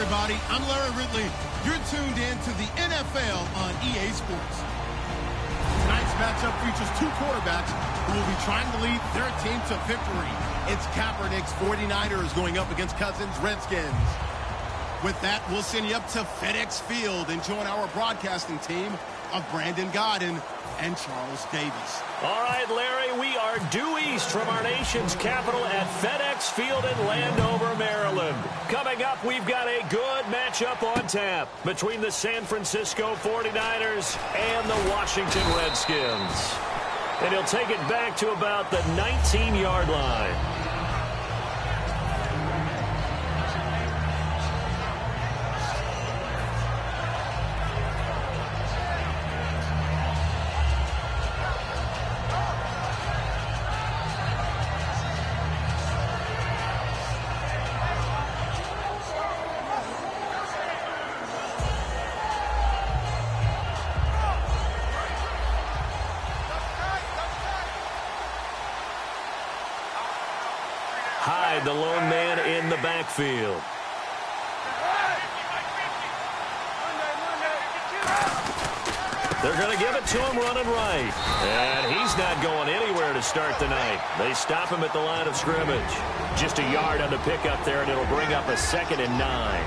everybody. I'm Larry Ridley. You're tuned in to the NFL on EA Sports. Tonight's matchup features two quarterbacks who will be trying to lead their team to victory. It's Kaepernick's 49ers going up against Cousins' Redskins. With that, we'll send you up to FedEx Field and join our broadcasting team of Brandon Godden and Charles Davis. All right, Larry, we are due east from our nation's capital at FedEx Field in Landover, Maryland. Coming up, we've got a good matchup on tap between the San Francisco 49ers and the Washington Redskins. And he'll take it back to about the 19-yard line. Hyde, the lone man in the backfield. They're going to give it to him running right. And he's not going anywhere to start the night. They stop him at the line of scrimmage. Just a yard on the pickup there, and it'll bring up a 2nd and 9.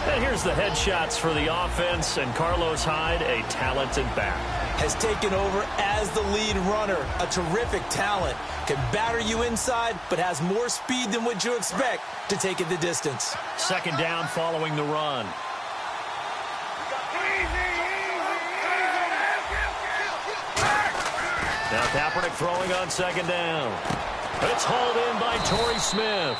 And here's the headshots for the offense, and Carlos Hyde, a talented back. Has taken over as the lead runner. A terrific talent. Can batter you inside, but has more speed than what you expect to take it the distance. 2nd down following the run. Now Kaepernick throwing on 2nd down. It's hauled in by Torrey Smith.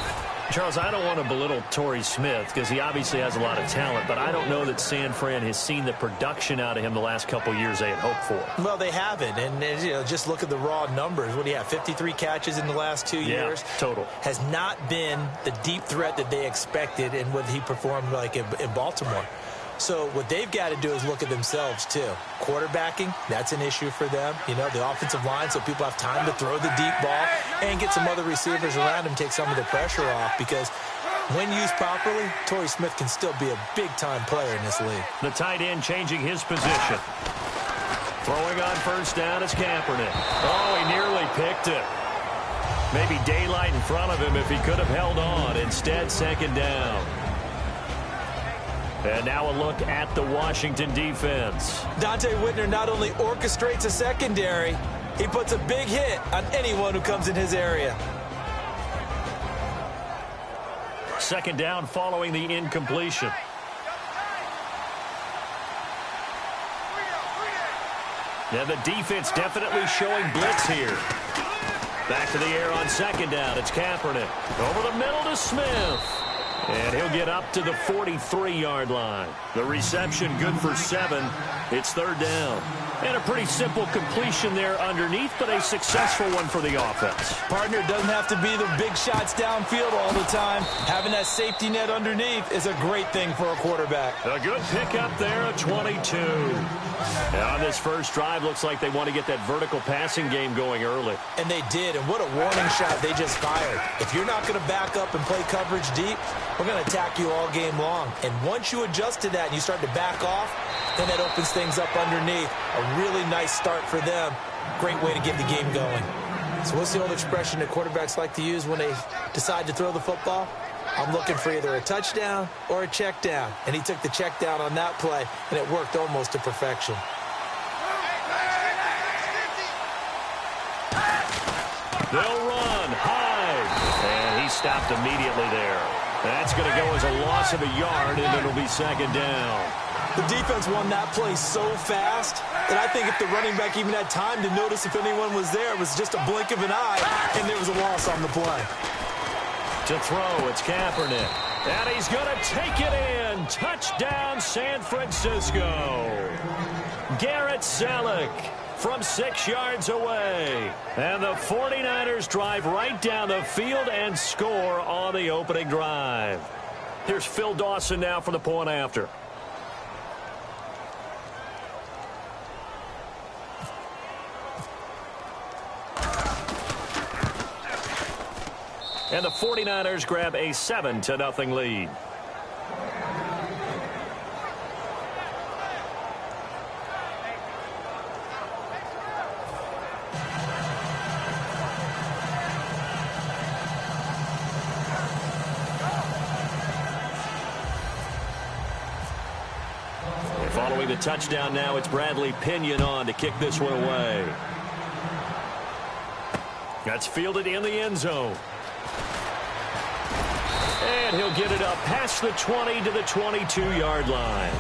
Charles, I don't want to belittle Torrey Smith because he obviously has a lot of talent, but I don't know that San Fran has seen the production out of him the last couple years they had hoped for. Well, they haven't, and you know, just look at the raw numbers. What do you have, 53 catches in the last 2 years? Total. Has not been the deep threat that they expected and what he performed like in Baltimore. So what they've got to do is look at themselves, too. Quarterbacking, that's an issue for them. You know, the offensive line, so people have time to throw the deep ball and get some other receivers around him, take some of the pressure off. Because when used properly, Torrey Smith can still be a big-time player in this league. The tight end changing his position. Throwing on 1st down is Kaepernick. Oh, he nearly picked it. Maybe daylight in front of him if he could have held on. Instead, 2nd down. And now a look at the Washington defense. Dante Whitner not only orchestrates a secondary, he puts a big hit on anyone who comes in his area. 2nd down following the incompletion. And the defense definitely showing blitz here. Back to the air on 2nd down. It's Kaepernick. Over the middle to Smith. And he'll get up to the 43-yard line. The reception good for 7. It's 3rd down. And a pretty simple completion there underneath, but a successful one for the offense. Partner, doesn't have to be the big shots downfield all the time. Having that safety net underneath is a great thing for a quarterback. A good pickup there at 22. Now on this first drive, looks like they want to get that vertical passing game going early. And they did, and what a warning shot they just fired. If you're not going to back up and play coverage deep, we're going to attack you all game long. And once you adjust to that and you start to back off, then that opens things up underneath. A really nice start for them. Great way to get the game going. So what's the old expression that quarterbacks like to use when they decide to throw the football? I'm looking for either a touchdown or a check down. And he took the check down on that play, and it worked almost to perfection. They'll run. Hyde. And he stopped immediately there. That's going to go as a loss of a yard, and it'll be 2nd down. The defense won that play so fast that I think if the running back even had time to notice if anyone was there, it was just a blink of an eye, and there was a loss on the play. To throw, it's Kaepernick. And he's going to take it in. Touchdown, San Francisco. Garrett Selleck from 6 yards away. And the 49ers drive right down the field and score on the opening drive. Here's Phil Dawson now for the point after. And the 49ers grab a 7-0 lead. Following the touchdown now, it's Bradley Pinion on to kick this one away. That's fielded in the end zone. And he'll get it up past the 20 to the 22-yard line.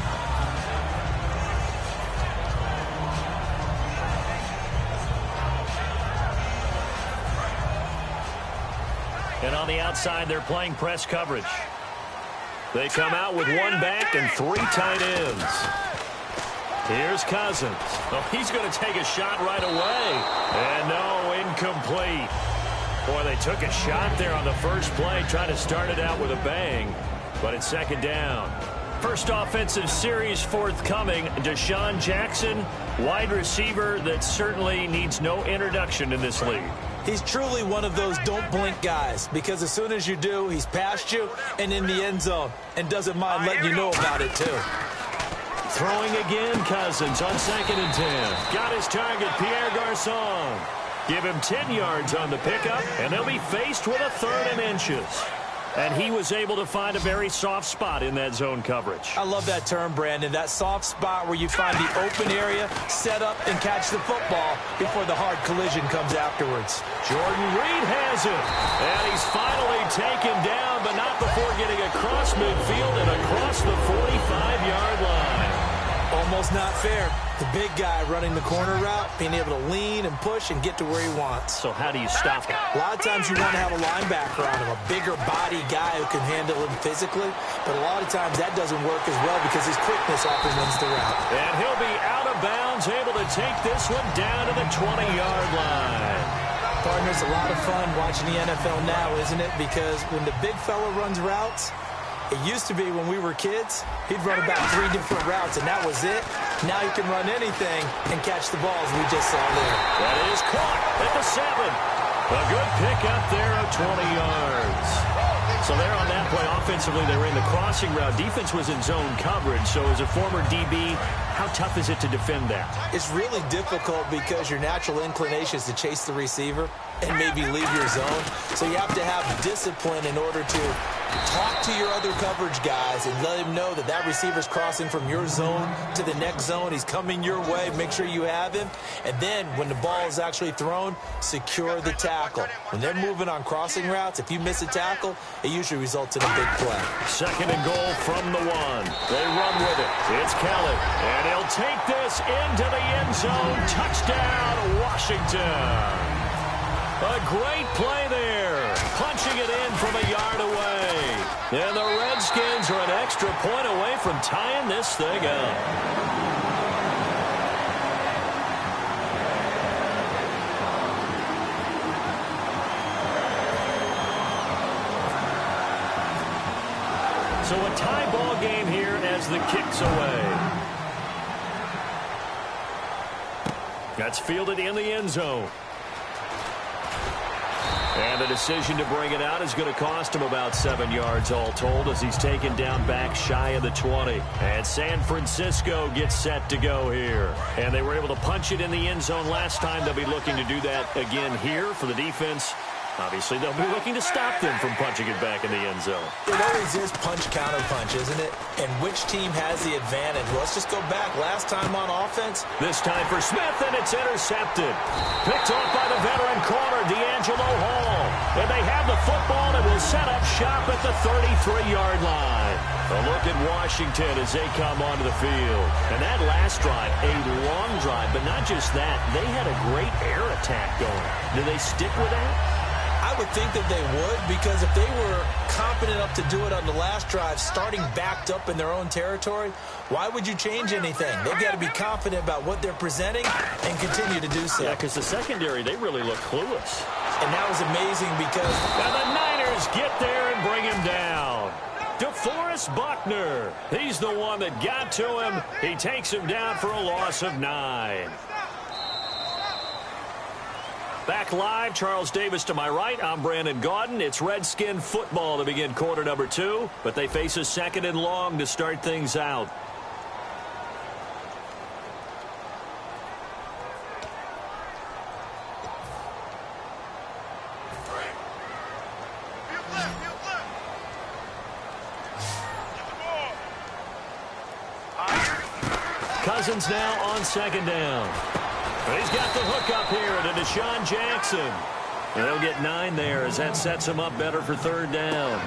And on the outside, they're playing press coverage. They come out with one back and three tight ends. Here's Cousins. Oh, he's going to take a shot right away. And no, incomplete. Boy, they took a shot there on the first play, trying to start it out with a bang. But it's second down. First offensive series forthcoming. Deshaun Jackson, wide receiver that certainly needs no introduction in this league. He's truly one of those don't blink guys, because as soon as you do, he's past you and in the end zone and doesn't mind letting you know about it too. Throwing again, Cousins on 2nd and 10. Got his target, Pierre Garçon. Give him 10 yards on the pickup, and they'll be faced with a 3rd and inches. And he was able to find a very soft spot in that zone coverage. I love that term, Brandon. That soft spot where you find the open area, set up, and catch the football before the hard collision comes afterwards. Jordan Reed has it. And he's finally taken down, but not before getting across midfield and across the 45-yard line. Almost not fair. The big guy running the corner route, being able to lean and push and get to where he wants. So how do you stop him? A lot of times you want to have a linebacker on him, a bigger body guy who can handle him physically. But a lot of times that doesn't work as well because his quickness often wins the route. And he'll be out of bounds, able to take this one down to the 20-yard line. Partner, it's a lot of fun watching the NFL now, isn't it? Because when the big fella runs routes, it used to be when we were kids, he'd run about 3 different routes, and that was it. Now he can run anything and catch the balls we just saw there. That is caught at the 7. A good pick up there of 20 yards. So there on that play, offensively, they were in the crossing route. Defense was in zone coverage. So as a former DB, how tough is it to defend that? It's really difficult because your natural inclination is to chase the receiver and maybe leave your zone. So you have to have discipline in order to talk to your other coverage guys and let him know that that receiver's crossing from your zone to the next zone. He's coming your way. Make sure you have him. And then when the ball is actually thrown, secure the tackle. When they're moving on crossing routes, if you miss a tackle, it usually results in a big play. 2nd and goal from the 1. They run with it. It's Kelly. And he'll take this into the end zone. Touchdown, Washington. A great play there. Punching it in from a yard away. And the Redskins are an extra point away from tying this thing up. So a tie ball game here as the kick's away. That's fielded in the end zone. And the decision to bring it out is going to cost him about 7 yards all told as he's taken down back shy of the 20. And San Francisco gets set to go here. And they were able to punch it in the end zone last time. They'll be looking to do that again here for the defense. Obviously, they'll be looking to stop them from punching it back in the end zone. It always is punch-counter-punch, isn't it? And which team has the advantage? Well, let's just go back. Last time on offense. This time for Smith, and it's intercepted. Picked off by the veteran corner, D'Angelo Hall. And they have the football and will set up shop at the 33-yard line. A look at Washington as they come onto the field. And that last drive, a long drive, but not just that. They had a great air attack going. Do they stick with that? I would think that they would, because if they were confident enough to do it on the last drive, starting backed up in their own territory, why would you change anything? They've got to be confident about what they're presenting and continue to do so. Yeah, because the secondary, they really look clueless. And that was amazing because... And the Niners get there and bring him down. DeForest Buckner, he's the one that got to him. He takes him down for a loss of 9. Back live, Charles Davis to my right. I'm Brandon Gaudin. It's Redskin football to begin quarter number 2, but they face a 2nd and long to start things out. Cousins now on second down. But he's got the hook up here to Deshaun Jackson. They'll get 9 there as that sets him up better for third down.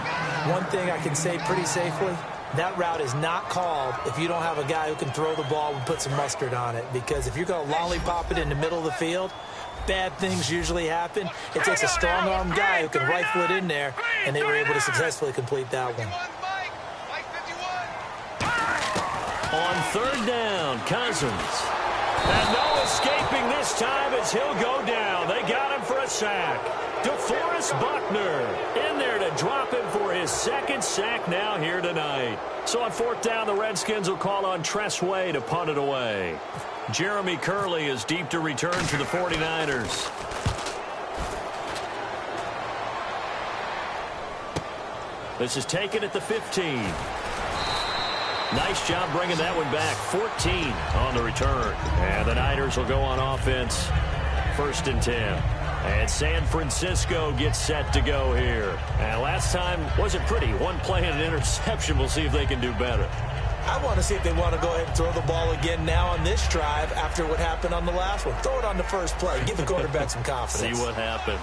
One thing I can say pretty safely, that route is not called if you don't have a guy who can throw the ball and put some mustard on it. Because if you're going to lollipop it in the middle of the field, bad things usually happen. It takes a strong-arm guy who can rifle it in there, and they were able to successfully complete that one. On third down, Cousins. And no escaping this time as he'll go down. They got him for a sack. DeForest Buckner in there to drop him for his second sack now here tonight. So on fourth down, the Redskins will call on Tress Way to punt it away. Jeremy Curley is deep to return for the 49ers. This is taken at the 15. Nice job bringing that one back. 14 on the return. And the Niners will go on offense. 1st and 10. And San Francisco gets set to go here. And last time wasn't pretty. One play and an interception. We'll see if they can do better. I want to see if they want to go ahead and throw the ball again now on this drive after what happened on the last one. Throw it on the first play. Give the quarterback some confidence. See what happens.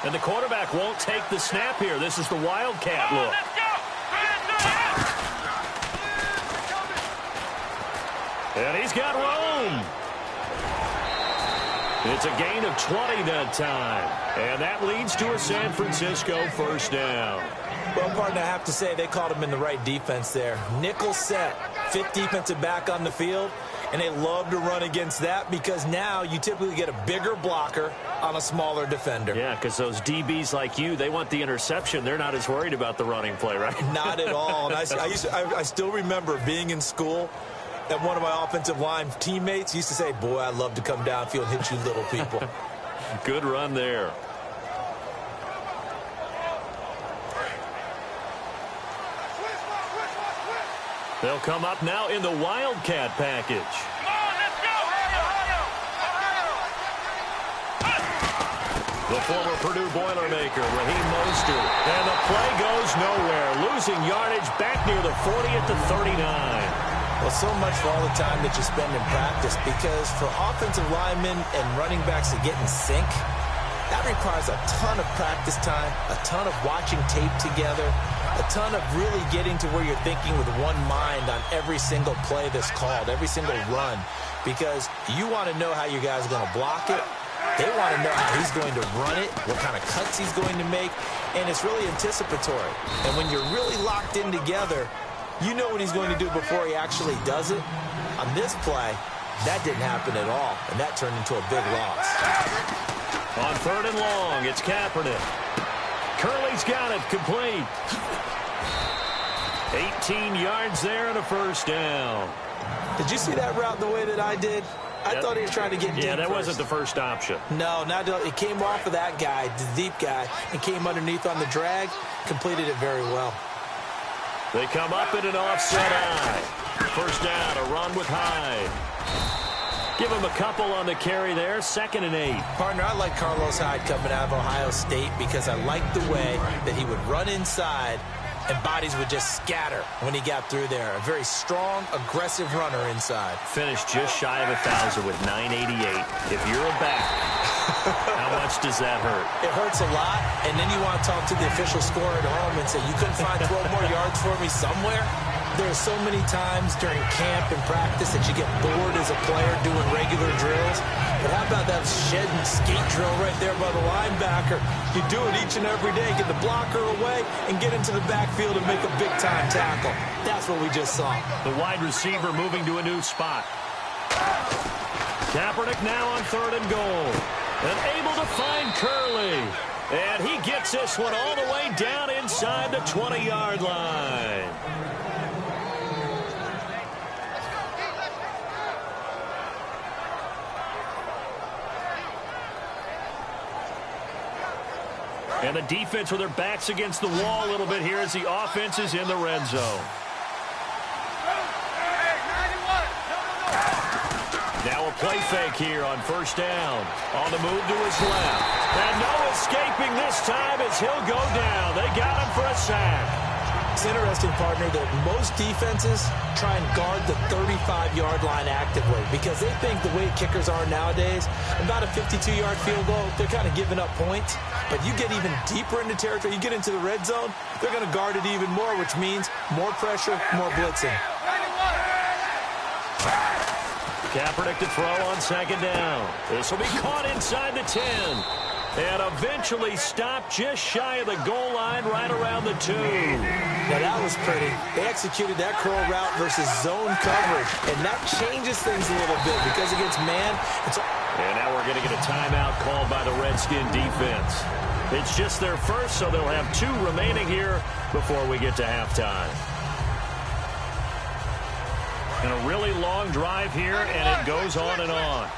And the quarterback won't take the snap here. This is the Wildcat look. And he's got room. It's a gain of 20 that time. And that leads to a San Francisco first down. Well, partner, I have to say they called him in the right defense there. Nickel set, 5th defensive back on the field. And they love to run against that because now you typically get a bigger blocker on a smaller defender. Yeah, because those DBs like you, they want the interception. They're not as worried about the running play, right? Not at all. And I still remember being in school, and one of my offensive line teammates used to say, boy, I'd love to come downfield and hit you little people. Good run there. They'll come up now in the Wildcat package. The former Purdue Boilermaker, Raheem Mostert. And the play goes nowhere. Losing yardage back near the 40 at the 39. Well, so much for all the time that you spend in practice, because for offensive linemen and running backs to get in sync, that requires a ton of practice time, a ton of watching tape together, a ton of really getting to where you're thinking with one mind on every single play that's called, every single run, because you want to know how you guys are going to block it. They want to know how he's going to run it, what kind of cuts he's going to make, and it's really anticipatory. And when you're really locked in together, you know what he's going to do before he actually does it. On this play, that didn't happen at all, and that turned into a big loss. On 3rd and long, it's Kaepernick. Curley's got it complete. 18 yards there and a first down. Did you see that route the way that I did? I thought he was trying to get deep. Yeah, that first. wasn't the first option. No, it came off of that guy, the deep guy, and came underneath on the drag, completed it very well. They come up in an offset eye. First down, a run with Hyde. Give him a couple on the carry there, 2nd and 8. Partner, I like Carlos Hyde coming out of Ohio State because I like the way that he would run inside and bodies would just scatter when he got through there. A very strong, aggressive runner inside. Finished just shy of 1,000 with 988. If you're a back, how much does that hurt? It hurts a lot, and then you want to talk to the official scorer at home and say, you couldn't find 12 more yards for me somewhere? There are so many times during camp and practice that you get bored as a player doing regular drills. But how about that shed and skate drill right there by the linebacker? You do it each and every day. Get the blocker away and get into the backfield and make a big-time tackle. That's what we just saw. The wide receiver moving to a new spot. Kaepernick now on 3rd and goal. And able to find Curley. And he gets this one all the way down inside the 20-yard line. And the defense with their backs against the wall a little bit here as the offense is in the red zone. Now a play fake here on first down. On the move to his left. And no escaping this time as he'll go down. They got him for a sack. It's interesting, partner, that most defenses try and guard the 35-yard line actively because they think the way kickers are nowadays, about a 52-yard field goal, they're kind of giving up points. But you get even deeper into territory, you get into the red zone, they're going to guard it even more, which means more pressure, more blitzing. Kaepernick to throw on second down. This will be caught inside the 10. And eventually stopped just shy of the goal line right around the 2. Now that was pretty. They executed that curl route versus zone coverage. And that changes things a little bit because against man, and now we're going to get a timeout called by the Redskin defense. It's just their first, so they'll have 2 remaining here before we get to halftime. And a really long drive here, and it goes on and on.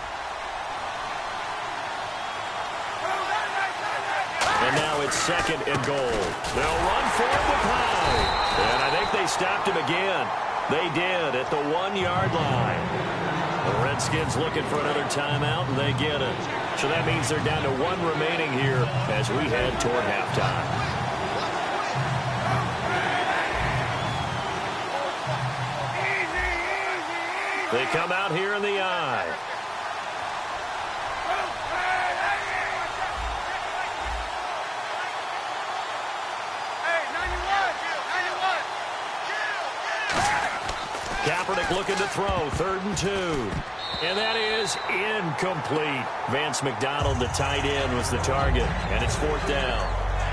And now it's second and goal. They'll run for it with Hyde. And I think they stopped him again. They did at the 1-yard line. The Redskins looking for another timeout, and they get it. So that means they're down to 1 remaining here as we head toward halftime. They come out here in the eye. Kaepernick looking to throw, 3rd and 2. And that is incomplete. Vance McDonald, the tight end, was the target. And it's 4th down.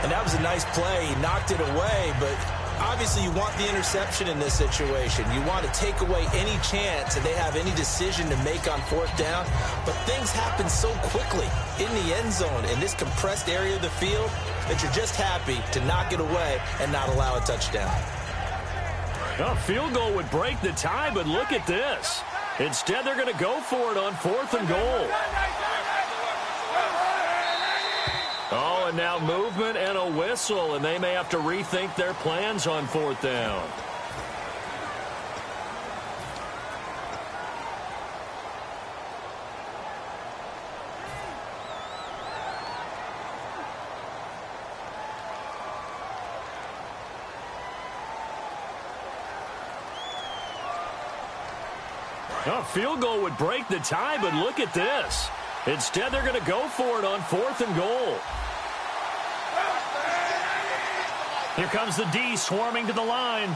And that was a nice play. He knocked it away, but obviously you want the interception in this situation. You want to take away any chance that they have any decision to make on 4th down. But things happen so quickly in the end zone in this compressed area of the field that you're just happy to knock it away and not allow a touchdown. A field goal would break the tie, but look at this. Instead, they're going to go for it on 4th and goal. Oh, and now movement and a whistle, and they may have to rethink their plans on 4th down. A field goal would break the tie, but look at this. Instead, they're going to go for it on 4th and goal. Here comes the D swarming to the line.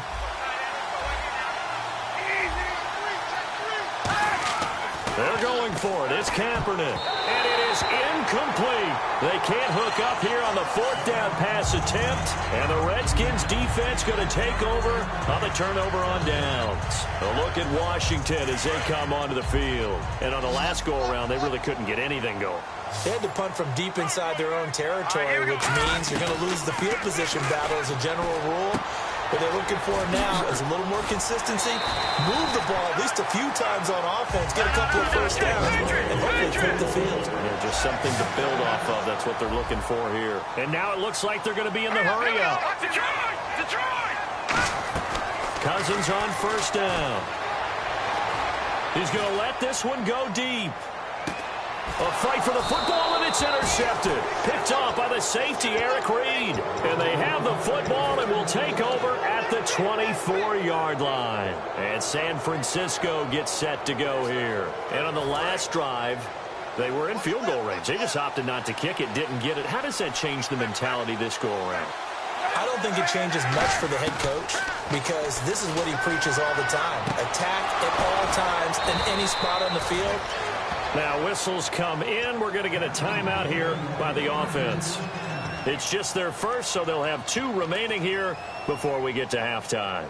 They're going for it. It's Kaepernick. And it is incomplete. They can't hook up here on the 4th down pass attempt. And the Redskins defense going to take over on the turnover on downs. A look at Washington as they come onto the field. And on the last go-around, they really couldn't get anything going. They had to punt from deep inside their own territory, which means you're going to lose the field position battle as a general rule. What they're looking for now is a little more consistency, move the ball at least a few times on offense, get a couple of first downs, and hopefully flip the field. Yeah, just something to build off of. That's what they're looking for here. And now it looks like they're going to be in the hurry-up. Cousins on 1st down. He's going to let this one go deep. A fight for the football, and it's intercepted. Picked off by the safety, Eric Reed. And they have the football and will take over at the 24-yard line. And San Francisco gets set to go here. And on the last drive, they were in field goal range. They just opted not to kick it, didn't get it. How does that change the mentality this go-around? I don't think it changes much for the head coach because this is what he preaches all the time. Attack at all times in any spot on the field. Now whistles come in. We're going to get a timeout here by the offense. It's just their first, so they'll have 2 remaining here before we get to halftime.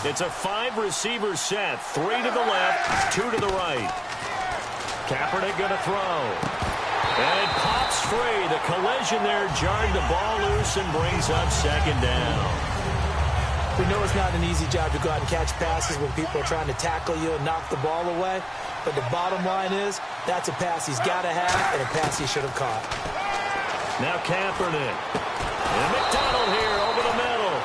It's a 5-receiver set. 3 to the left, 2 to the right. Kaepernick going to throw. And it pops free. The collision there jarred the ball loose and brings up 2nd down. We know it's not an easy job to go out and catch passes when people are trying to tackle you and knock the ball away. But the bottom line is, that's a pass he's got to have and a pass he should have caught. Now Kaepernick. And McDonald here over the middle.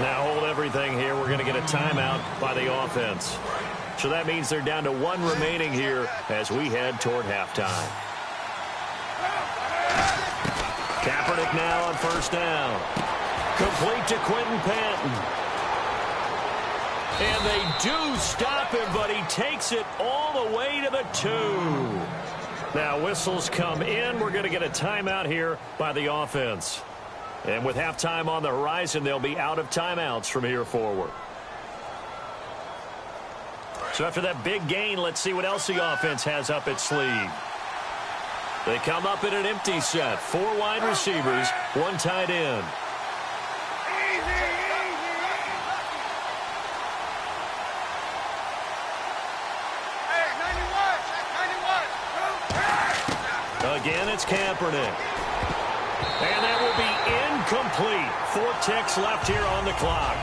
Now hold everything here. We're going to get a timeout by the offense. So that means they're down to 1 remaining here as we head toward halftime. Kaepernick now on first down. Complete to Quentin Patton. And they do stop him, but he takes it all the way to the 2. Now whistles come in. We're going to get a timeout here by the offense. And with halftime on the horizon, they'll be out of timeouts from here forward. So after that big gain, let's see what else the offense has up its sleeve. They come up in an empty set. 4 wide receivers, 1 tight end. Again, it's Kaepernick. And that will be incomplete. 4 ticks left here on the clock.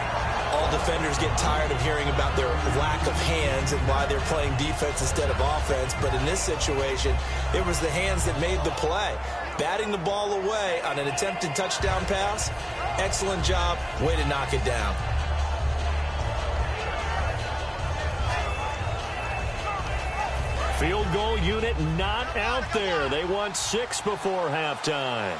All defenders get tired of hearing about their lack of hands and why they're playing defense instead of offense. But in this situation, it was the hands that made the play. Batting the ball away on an attempted touchdown pass. Excellent job. Way to knock it down. Field goal unit not out there. They want 6 before halftime.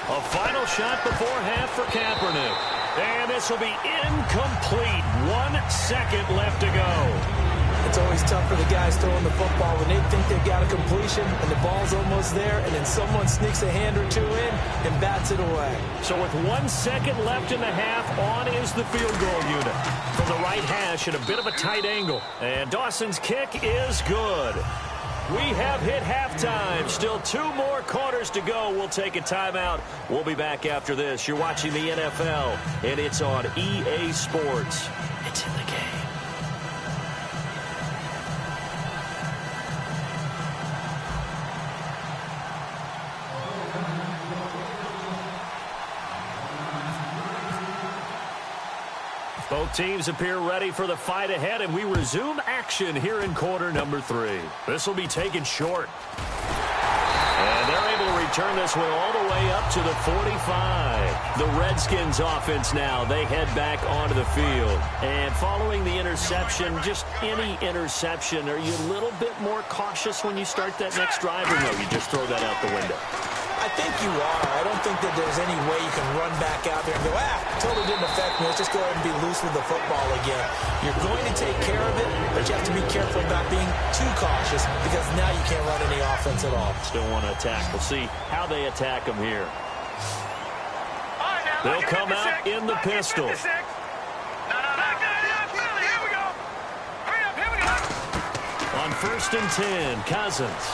A final shot before half for Kaepernick. And this will be incomplete. 1 second left to go. It's always tough for the guys throwing the football when they think they've got a completion and the ball's almost there, and then someone sneaks a hand or 2 in and bats it away. So with 1 second left in the half, on is the field goal unit. From the right hash at a bit of a tight angle. And Dawson's kick is good. We have hit halftime. Still 2 more quarters to go. We'll take a timeout. We'll be back after this. You're watching the NFL, and it's on EA Sports. It's in the game. Both teams appear ready for the fight ahead, and we resume action here in quarter number 3. This will be taken short. And they're able to return this one all the way up to the 45. The Redskins offense now, they head back onto the field. And following the interception, just any interception, are you a little bit more cautious when you start that next drive, or no, you just throw that out the window? I think you are. I don't think that there's any way you can run back out there and go, totally didn't affect me. Let's just go ahead and be loose with the football again. You're going to take care of it, but you have to be careful about being too cautious because now you can't run any offense at all. Still want to attack. We'll see how they attack them here. They'll come out in the pistol. On 1st and 10, Cousins.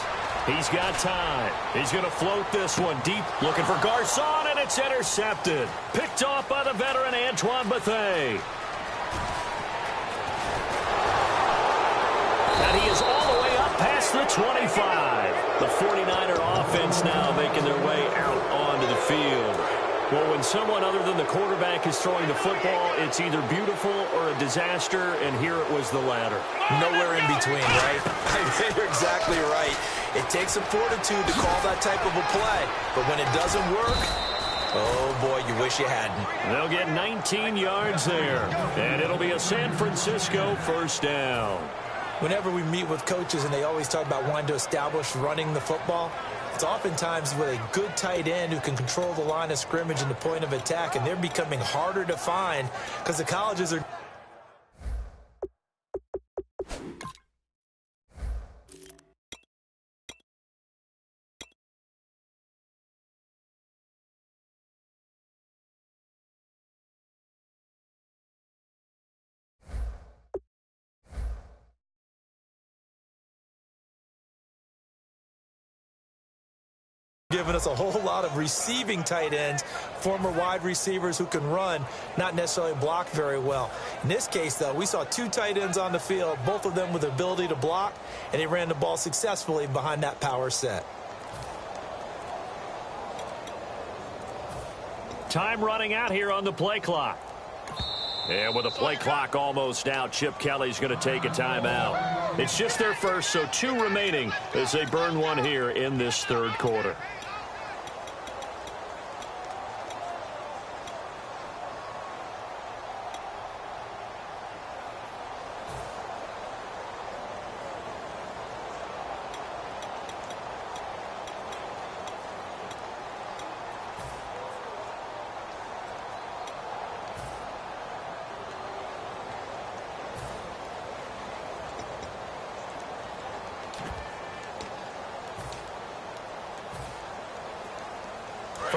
He's got time. He's going to float this one deep, looking for Garcon, and it's intercepted. Picked off by the veteran Antoine Bethea. And he is all the way up past the 25. The 49er offense now making their way out onto the field. Well, when someone other than the quarterback is throwing the football, it's either beautiful or a disaster, and here it was the latter. Nowhere in between, right? I think you're exactly right. It takes some fortitude to call that type of a play, but when it doesn't work, oh, boy, you wish you hadn't. They'll get 19 yards there, and it'll be a San Francisco first down. Whenever we meet with coaches and they always talk about wanting to establish running the football, it's oftentimes with a good tight end who can control the line of scrimmage and the point of attack, and they're becoming harder to find because the colleges are giving us a whole lot of receiving tight ends, former wide receivers who can run, not necessarily block very well. In this case, though, we saw 2 tight ends on the field, both of them with the ability to block, and they ran the ball successfully behind that power set. Time running out here on the play clock. And with the play clock almost out, Chip Kelly's going to take a timeout. It's just their first, so 2 remaining as they burn one here in this 3rd quarter.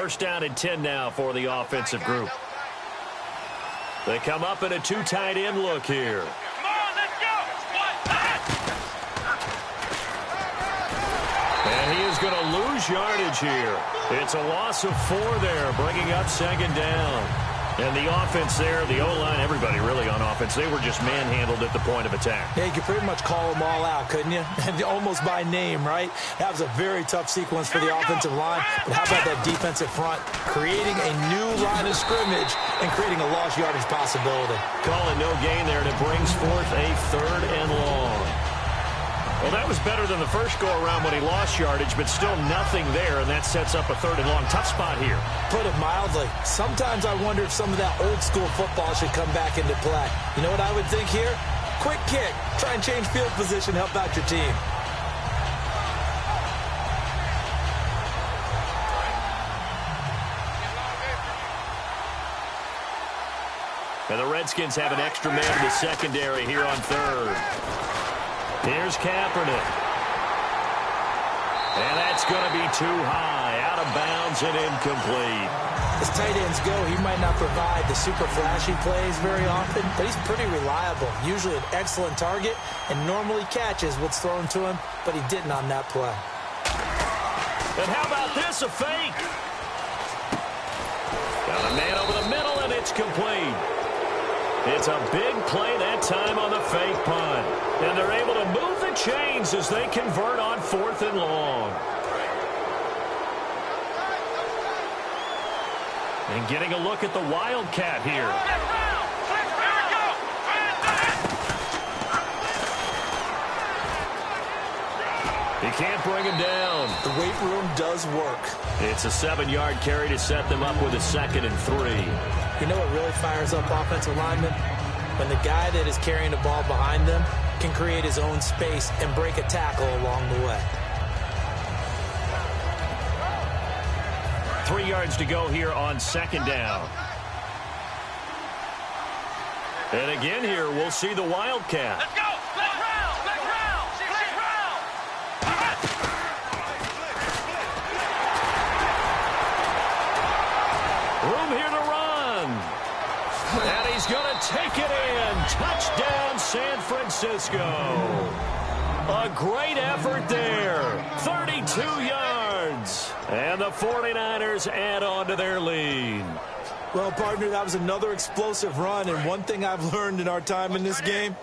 First down and 10 now for the offensive group. They come up in a two tight end look here. And he is going to lose yardage here. It's a loss of 4 there, bringing up second down. And the offense there, the O-line, everybody really on offense, they were just manhandled at the point of attack. Yeah, you could pretty much call them all out, couldn't you? And almost by name, right? That was a very tough sequence for the offensive line. But how about that defensive front? Creating a new line of scrimmage and creating a lost yardage possibility. Calling no gain there, and it brings forth a 3rd and long. Well, that was better than the first go-around when he lost yardage, but still nothing there, and that sets up a 3rd and long. Tough spot here. Put it mildly. Sometimes I wonder if some of that old-school football should come back into play. You know what I would think here? Quick kick. Try and change field position, help out your team. And the Redskins have an extra man in the secondary here on 3rd. Here's Kaepernick. And that's going to be too high, out of bounds and incomplete. As tight ends go, he might not provide the super flashy plays very often, but he's pretty reliable. Usually an excellent target and normally catches what's thrown to him, but he didn't on that play. And how about this, a fake? Got a man over the middle, and it's complete. It's a big play that time on the fake punt. And they're able to move the chains as they convert on 4th and long. And getting a look at the Wildcat here. He can't bring him down. The weight room does work. It's a 7-yard carry to set them up with a 2nd and 3. You know what really fires up offensive linemen? When the guy that is carrying the ball behind them can create his own space and break a tackle along the way. 3 yards to go here on 2nd down. And again here, we'll see the Wildcat. Let's go! Room here to run. And he's going to take it in. Touchdown, San Francisco. A great effort there. 32 yards. And the 49ers add on to their lead. Well, partner, that was another explosive run. And one thing I've learned in our time in this game,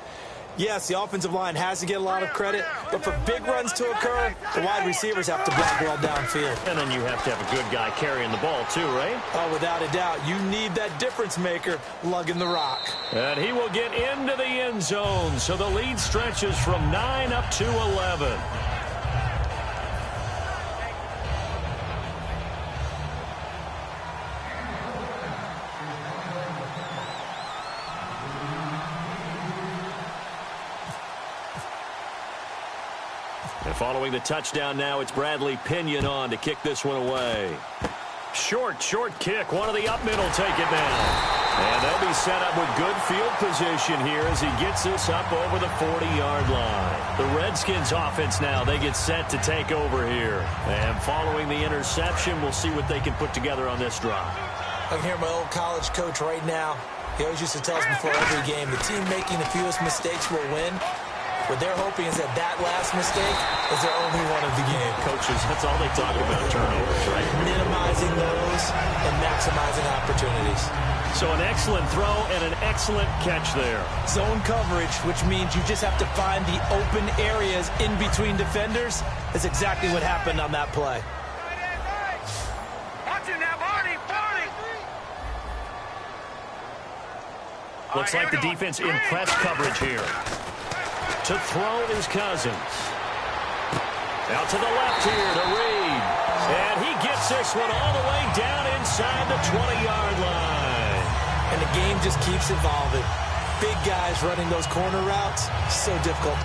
yes, the offensive line has to get a lot of credit, but for big runs to occur, the wide receivers have to block well downfield. And then you have to have a good guy carrying the ball too, right? Oh, without a doubt. You need that difference maker lugging the rock. And he will get into the end zone, so the lead stretches from 9 up to 11. And following the touchdown now, it's Bradley Pinion on to kick this one away. Short kick. One of the up middle take it now. And they'll be set up with good field position here as he gets this up over the 40-yard line. The Redskins offense now, they get set to take over here. And following the interception, we'll see what they can put together on this drive. I can hear my old college coach right now. He always used to tell us before every game, the team making the fewest mistakes will win. What they're hoping is that last mistake is their only one of the game. Coaches, that's all they talk about, turnovers, right? Minimizing those and maximizing opportunities. So an excellent throw and an excellent catch there. Zone coverage, which means you just have to find the open areas in between defenders. That's exactly what happened on that play. Looks like the defense in press coverage here. To throw is Cousins. Out to the left here to Reed. And he gets this one all the way down inside the 20-yard line. And the game just keeps evolving. Big guys running those corner routes, so difficult.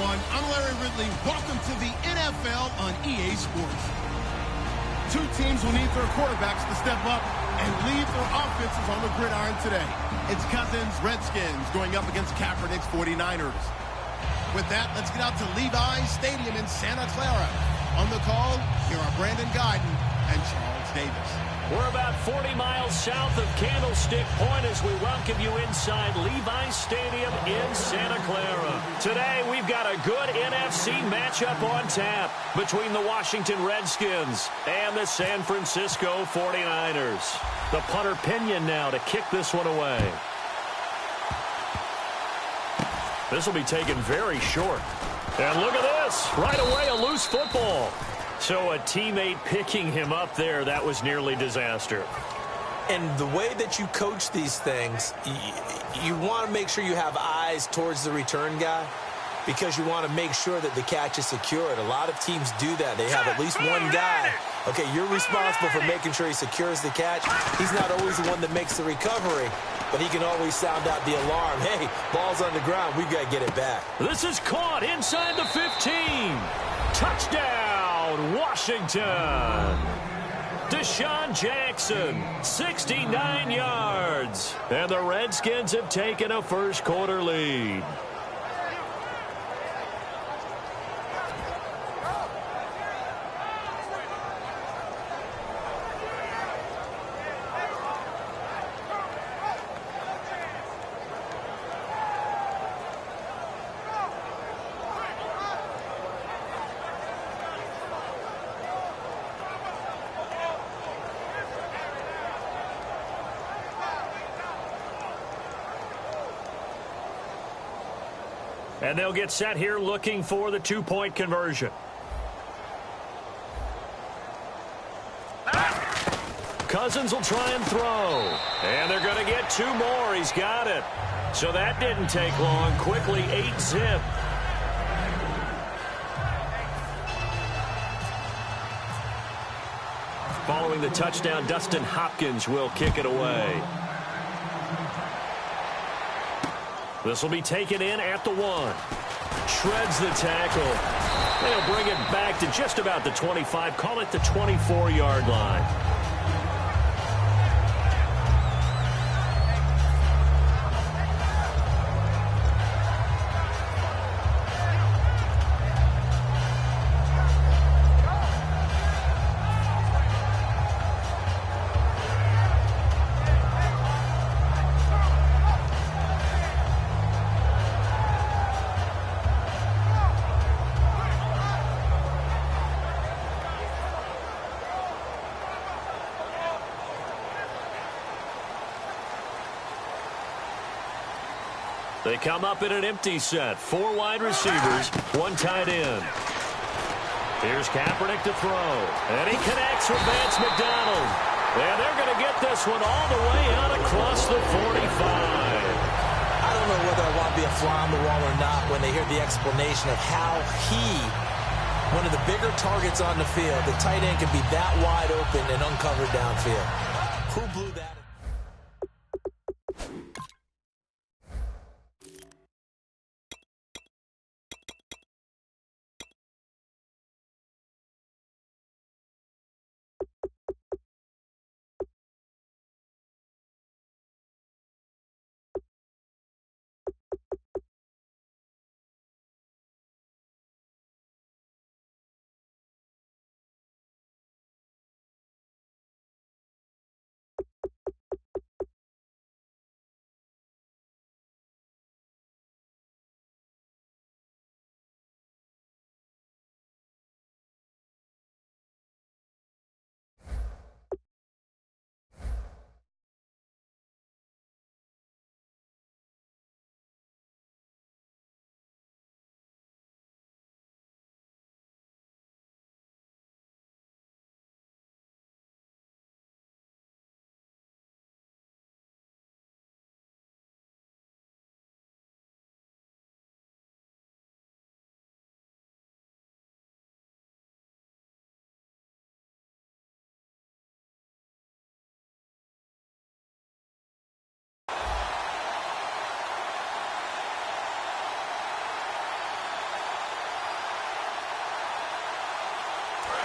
everyone. I'm Larry Ridley. Welcome to the NFL on EA Sports. Two teams will need their quarterbacks to step up and lead their offenses on the gridiron today. It's Cousins' Redskins going up against Kaepernick's 49ers. With that, let's get out to Levi's Stadium in Santa Clara. On the call, here are Brandon Guyton and Charles Davis. We're about 40 miles south of Candlestick Point as we welcome you inside Levi's Stadium in Santa Clara. Today, we've got a good NFC matchup on tap between the Washington Redskins and the San Francisco 49ers. The punter Pinion now to kick this one away. This will be taken very short. And look at this. Right away, a loose football. So a teammate picking him up there, that was nearly disaster. And the way that you coach these things, you want to make sure you have eyes towards the return guy because you want to make sure that the catch is secured. A lot of teams do that. They have at least one guy. Okay, you're responsible for making sure he secures the catch. He's not always the one that makes the recovery, but he can always sound out the alarm. Hey, ball's on the ground. We've got to get it back. This is caught inside the 15. Touchdown, Washington. Deshaun Jackson, 69 yards. And the Redskins have taken a first quarter lead. And they'll get set here looking for the two-point conversion. Cousins will try and throw. And they're going to get two more. He's got it. So that didn't take long. Quickly, 8-zip. Following the touchdown, Dustin Hopkins will kick it away. This will be taken in at the 1. Shreds the tackle. They'll bring it back to just about the 25. Call it the 24-yard line. They come up in an empty set. 4 wide receivers, 1 tight end. Here's Kaepernick to throw. And he connects with Vance McDonald. And they're going to get this one all the way out across the 45. I don't know whether I want to be a fly on the wall or not when they hear the explanation of how one of the bigger targets on the field, the tight end can be that wide open and uncovered downfield. Who blew that?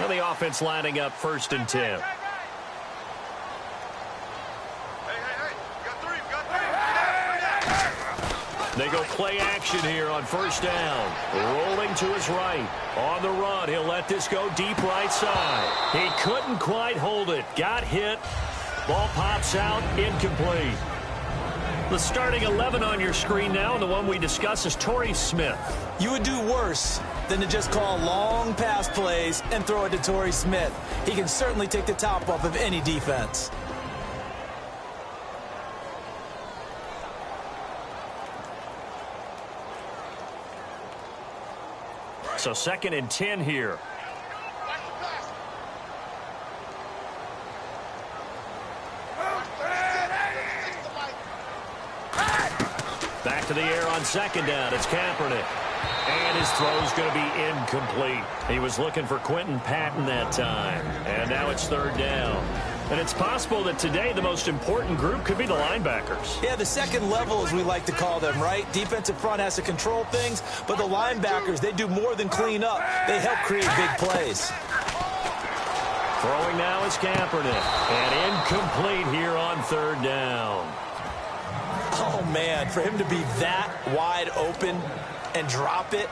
And the offense lining up 1st and 10. They go play action here on 1st down. Rolling to his right. On the run, he'll let this go deep right side. He couldn't quite hold it. Got hit. Ball pops out, incomplete. The starting 11 on your screen now, and the one we discuss is Torrey Smith. You would do worse than to just call long pass plays and throw it to Torrey Smith. He can certainly take the top off of any defense. So 2nd and 10 here. Back to the air on 2nd down. It's Kaepernick. And his throw's going to be incomplete. He was looking for Quentin Patton that time. And now it's 3rd down. And it's possible that today the most important group could be the linebackers. Yeah, the second level, as we like to call them, right? Defensive front has to control things, but the linebackers, they do more than clean up. They help create big plays. Throwing now is Kaepernick. And incomplete here on 3rd down. Oh, man, for him to be that wide open and drop it,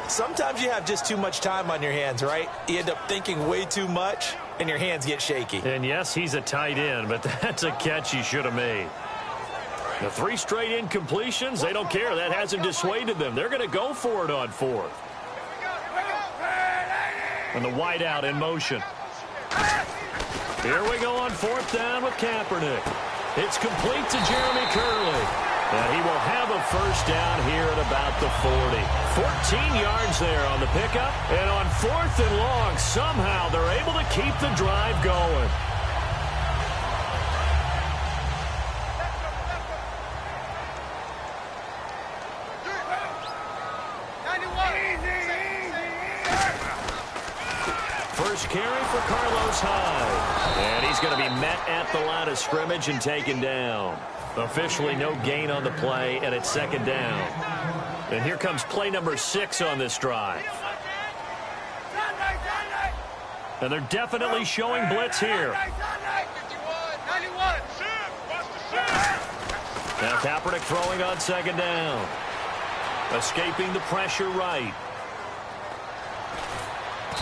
sometimes you have just too much time on your hands, right? You end up thinking way too much, and your hands get shaky. And yes, he's a tight end, but that's a catch he should have made. The 3 straight incompletions, they don't care. That hasn't dissuaded them. They're going to go for it on 4th. And the wideout in motion. Here we go on 4th down with Kaepernick. It's complete to Jeremy Curley. And he will have a 1st down here at about the 40. 14 yards there on the pickup. And on 4th and long, somehow they're able to keep the drive going. First carry for Carlos Hyde. And he's going to be met at the line of scrimmage and taken down. Officially no gain on the play, and it's 2nd down. And here comes play number 6 on this drive. And they're definitely showing blitz here. Now Kaepernick throwing on 2nd down. Escaping the pressure right.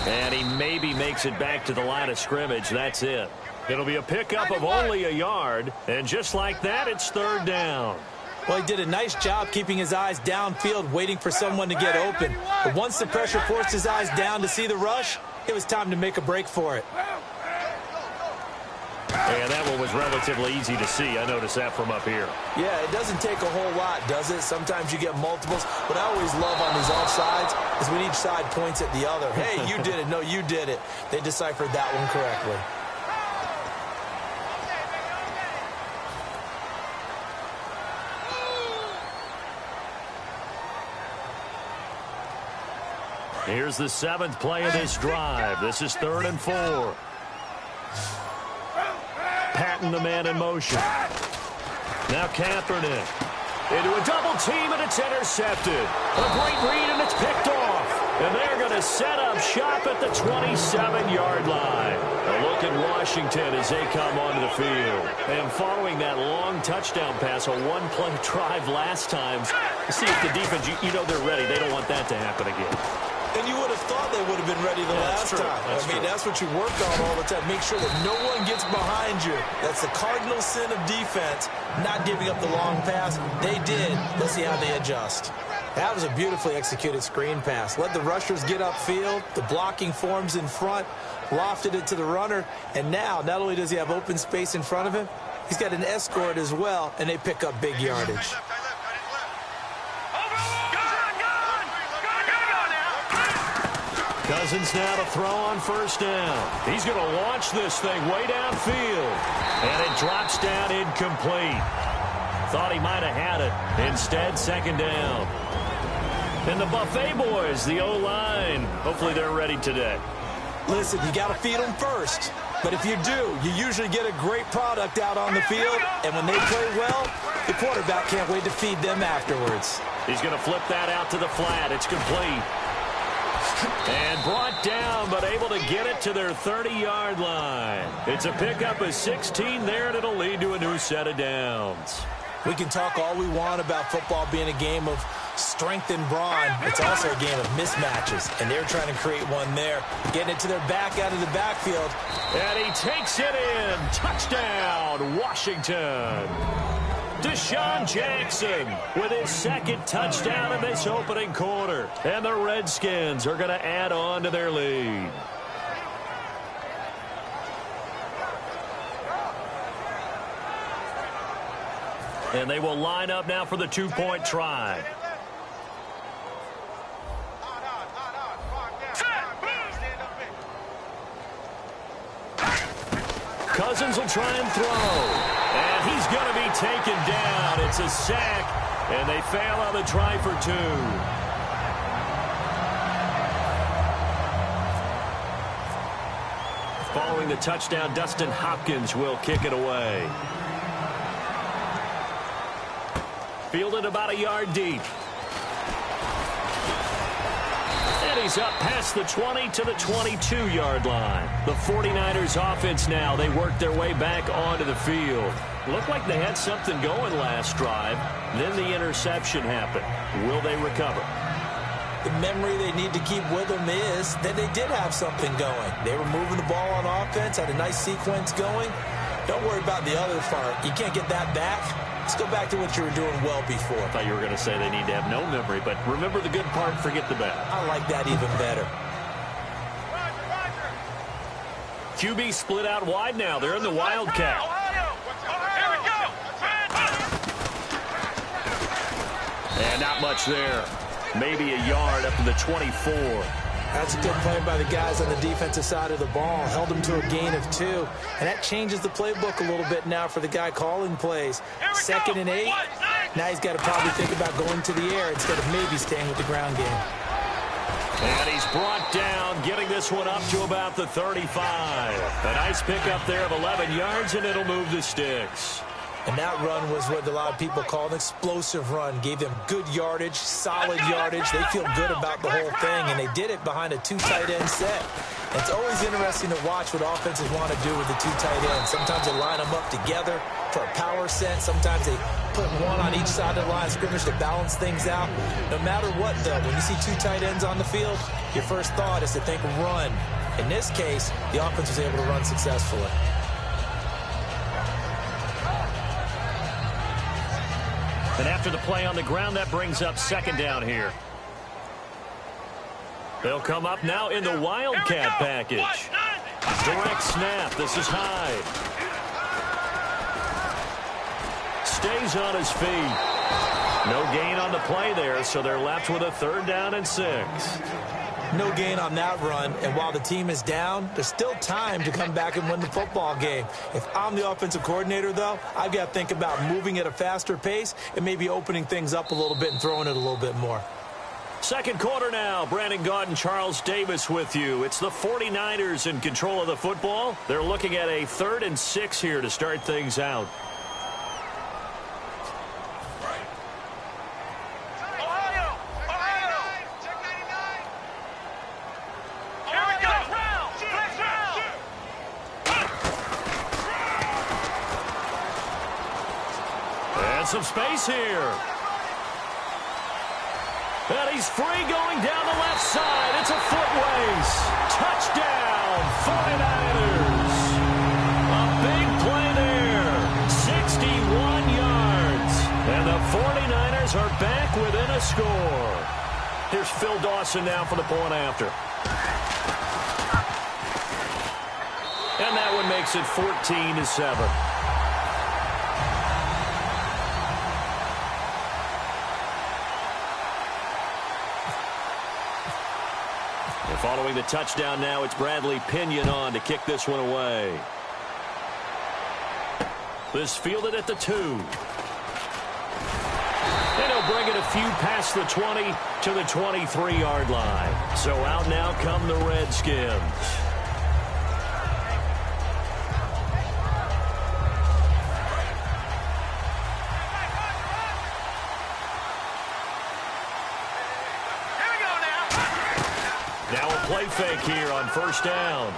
And he maybe makes it back to the line of scrimmage. That's it. It'll be a pickup of only a yard. And just like that, it's 3rd down. Well, he did a nice job keeping his eyes downfield, waiting for someone to get open. But once the pressure forced his eyes down to see the rush, it was time to make a break for it. And that one was relatively easy to see. I noticed that from up here. Yeah, it doesn't take a whole lot, does it? Sometimes you get multiples. What I always love on these offsides is when each side points at the other. Hey, you did it. No, you did it. They deciphered that one correctly. Here's the 7th play of this drive. This is 3rd and 4. Patton, the man in motion. Now Kaepernick. Into a double team, and it's intercepted. A great read, and it's picked off. And they're going to set up shop at the 27-yard line. A look at Washington as they come onto the field. And following that long touchdown pass, a one-play drive last time, see if the defense, you know they're ready. They don't want that to happen again. And you would have thought they would have been ready the last time. I mean, that's what you work on all the time. Make sure that no one gets behind you. That's the cardinal sin of defense, not giving up the long pass. They did. Let's see how they adjust. That was a beautifully executed screen pass. Let the rushers get upfield. The blocking forms in front. Lofted it to the runner. And now, not only does he have open space in front of him, he's got an escort as well, and they pick up big yardage. Cousins now to throw on 1st down. He's going to launch this thing way downfield. And it drops down incomplete. Thought he might have had it. Instead, 2nd down. And the Buffet boys, the O-line, hopefully they're ready today. Listen, you got to feed them first. But if you do, you usually get a great product out on the field. And when they play well, the quarterback can't wait to feed them afterwards. He's going to flip that out to the flat. It's complete. And brought down, but able to get it to their 30-yard line. It's a pickup of 16 there, and it'll lead to a new set of downs. We can talk all we want about football being a game of strength and brawn. It's also a game of mismatches, and they're trying to create one there. Getting it to their back out of the backfield. And he takes it in. Touchdown, Washington. Deshaun Jackson with his second touchdown in this opening quarter. And the Redskins are going to add on to their lead. And they will line up now for the two-point try. Cousins will try and throw. And he's going to be taken down. It's a sack, and they fail on the try for two. Following the touchdown, Dustin Hopkins will kick it away. Fielded about a yard deep. And he's up past the 20 to the 22-yard line. The 49ers offense now, they work their way back onto the field. Looked like they had something going last drive. Then the interception happened. Will they recover? The memory they need to keep with them is that they did have something going. They were moving the ball on offense, had a nice sequence going. Don't worry about the other part. You can't get that back. Let's go back to what you were doing well before. I thought you were going to say they need to have no memory, but remember the good part, forget the bad. I like that even better. QB split out wide now. They're in the Wildcat. Here we go. And not much there. Maybe a yard up to the 24. That's a good play by the guys on the defensive side of the ball. Held them to a gain of 2. And that changes the playbook a little bit now for the guy calling plays. 2nd and 8. Now he's got to probably think about going to the air instead of maybe staying with the ground game. And he's brought down, getting this one up to about the 35. A nice pickup there of 11 yards, and it'll move the sticks. And that run was what a lot of people call an explosive run. Gave them good yardage, solid yardage. They feel good about the whole thing, and they did it behind a 2 tight end set. And it's always interesting to watch what offenses want to do with the 2 tight ends. Sometimes they line them up together for a power set. Sometimes they put one on each side of the line of scrimmage to balance things out. No matter what, though, when you see 2 tight ends on the field, your first thought is to think run. In this case, the offense was able to run successfully. And after the play on the ground, that brings up 2nd down here. They'll come up now in the Wildcat package. Direct snap. This is Hyde. Stays on his feet. No gain on the play there, so they're left with a 3rd down and 6. No gain on that run, and while the team is down, there's still time to come back and win the football game. If I'm the offensive coordinator, though, I've got to think about moving at a faster pace and maybe opening things up a little bit and throwing it a little bit more. 2nd quarter now. Brandon Gaudin, Charles Davis with you. It's the 49ers in control of the football. They're looking at a 3rd and 6 here to start things out. Some space here. And he's free going down the left side. It's a foot race. Touchdown, 49ers. A big play there. 61 yards. And the 49ers are back within a score. Here's Phil Dawson now for the point after. And that one makes it 14-7. Following the touchdown now, it's Bradley Pinion on to kick this one away. This fielded at the 2. And he'll bring it a few past the 20 to the 23-yard line. So out now come the Redskins. play fake here on first down.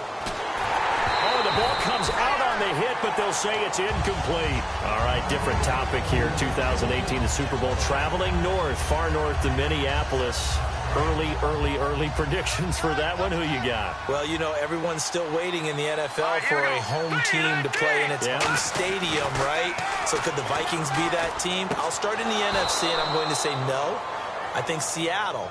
Oh, the ball comes out on the hit, but they'll say it's incomplete. All right, different topic here. 2018, the Super Bowl, traveling north, far north to Minneapolis. Early predictions for that one. Who you got? Well, you know, everyone's still waiting in the NFL for a home team to play in its home stadium, right? So could the Vikings be that team? I'll start in the NFC, and I'm going to say no. I think Seattle,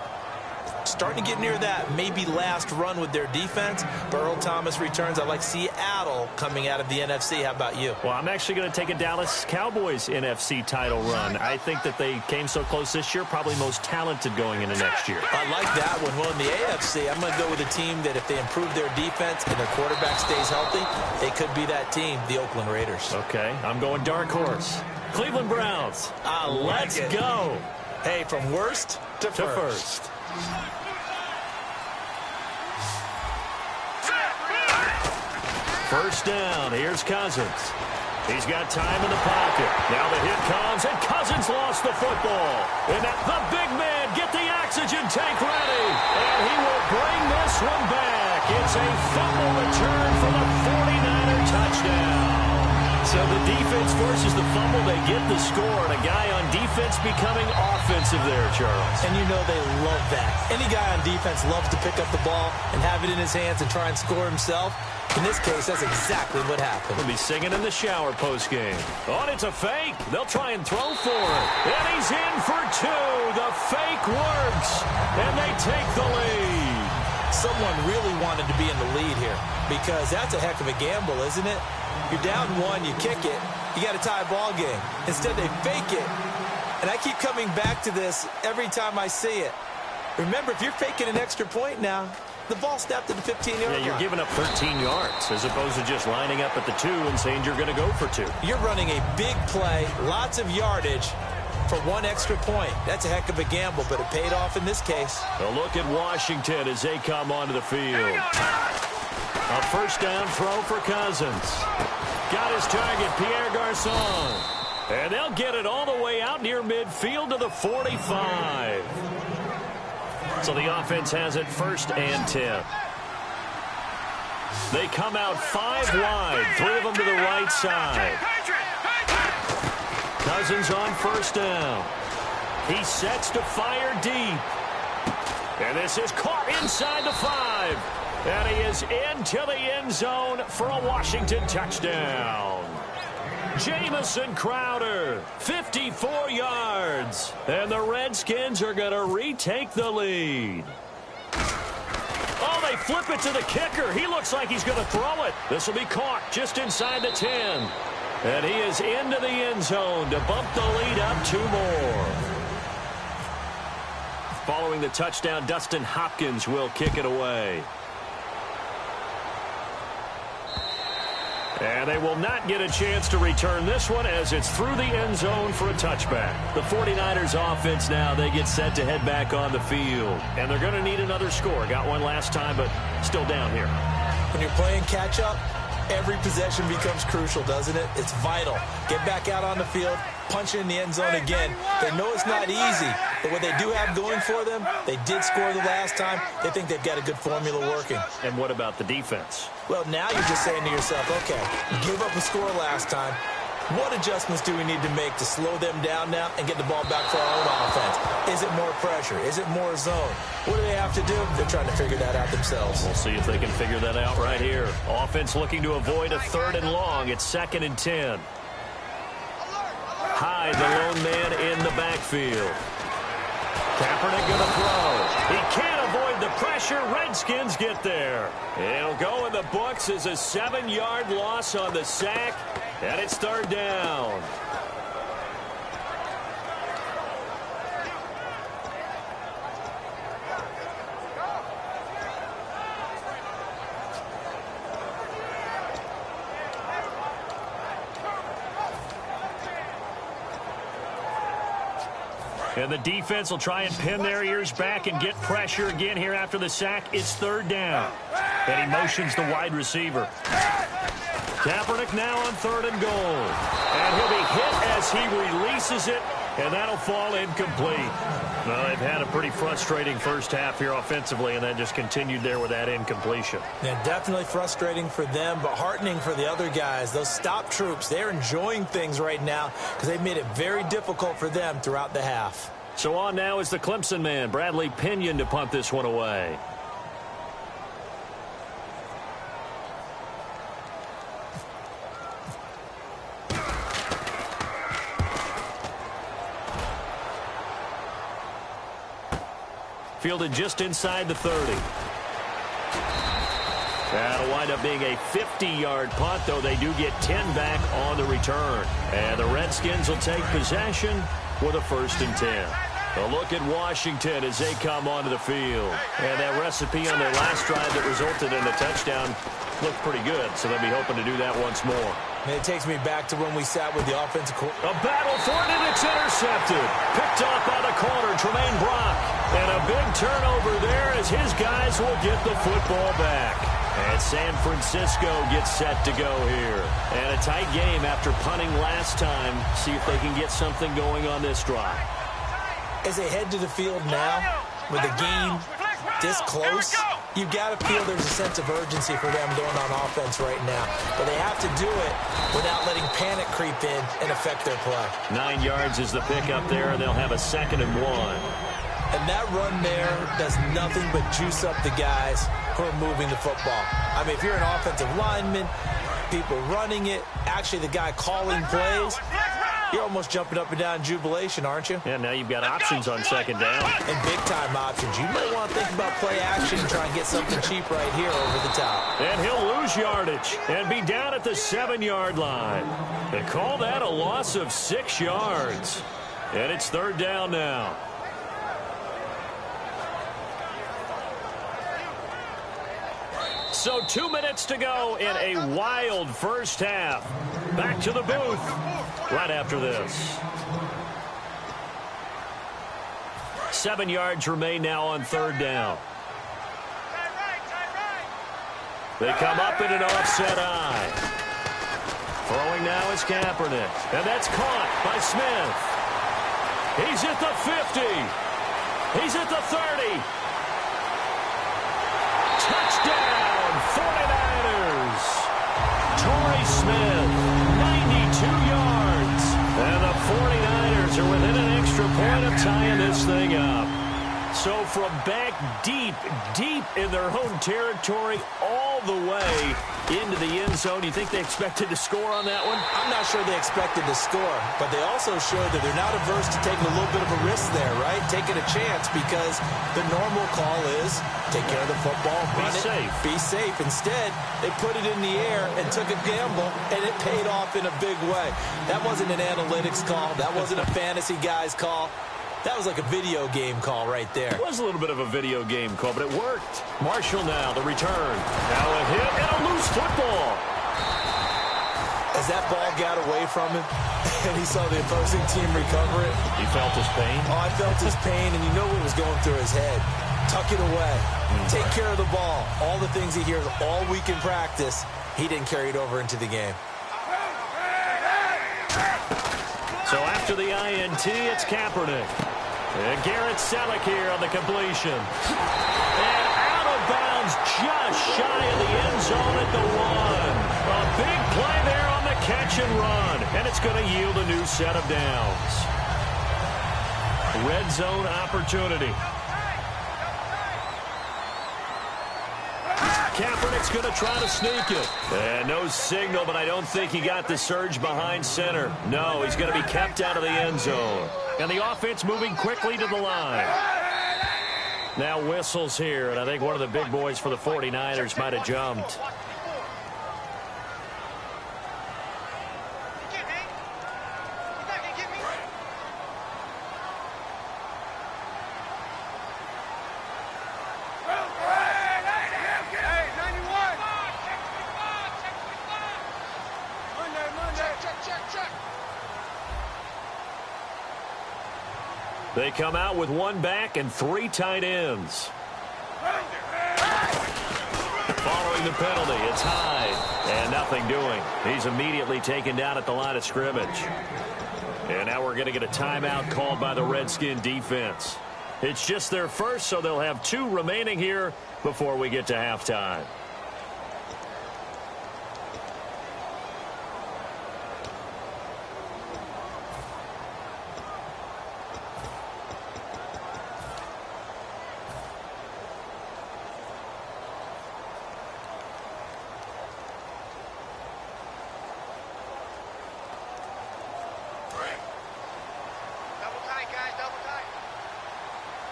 starting to get near that maybe last run with their defense. But Earl Thomas returns. I like Seattle coming out of the NFC. How about you? Well, I'm actually going to take a Dallas Cowboys NFC title run. I think that they came so close this year, probably most talented going into next year. I like that one. Well, in the AFC, I'm going to go with a team that if they improve their defense and their quarterback stays healthy, they could be that team, the Oakland Raiders. Okay, I'm going dark horse. Cleveland Browns. Let's go. Hey, from worst to first. First down. Here's Cousins. He's got time in the pocket. Now the hit comes, and Cousins lost the football. And the big man, get the oxygen tank ready. And he will bring this one back. It's a fumble return for the 49er touchdown. So the defense forces the fumble. They get the score. And a guy on defense becoming offensive there, Charles. And you know they love that. Any guy on defense loves to pick up the ball and have it in his hands and try and score himself. In this case, that's exactly what happened. He'll be singing in the shower postgame. Oh, and it's a fake. They'll try and throw for it. And he's in for two. The fake works. And they take the lead. Someone really wanted to be in the lead here because that's a heck of a gamble, isn't it? You're down one, you kick it, you got a tie ball game. Instead, they fake it. And I keep coming back to this every time I see it. Remember, if you're faking an extra point now, the ball snapped at the 15-yard line. Yeah, you're giving up 13 yards as opposed to just lining up at the 2 and saying you're going to go for 2. You're running a big play, lots of yardage for one extra point. That's a heck of a gamble, but it paid off in this case. A look at Washington as they come onto the field. A first down throw for Cousins. Got his target, Pierre Garçon. And they'll get it all the way out near midfield to the 45. So the offense has it 1st and 10. They come out 5 wide, 3 of them to the right side. Cousins on first down. He sets to fire deep. And this is caught inside the 5. And he is into the end zone for a Washington touchdown. Jamison Crowder, 54 yards. And the Redskins are going to retake the lead. Oh, they flip it to the kicker. He looks like he's going to throw it. This will be caught just inside the 10. And he is into the end zone to bump the lead up 2 more. Following the touchdown, Dustin Hopkins will kick it away. And they will not get a chance to return this one as it's through the end zone for a touchback. The 49ers offense now, they get set to head back on the field. And they're going to need another score. Got one last time, but still down here. When you're playing catch-up, every possession becomes crucial, doesn't it? It's vital. Get back out on the field, punch in the end zone again. They know it's not easy, but what they do have going for them, they did score the last time. They think they've got a good formula working. And what about the defense? Well, now you're just saying to yourself, okay, give up a score last time. What adjustments do we need to make to slow them down now and get the ball back for our own offense? Is it more pressure? Is it more zone? What do they have to do? They're trying to figure that out themselves. We'll see if they can figure that out right here. Offense looking to avoid a 3rd and long. It's 2nd and 10. Hyde, the lone man in the backfield. Kaepernick going to throw. He can't avoid the pressure. Redskins get there. It'll go in the books as a 7-yard loss on the sack. And it's 3rd down. And the defense will try and pin their ears back and get pressure again here after the sack. It's 3rd down. And he motions the wide receiver. Kaepernick now on 3rd and goal. And he'll be hit as he releases it, and that'll fall incomplete. Well, they've had a pretty frustrating first half here offensively, and that just continued there with that incompletion. Yeah, definitely frustrating for them, but heartening for the other guys. Those stop troops, they're enjoying things right now because they've made it very difficult for them throughout the half. So on now is the Clemson man, Bradley Pinion, to punt this one away. Fielded just inside the 30. That'll wind up being a 50-yard punt, though they do get 10 back on the return. And the Redskins will take possession with a 1st and 10. A look at Washington as they come onto the field. And that recipe on their last drive that resulted in a touchdown looked pretty good, so they'll be hoping to do that once more. And it takes me back to when we sat with the offensive coordinator. A battle for it, and it's intercepted. Picked off by the corner, Tremaine Brock. And a big turnover there as his guys will get the football back. And San Francisco gets set to go here. And a tight game after punting last time. See if they can get something going on this drive. As they head to the field now, with the game this close, you've got to feel there's a sense of urgency for them going on offense right now. But they have to do it without letting panic creep in and affect their play. 9 yards is the pickup there, and they'll have a 2nd and 1. And that run there does nothing but juice up the guys who are moving the football. I mean, if you're an offensive lineman, people running it, actually the guy calling plays, you're almost jumping up and down in jubilation, aren't you? Yeah, now you've got options on 2nd down. And big-time options. You might want to think about play action and try and get something cheap right here over the top. And he'll lose yardage and be down at the 7-yard line. They call that a loss of 6 yards. And it's 3rd down now. So 2 minutes to go in a wild first half. Back to the booth right after this. 7 yards remain now on 3rd down. They come up in an offset eye. Throwing now is Kaepernick. And that's caught by Smith. He's at the 50. He's at the 30. Touchdown! 49ers. Torrey Smith, 92 yards. And the 49ers are within an extra point of tying this thing up. So from back deep in their own territory, all the way into the end zone, you think they expected to score on that one? I'm not sure they expected to score, but they also showed that they're not averse to taking a little bit of a risk there, right? Taking a chance, because the normal call is take care of the football, run it, be safe. Instead, they put it in the air and took a gamble, and it paid off in a big way. That wasn't an analytics call. That wasn't a fantasy guy's call. That was like a video game call right there. It was a little bit of a video game call, but it worked. Marshall now, the return. Now a hit and a loose football. As that ball got away from him and he saw the opposing team recover it. He felt his pain? Oh, I felt his pain, and you know what was going through his head. Tuck it away. Take care of the ball. All the things he hears all week in practice, he didn't carry it over into the game. So after the INT, it's Kaepernick. And Garrett Selleck here on the completion. And out of bounds just shy of the end zone at the 1. A big play there on the catch and run. And it's going to yield a new set of downs. Red zone opportunity. Kaepernick's going to try to sneak it. And no signal, but I don't think he got the surge behind center. No, he's going to be kept out of the end zone. And the offense moving quickly to the line. Now whistles here, and I think one of the big boys for the 49ers might have jumped. They come out with one back and 3 tight ends. Following the penalty, it's Hyde. And nothing doing. He's immediately taken down at the line of scrimmage. And now we're going to get a timeout called by the Redskin defense. It's just their first, so they'll have 2 remaining here before we get to halftime.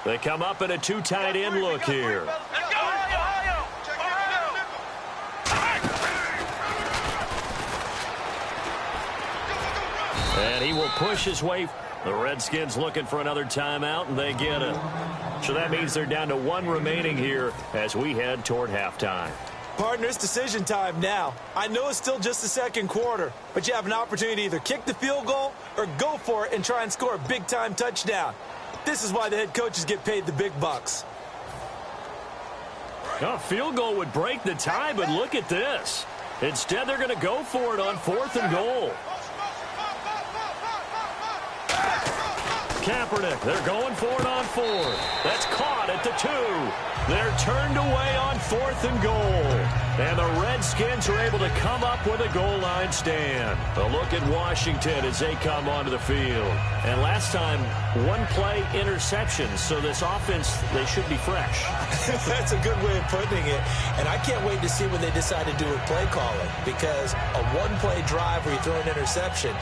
They come up in a 2 tight end look here. And he will push his way. The Redskins looking for another timeout, and they get it. So that means they're down to 1 remaining here as we head toward halftime. Partner, it's decision time now. I know it's still just the second quarter, but you have an opportunity to either kick the field goal or go for it and try and score a big-time touchdown. This is why the head coaches get paid the big bucks. A field goal would break the tie, but look at this. Instead, they're going to go for it on 4th and goal. Kaepernick, they're going for it on 4th. That's caught at the 2. They're turned away on 4th and goal. And the Redskins are able to come up with a goal line stand. A look at Washington as they come onto the field. And last time, 1 play interceptions, so this offense, they should be fresh. That's a good way of putting it. And I can't wait to see what they decide to do with play calling, because a 1-play drive where you throw an interception,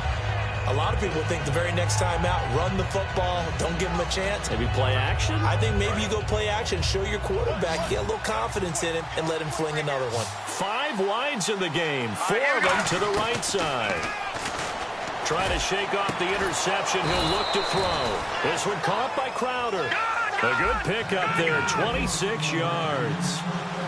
a lot of people think the very next time out, run the football, don't give him a chance. Maybe play action? I think maybe you go play action, show your quarterback, get a little confidence in him, and let him fling another one. 5 wides in the game, 4 of them to the right side. Trying to shake off the interception, he'll look to throw. This one caught by Crowder. A good pickup there, 26 yards.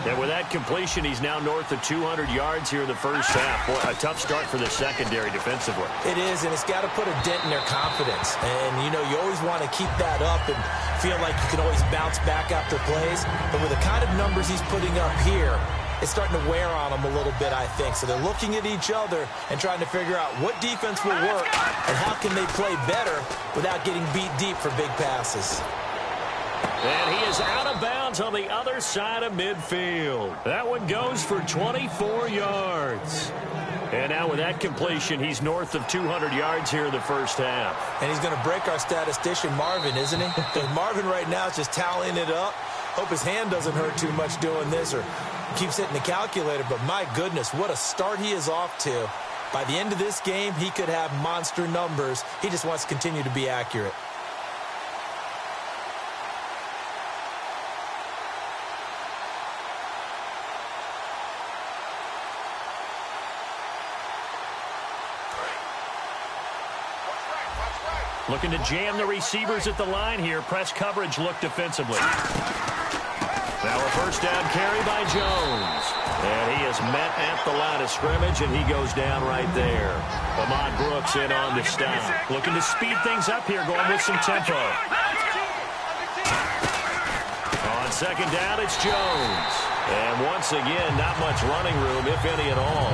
And with that completion, he's now north of 200 yards here in the first half. Boy, a tough start for the secondary defensively. It is, and it's got to put a dent in their confidence. And, you know, you always want to keep that up and feel like you can always bounce back after plays. But with the kind of numbers he's putting up here, it's starting to wear on them a little bit, I think. So they're looking at each other and trying to figure out what defense will work and how can they play better without getting beat deep for big passes. And he is out of bounds on the other side of midfield. That one goes for 24 yards. And now with that completion, he's north of 200 yards here in the first half. And he's going to break our statistician, Marvin, isn't he? Because Marvin right now is just tallying it up. Hope his hand doesn't hurt too much doing this or keeps hitting the calculator. But my goodness, what a start he is off to. By the end of this game, he could have monster numbers. He just wants to continue to be accurate. Looking to jam the receivers at the line here. Press coverage look defensively. Now a first down carry by Jones. And he is met at the line of scrimmage, and he goes down right there. Ahmad Brooks in on the stop. Looking to speed things up here, going with some tempo. On second down, it's Jones. And once again, not much running room, if any at all.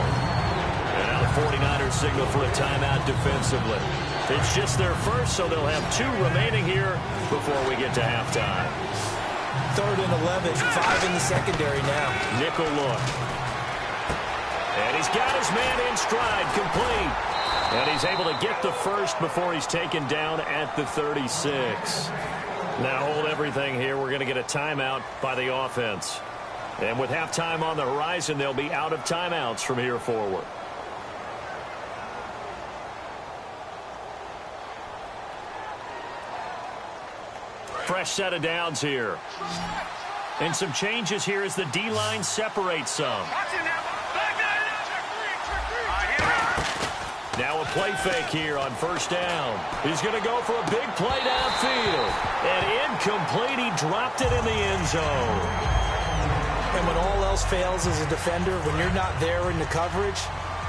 And now the 49ers signal for a timeout defensively. It's just their first, so they'll have 2 remaining here before we get to halftime. 3rd and 11, 5 in the secondary now. Nickel look. And he's got his man in stride, complete. And he's able to get the first before he's taken down at the 36. Now hold everything here. We're going to get a timeout by the offense. And with halftime on the horizon, they'll be out of timeouts from here forward. Fresh set of downs here. And some changes here as the D-line separates some. Now a play fake here on first down. He's going to go for a big play downfield. And incomplete. He dropped it in the end zone. And when all else fails as a defender, when you're not there in the coverage,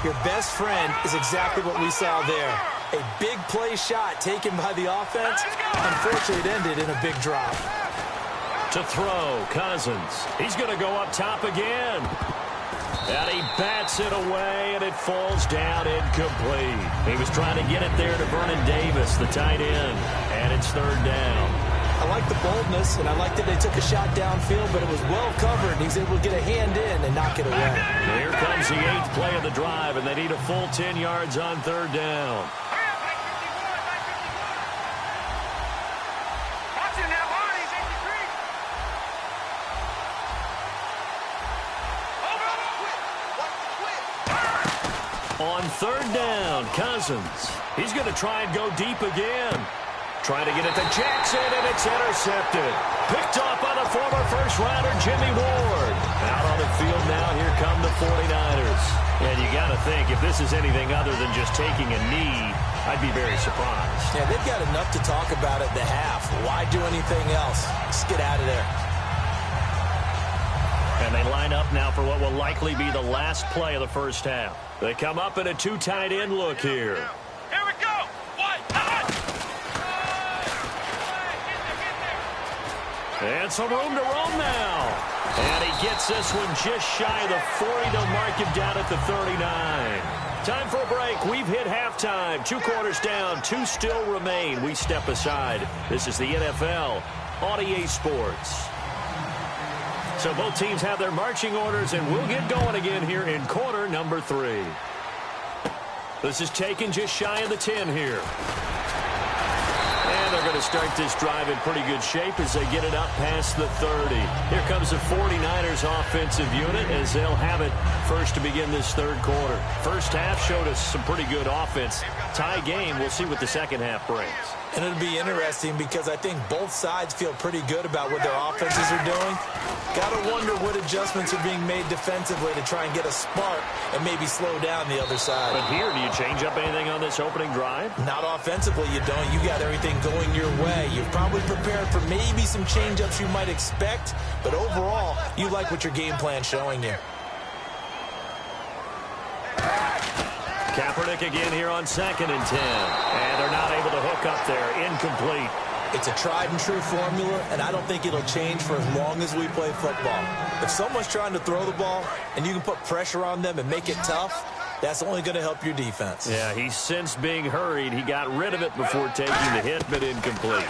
your best friend is exactly what we saw there. A big play shot taken by the offense. Unfortunately, it ended in a big drop. To throw, Cousins. He's going to go up top again. And he bats it away, and it falls down incomplete. He was trying to get it there to Vernon Davis, the tight end. And it's 3rd down. I like the boldness, and I like that they took a shot downfield, but it was well covered. He's able to get a hand in and knock it away. Here comes the 8th play of the drive, and they need a full 10 yards on 3rd down. On 3rd down, Cousins. He's going to try and go deep again. Trying to get it to Jackson, and it's intercepted. Picked off by the former first-rounder, Jimmy Ward. Out on the field now, here come the 49ers. And you got to think, if this is anything other than just taking a knee, I'd be very surprised. Yeah, they've got enough to talk about at the half. Why do anything else? Just get out of there. And they line up now for what will likely be the last play of the first half. They come up in a 2 tight end look here. Here we go. And some room to roam now. And he gets this one just shy of the 40. They'll mark him down at the 39. Time for a break. We've hit halftime. 2 quarters down. 2 still remain. We step aside. This is the NFL on EA Sports. So both teams have their marching orders, and we'll get going again here in quarter number 3. This is taken just shy of the 10 here. And they're going to start this drive in pretty good shape as they get it up past the 30. Here comes the 49ers offensive unit as they'll have it first to begin this 3rd quarter. First half showed us some pretty good offense. Tie game. We'll see what the second half brings. And it'll be interesting because I think both sides feel pretty good about what their offenses are doing. Got to wonder what adjustments are being made defensively to try and get a spark and maybe slow down the other side. But here, do you change up anything on this opening drive? Not offensively, you don't. You got everything going your way. You've probably prepared for maybe some change-ups you might expect, but overall, you like what your game plan's showing you. Kaepernick again here on 2nd and 10. And they're not able to hook up there. Incomplete. It's a tried-and-true formula, and I don't think it'll change for as long as we play football. If someone's trying to throw the ball and you can put pressure on them and make it tough, that's only going to help your defense. Yeah, he's since being hurried. He got rid of it before taking the hit, but incomplete.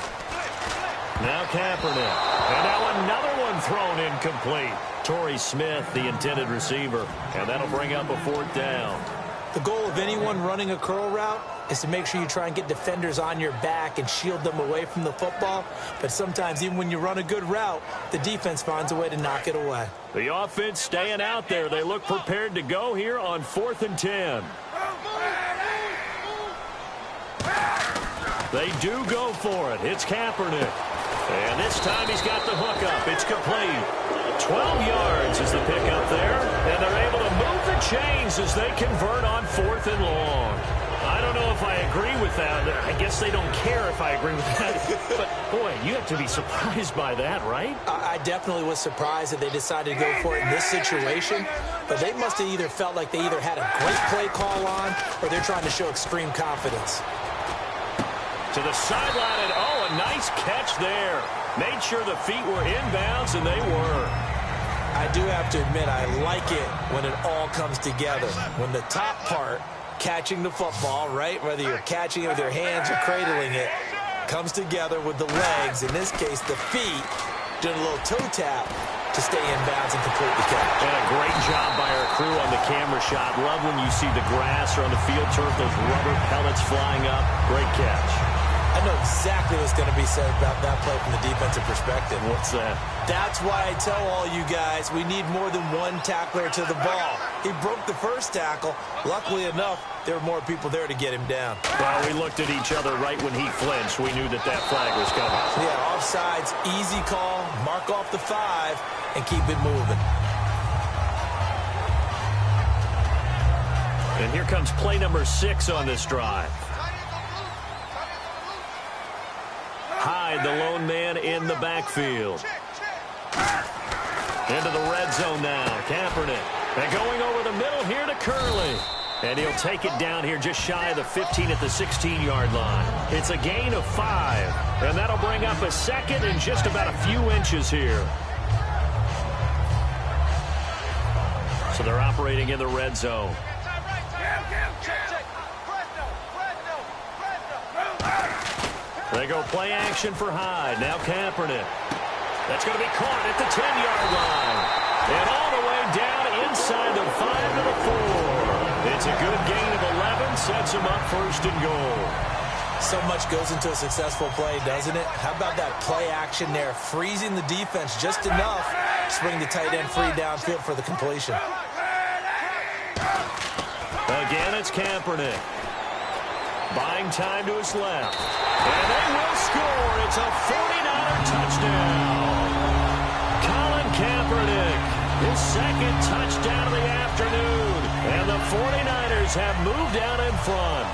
Now Kaepernick. And now another one thrown incomplete. Torrey Smith, the intended receiver. And that'll bring up a 4th down. The goal of anyone running a curl route is to make sure you try and get defenders on your back and shield them away from the football. But sometimes even when you run a good route, the defense finds a way to knock it away. The offense staying out there. They look prepared to go here on 4th and 10. They do go for it. It's Kaepernick. And this time he's got the hook up. It's complete. 12 yards is the pickup there. And they're able to move the chains as they convert on 4th and long. I don't know if I agree with that. I guess they don't care if I agree with that. But, boy, you have to be surprised by that, right? I definitely was surprised that they decided to go for it in this situation. But they must have either felt like they either had a great play call on or they're trying to show extreme confidence. To the sideline, and oh, a nice catch there. Made sure the feet were inbounds, and they were. I do have to admit, I like it when it all comes together. When the top part, catching the football, right, whether you're catching it with your hands or cradling it, comes together with the legs, in this case the feet, doing a little toe tap to stay in bounds and complete the catch. And a great job by our crew on the camera shot. Love when you see the grass or on the field turf, those rubber pellets flying up. Great catch. I know exactly what's going to be said about that play from the defensive perspective. What's that? That's why I tell all you guys we need more than one tackler to the ball. He broke the first tackle. Luckily enough, there were more people there to get him down. Well, we looked at each other right when he flinched. We knew that that flag was coming. Yeah, offsides, easy call, mark off the 5, and keep it moving. And here comes play number 6 on this drive. Hyde, the lone man in the backfield. Into the red zone now. Kaepernick. And going over the middle here to Curley. And he'll take it down here just shy of the 15 at the 16-yard line. It's a gain of 5. And that'll bring up a 2nd and just about a few inches here. So they're operating in the red zone. They They go play action for Hyde. Now Kaepernick. That's going to be caught at the 10-yard line. And all the way down inside the 5 to the 4. It's a good gain of 11. Sets him up first and goal. So much goes into a successful play, doesn't it? How about that play action there? Freezing the defense just enough to bring the tight end free downfield for the completion. Again, it's Kaepernick. Buying time to his left. And they will score. It's a 49er touchdown. Colin Kaepernick, his second touchdown of the afternoon. And the 49ers have moved out in front.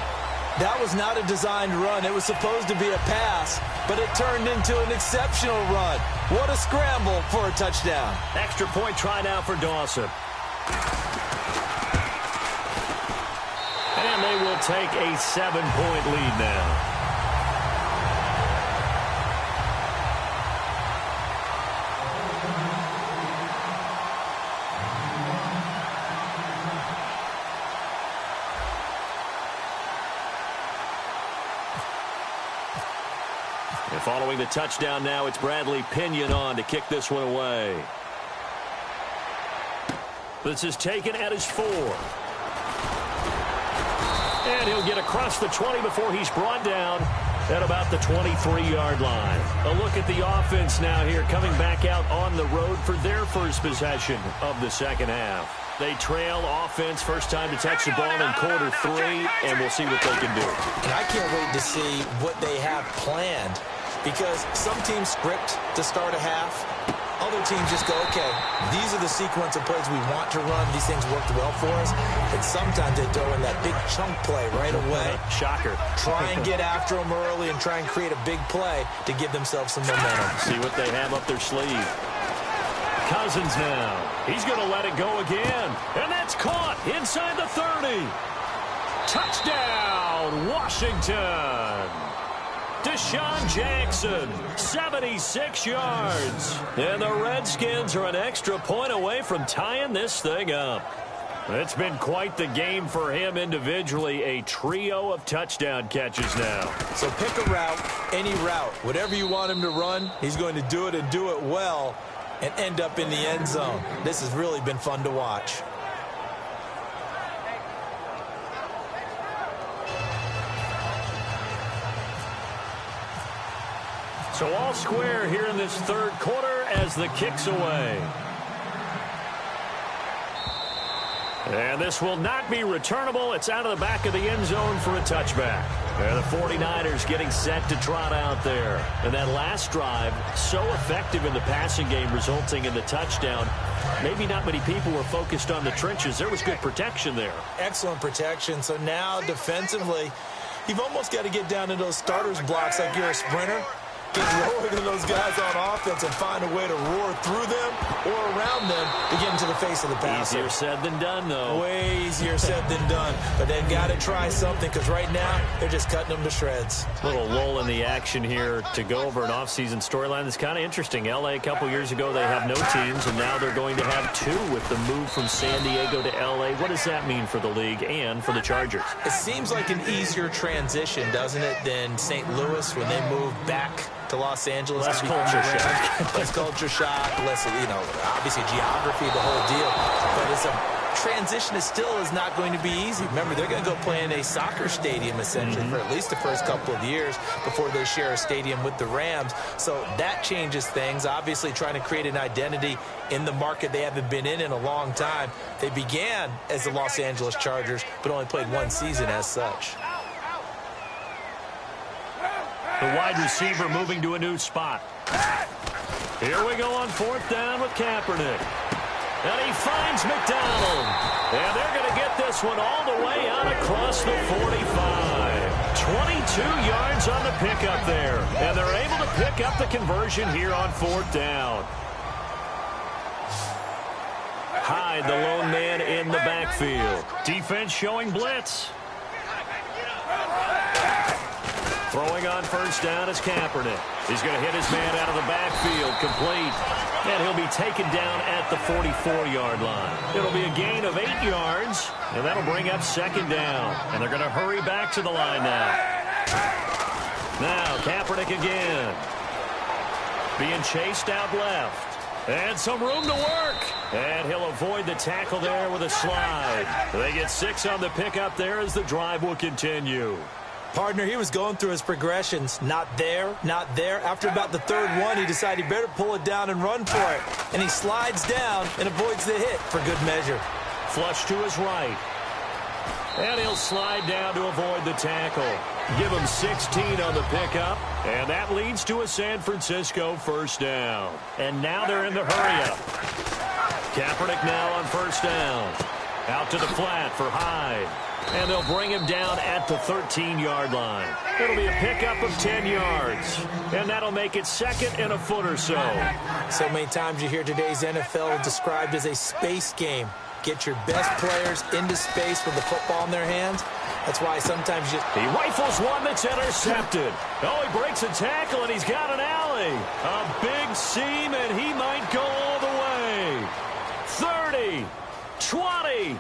That was not a designed run. It was supposed to be a pass, but it turned into an exceptional run. What a scramble for a touchdown. Extra point try now for Dawson. And they will take a 7-point lead now. And following the touchdown now, it's Bradley Pinion on to kick this one away. This is taken at his 4. And he'll get across the 20 before he's brought down at about the 23-yard line. A look at the offense now here, coming back out on the road for their first possession of the second half. They trail offense, first time to touch the ball in quarter 3, and we'll see what they can do. And I can't wait to see what they have planned, because some teams script to start a half. Other teams just go, okay, these are the sequence of plays we want to run. These things worked well for us. And sometimes they throw in that big chunk play right away. Shocker. Try and get after them early and try and create a big play to give themselves some momentum. See what they have up their sleeve. Cousins now. He's going to let it go again. And that's caught inside the 30. Touchdown, Washington. Deshaun Jackson, 76 yards. And the Redskins are an extra point away from tying this thing up. It's been quite the game for him individually. A trio of touchdown catches now. So pick a route, any route. Whatever you want him to run, he's going to do it and do it well and end up in the end zone. This has really been fun to watch. So all square here in this third quarter as the kick's away. And this will not be returnable. It's out of the back of the end zone for a touchback. And the 49ers getting set to trot out there. And that last drive, so effective in the passing game, resulting in the touchdown. Maybe not many people were focused on the trenches. There was good protection there. Excellent protection. So now defensively, you've almost got to get down to those starters blocks like you're a sprinter. Get lower than those guys on offense and find a way to roar through them or around them to get into the face of the passer. Easier said than done, though. Way easier said than done. But they've got to try something, because right now they're just cutting them to shreds. Little lull in the action here to go over an offseason storyline that's kind of interesting. L.A. a couple years ago, they have no teams, and now they're going to have 2 with the move from San Diego to L.A. What does that mean for the league and for the Chargers? It seems like an easier transition, doesn't it, than St. Louis when they moved back to Los Angeles. Less culture shock. Less culture shock, less, obviously geography, the whole deal. But it's a transition that still is not going to be easy. Remember, they're going to go play in a soccer stadium, essentially, for at least the first couple of years before they share a stadium with the Rams. So that changes things. Obviously, trying to create an identity in the market they haven't been in a long time. They began as the Los Angeles Chargers, but only played one season as such. The wide receiver moving to a new spot. Here we go on 4th down with Kaepernick. And he finds McDonald. And they're going to get this one all the way out across the 45. 22 yards on the pickup there. And they're able to pick up the conversion here on 4th down. Hyde, the lone man in the backfield. Defense showing blitz. Throwing on 1st down is Kaepernick. He's going to hit his man out of the backfield, complete. And he'll be taken down at the 44-yard line. It'll be a gain of 8 yards, and that'll bring up 2nd down. And they're going to hurry back to the line now. Now Kaepernick again. Being chased out left. And some room to work. And he'll avoid the tackle there with a slide. They get 6 on the pickup there as the drive will continue. Partner, he was going through his progressions. Not there, not there. After about the third one, he decided he better pull it down and run for it. And he slides down and avoids the hit for good measure. Flush to his right. And he'll slide down to avoid the tackle. Give him 16 on the pickup. And that leads to a San Francisco first down. And now they're in the hurry-up. Kaepernick now on first down. Out to the flat for Hyde. And they'll bring him down at the 13-yard line. It'll be a pickup of 10 yards. And that'll make it second and a foot or so. So many times you hear today's NFL described as a space game. Get your best players into space with the football in their hands. That's why sometimes He rifles one that's intercepted. Oh, he breaks a tackle, and he's got an alley. A big seam, and he might go all the way. 30, 20,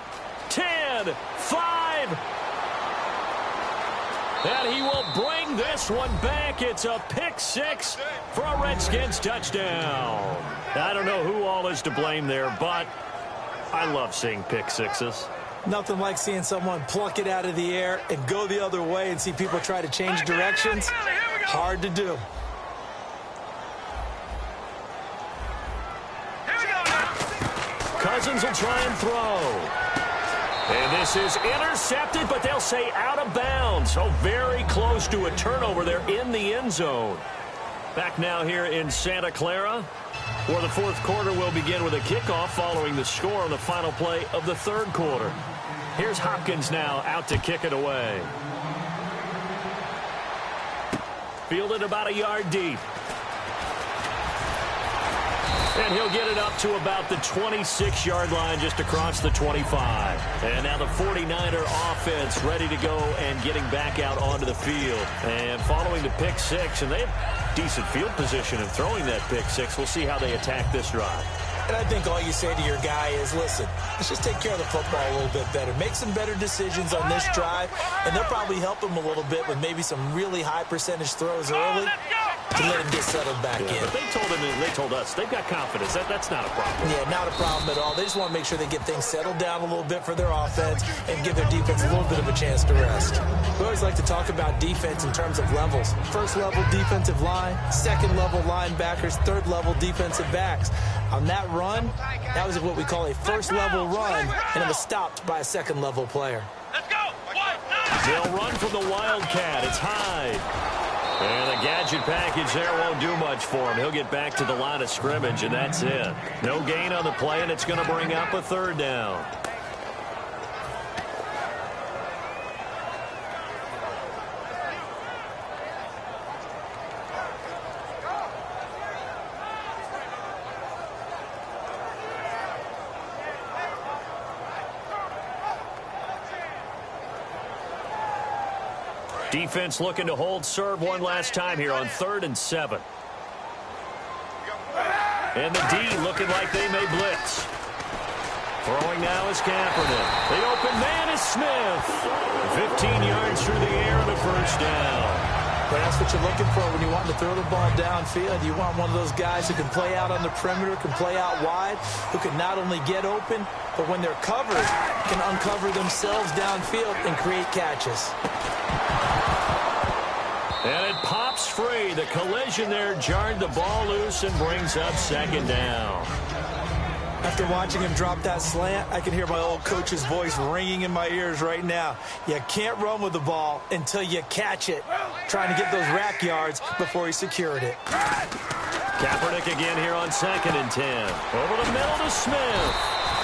10, 5. And he will bring this one back. It's a pick 6 for a Redskins touchdown. I don't know who all is to blame there, but I love seeing pick 6s. Nothing like seeing someone pluck it out of the air and go the other way and see people try to change directions. Hard to do. Cousins will try and throw. And this is intercepted, but they'll say out of bounds. So very close to a turnover there in the end zone. Back now here in Santa Clara, where the fourth quarter will begin with a kickoff following the score on the final play of the third quarter. Here's Hopkins now out to kick it away. Fielded about a yard deep. And he'll get it up to about the 26-yard line just across the 25. And now the 49er offense ready to go and getting back out onto the field. And following the pick 6, and they have decent field position in throwing that pick 6. We'll see how they attack this drive. And I think all you say to your guy is, listen, let's just take care of the football a little bit better. Make some better decisions on this drive, and they'll probably help him a little bit with maybe some really high percentage throws early to let him get settled back in. But they told us they've got confidence. That's not a problem. Yeah, not a problem at all. They just want to make sure they get things settled down a little bit for their offense and give their defense a little bit of a chance to rest. We always like to talk about defense in terms of levels. First level defensive line, second level linebackers, third level defensive backs. On that run, that was what we call a first level run, and it was stopped by a second level player. Let's go. They'll run from the Wildcat. It's Hyde. And the gadget package there won't do much for him. He'll get back to the line of scrimmage, and that's it. No gain on the play, and it's going to bring up a third down. Defense looking to hold serve one last time here on 3rd and 7. And the D looking like they may blitz. Throwing now is Kaepernick. The open man is Smith. 15 yards through the air and a first down. But that's what you're looking for when you want to throw the ball downfield. You want one of those guys who can play out on the perimeter, can play out wide, who can not only get open, but when they're covered, can uncover themselves downfield and create catches. And it pops free. The collision there jarred the ball loose and brings up second down. After watching him drop that slant, I can hear my old coach's voice ringing in my ears right now. You can't run with the ball until you catch it. Trying to get those rack yards before he secured it. Kaepernick again here on 2nd and 10. Over the middle to Smith.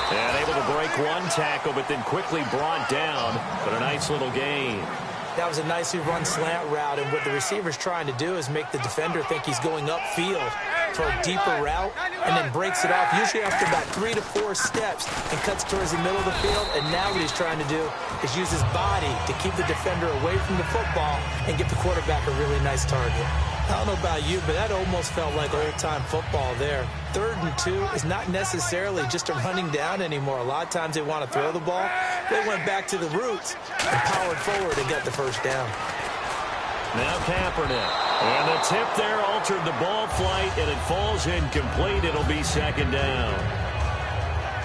And able to break one tackle, but then quickly brought down. But a nice little gain. That was a nicely run slant route, and what the receiver's trying to do is make the defender think he's going upfield for a deeper route, and then breaks it off, usually after about 3 to 4 steps, and cuts towards the middle of the field. And now what he's trying to do is use his body to keep the defender away from the football and give the quarterback a really nice target. I don't know about you, but that almost felt like old-time football there. 3rd and 2 is not necessarily just a running down anymore. A lot of times they want to throw the ball. They went back to the roots and powered forward and got the first down. Now Kaepernick. And the tip there altered the ball flight, and it falls incomplete. It'll be second down.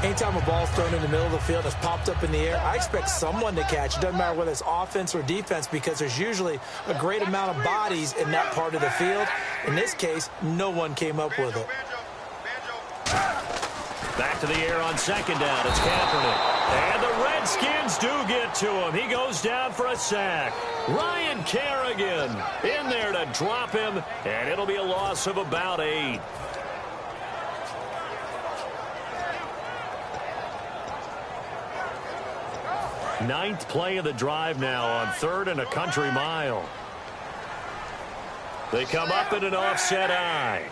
Anytime a ball's thrown in the middle of the field and it's popped up in the air, I expect someone to catch. It doesn't matter whether it's offense or defense, because there's usually a great amount of bodies in that part of the field. In this case, no one came up with it. Back to the air on second down. It's Kaepernick. And the Redskins do get to him. He goes down for a sack. Ryan Kerrigan in there to drop him, and it'll be a loss of about 8. Ninth play of the drive now on 3rd and a country mile. They come up in an offset eye.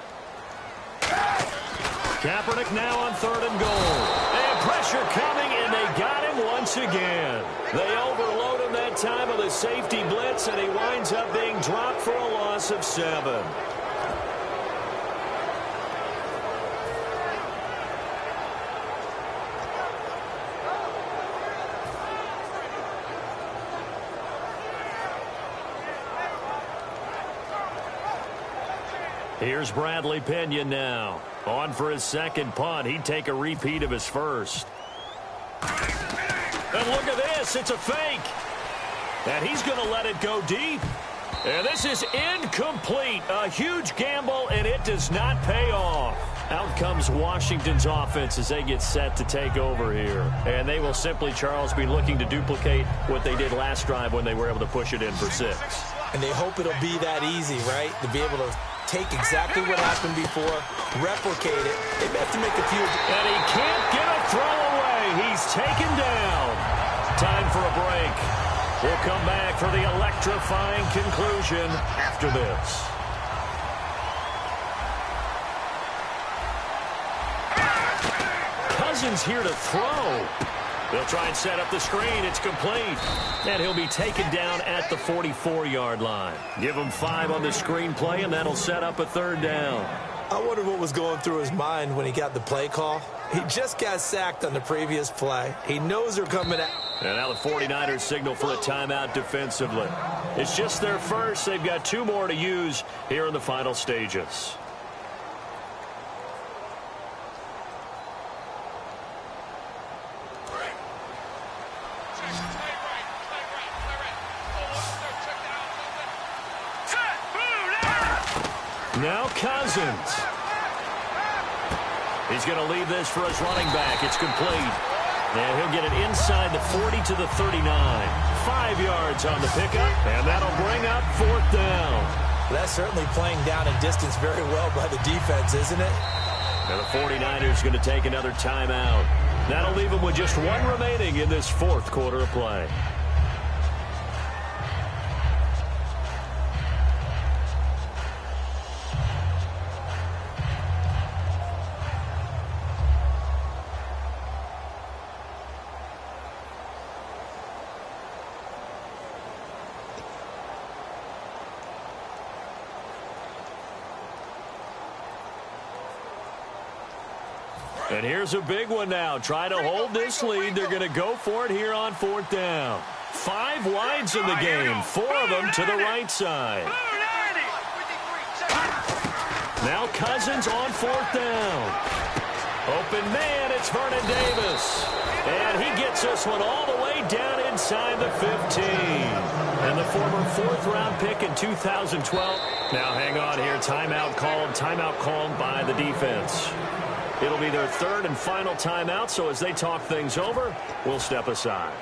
Kaepernick now on 3rd and goal. And pressure coming, and they got him once again. They overload him that time with a safety blitz, and he winds up being dropped for a loss of 7. Here's Bradley Pinion now. On for his second punt. He'd take a repeat of his first. And look at this. It's a fake. And he's going to let it go deep. And this is incomplete. A huge gamble, and it does not pay off. Out comes Washington's offense as they get set to take over here. And they will simply, Charles, be looking to duplicate what they did last drive when they were able to push it in for 6. And they hope it'll be that easy, right? To be able to take exactly what happened before, replicate it. They have to make a few. And he can't get a throw away. He's taken down. Time for a break. We'll come back for the electrifying conclusion after this. Cousins here to throw. They'll try and set up the screen. It's complete. And he'll be taken down at the 44-yard line. Give him 5 on the screen play, and that'll set up a 3rd down. I wonder what was going through his mind when he got the play call. He just got sacked on the previous play. He knows they're coming out. And now the 49ers signal for a timeout defensively. It's just their first. They've got 2 more to use here in the final stages. Now Cousins. He's going to leave this for his running back. It's complete. And he'll get it inside the 40 to the 39. 5 yards on the pickup, and that'll bring up 4th down. That's certainly playing down in distance very well by the defense, isn't it? And the 49ers going to take another timeout. That'll leave them with just 1 remaining in this 4th quarter of play. And here's a big one now. Try to hold this lead. They're going to go for it here on 4th down. 5 wides in the game. 4 of them to the right side. Now Cousins on 4th down. Open man, it's Vernon Davis. And he gets this one all the way down inside the 15. And the former 4th-round pick in 2012. Now hang on here. Timeout called by the defense. It'll be their 3rd and final timeout, so as they talk things over, we'll step aside.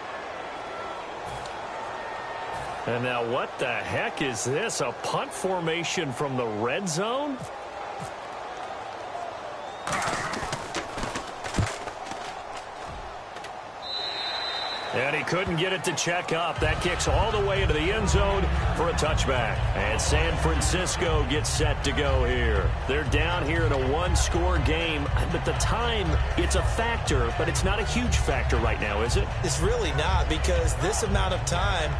And now what the heck is this? A punt formation from the red zone? And he couldn't get it to check up. That kicks all the way into the end zone for a touchback. And San Francisco gets set to go here. They're down here in a 1-score game. At the time, it's a factor, but it's not a huge factor right now, is it? It's really not, because this amount of time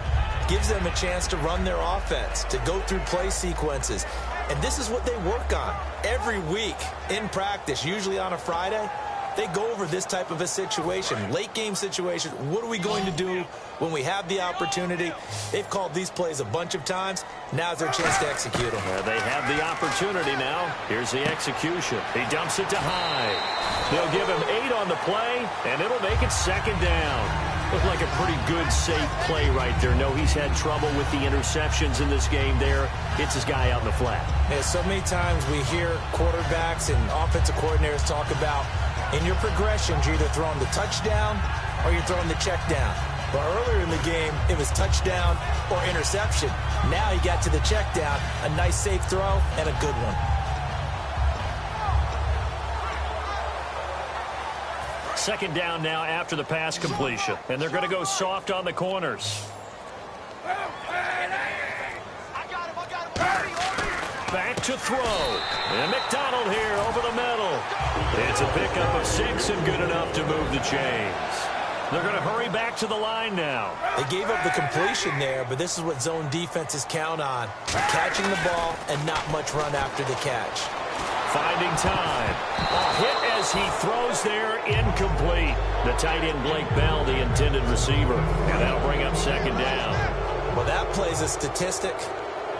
gives them a chance to run their offense, to go through play sequences. And this is what they work on every week in practice, usually on a Friday. they go over this type of a situation, late game situation. What are we going to do when we have the opportunity? They've called these plays a bunch of times. Now's their chance to execute them. They have the opportunity now. Here's the execution. He dumps it to Hyde. They'll give him 8 on the play, and it'll make it second down. Looked like a pretty good, safe play right there. No, he's had trouble with the interceptions in this game there. Hits his guy out in the flat. Yeah, so many times we hear quarterbacks and offensive coordinators talk about, in your progressions, you're either throwing the touchdown or you're throwing the check down. But earlier in the game, it was touchdown or interception. Now he got to the check down, a nice safe throw, and a good one. Second down now after the pass completion. And they're going to go soft on the corners. Back to throw. And McDonald here over the middle. It's a pickup of 6 and good enough to move the chains. They're going to hurry back to the line now. They gave up the completion there, but this is what zone defenses count on. Catching the ball and not much run after the catch. Finding time. A hit as he throws there, incomplete. The tight end Blake Bell, the intended receiver. And that'll bring up second down. Well, that plays a statistic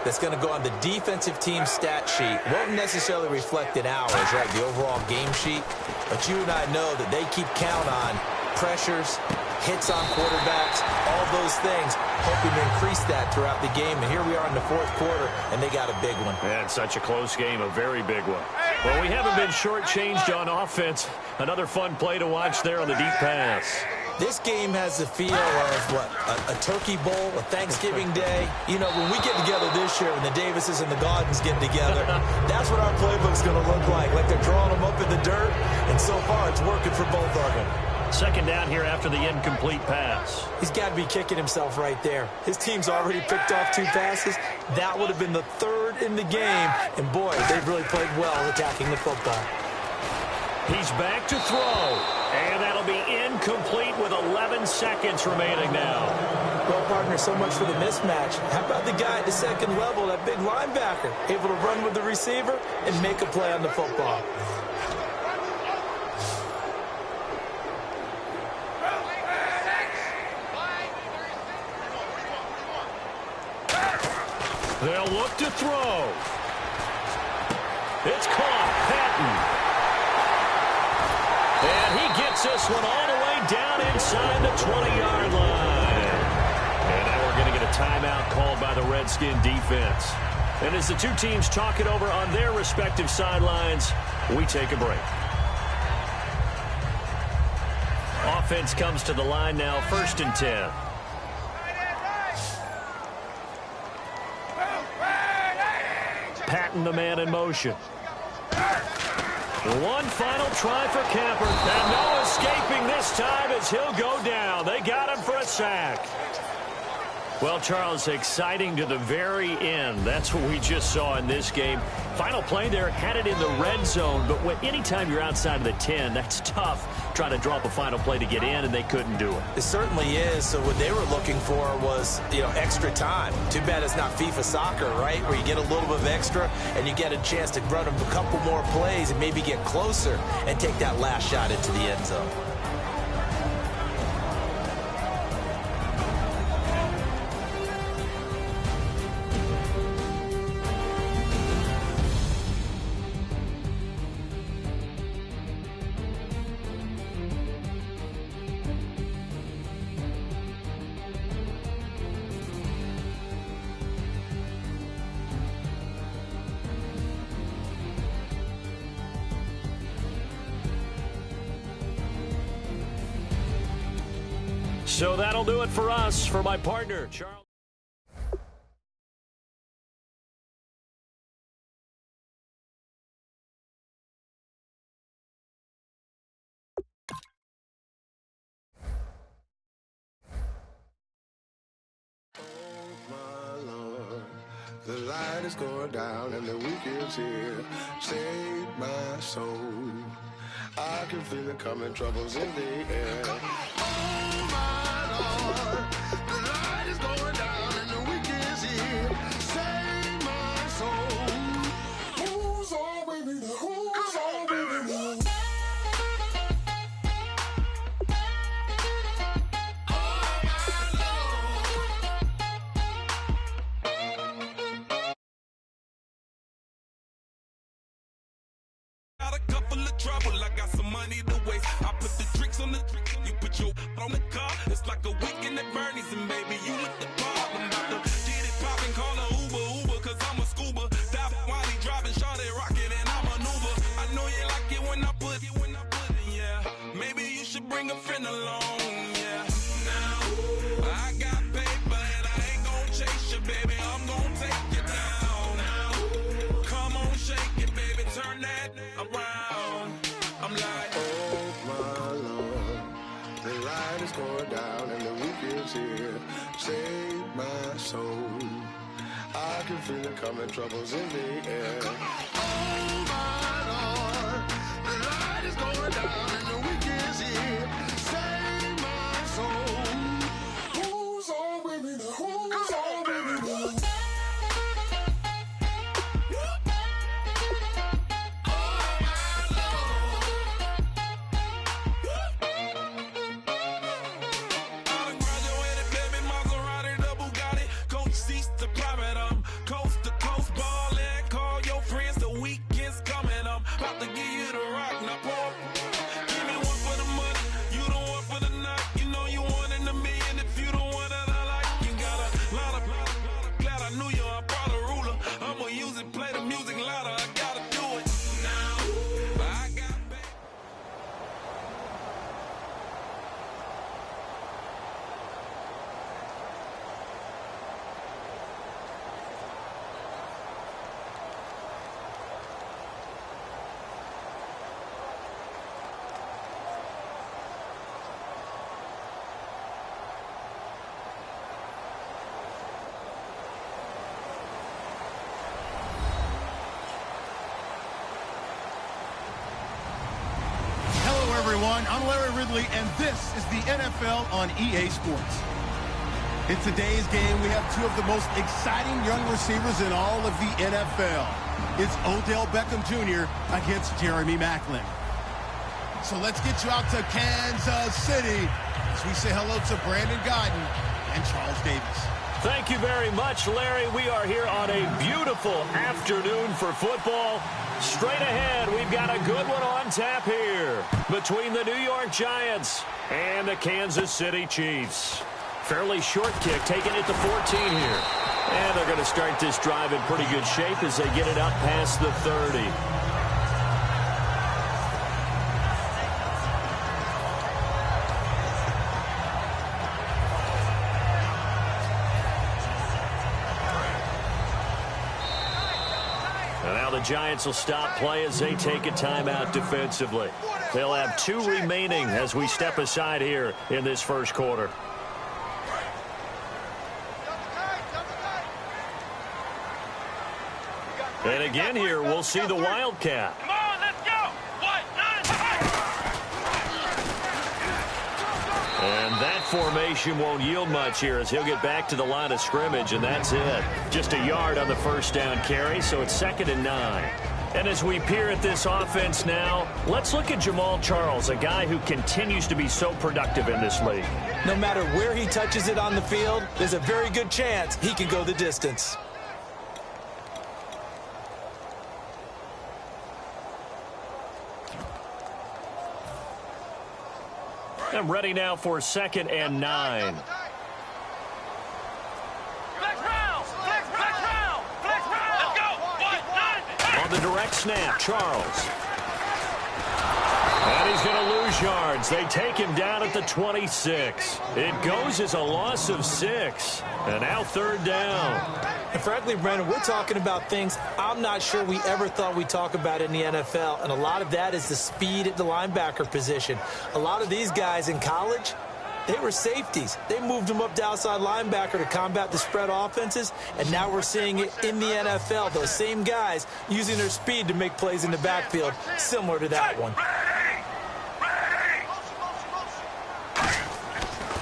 that's going to go on the defensive team stat sheet. Won't necessarily reflect in ours, right, the overall game sheet. But you and I know that they keep count on pressures, hits on quarterbacks, all those things, hoping to increase that throughout the game. And here we are in the fourth quarter, and they got a big one. And such a close game, a very big one. Well, we haven't been shortchanged on offense. Another fun play to watch there on the deep pass. This game has the feel of, what, a turkey bowl, a Thanksgiving day. You know, when we get together this year, when the Davises and the Gaudens get together, that's what our playbook's going to look like they're drawing them up in the dirt. And so far, it's working for both of them. Second down here after the incomplete pass. He's got to be kicking himself right there. His team's already picked off 2 passes. That would have been the 3rd in the game. And, boy, they've really played well attacking the football. He's back to throw. And that'll be incomplete with 11 seconds remaining now. Well, partner, so much for the mismatch. How about the guy at the second level, that big linebacker, able to run with the receiver and make a play on the football? They'll look to throw. It's caught. Patton. And he gets this one all the way down inside the 20-yard line. And now we're going to get a timeout called by the Redskin defense. And as the two teams talk it over on their respective sidelines, we take a break. Offense comes to the line now, 1st and 10. Patton, the man in motion. One final try for Camper. And no escaping this time as he'll go down. They got him for a sack. Well, Charles, exciting to the very end. That's what we just saw in this game. Final play there, had it in the red zone. But anytime you're outside of the 10, that's tough. Trying to draw up a final play to get in, and they couldn't do it. It certainly is. So what they were looking for was, extra time. Too bad it's not FIFA soccer, right, where you get a little bit of extra and you get a chance to run a couple more plays and maybe get closer and take that last shot into the end zone. So that'll do it for us. For my partner, Charles. Oh, my Lord, the light is going down and the week is here. Save my soul. I can feel it coming, troubles in the air. Oh, my Lord, the light is going down and the week is here. Save my soul. Who's all with me? Who's all with me? a couple of trouble. I got some money to waste. I put the drinks on the drink. You put your on the car. It's like a weekend at Bernie's, and baby, you look the part. I'm about to get it poppin', call a Uber, cause I'm a scuba. Dive while he driving, shot it, rocket, and I maneuver. I know you like it when I put it, yeah. Maybe you should bring a friend along, yeah. Now, I got paper and I ain't gon' chase you, baby. I'm gon' take you down. Now, come on, shake it, baby. Turn that around. I'm like, Oh my Lord, the light is going down and the weekend's here. Save my soul. I can feel it coming, troubles in the air. Oh my Lord, the light is going down and the weekend's here. Save my soul. Who's on with me now? Who's on with me now? Everyone, I'm Larry Ridley, and this is the NFL on EA Sports. In today's game, we have two of the most exciting young receivers in all of the NFL. It's Odell Beckham Jr. against Jeremy Maclin. So let's get you out to Kansas City as we say hello to Brandon Gaudin and Charles Davis. Thank you very much, Larry. We are here on a beautiful afternoon for football. Straight ahead, we've got a good one on tap here between the New York Giants and the Kansas City Chiefs. Fairly short kick, taking it to 14 here. And they're going to start this drive in pretty good shape as they get it up past the 30. The Giants will stop play as they take a timeout defensively. They'll have 2 remaining as we step aside here in this first quarter. And again here, we'll see the Wildcat. Come on, let's go! 1, 9, And that formation won't yield much here as he'll get back to the line of scrimmage, and that's it. Just a yard on the first down carry, so it's 2nd and 9. And as we peer at this offense now, let's look at Jamal Charles, a guy who continues to be so productive in this league. No matter where he touches it on the field, there's a very good chance he can go the distance. I'm ready now for 2nd and 9. flex round! Let's go! 1, 9, On the direct snap, Charles. And he's going to lose yards. They take him down at the 26. It goes as a loss of 6. And now 3rd down. And frankly, Brandon, we're talking about things I'm not sure we ever thought we'd talk about in the NFL. And a lot of that is the speed at the linebacker position. A lot of these guys in college, they were safeties. They moved them up to outside linebacker to combat the spread offenses. And now we're seeing it in the NFL. Those same guys using their speed to make plays in the backfield, similar to that one.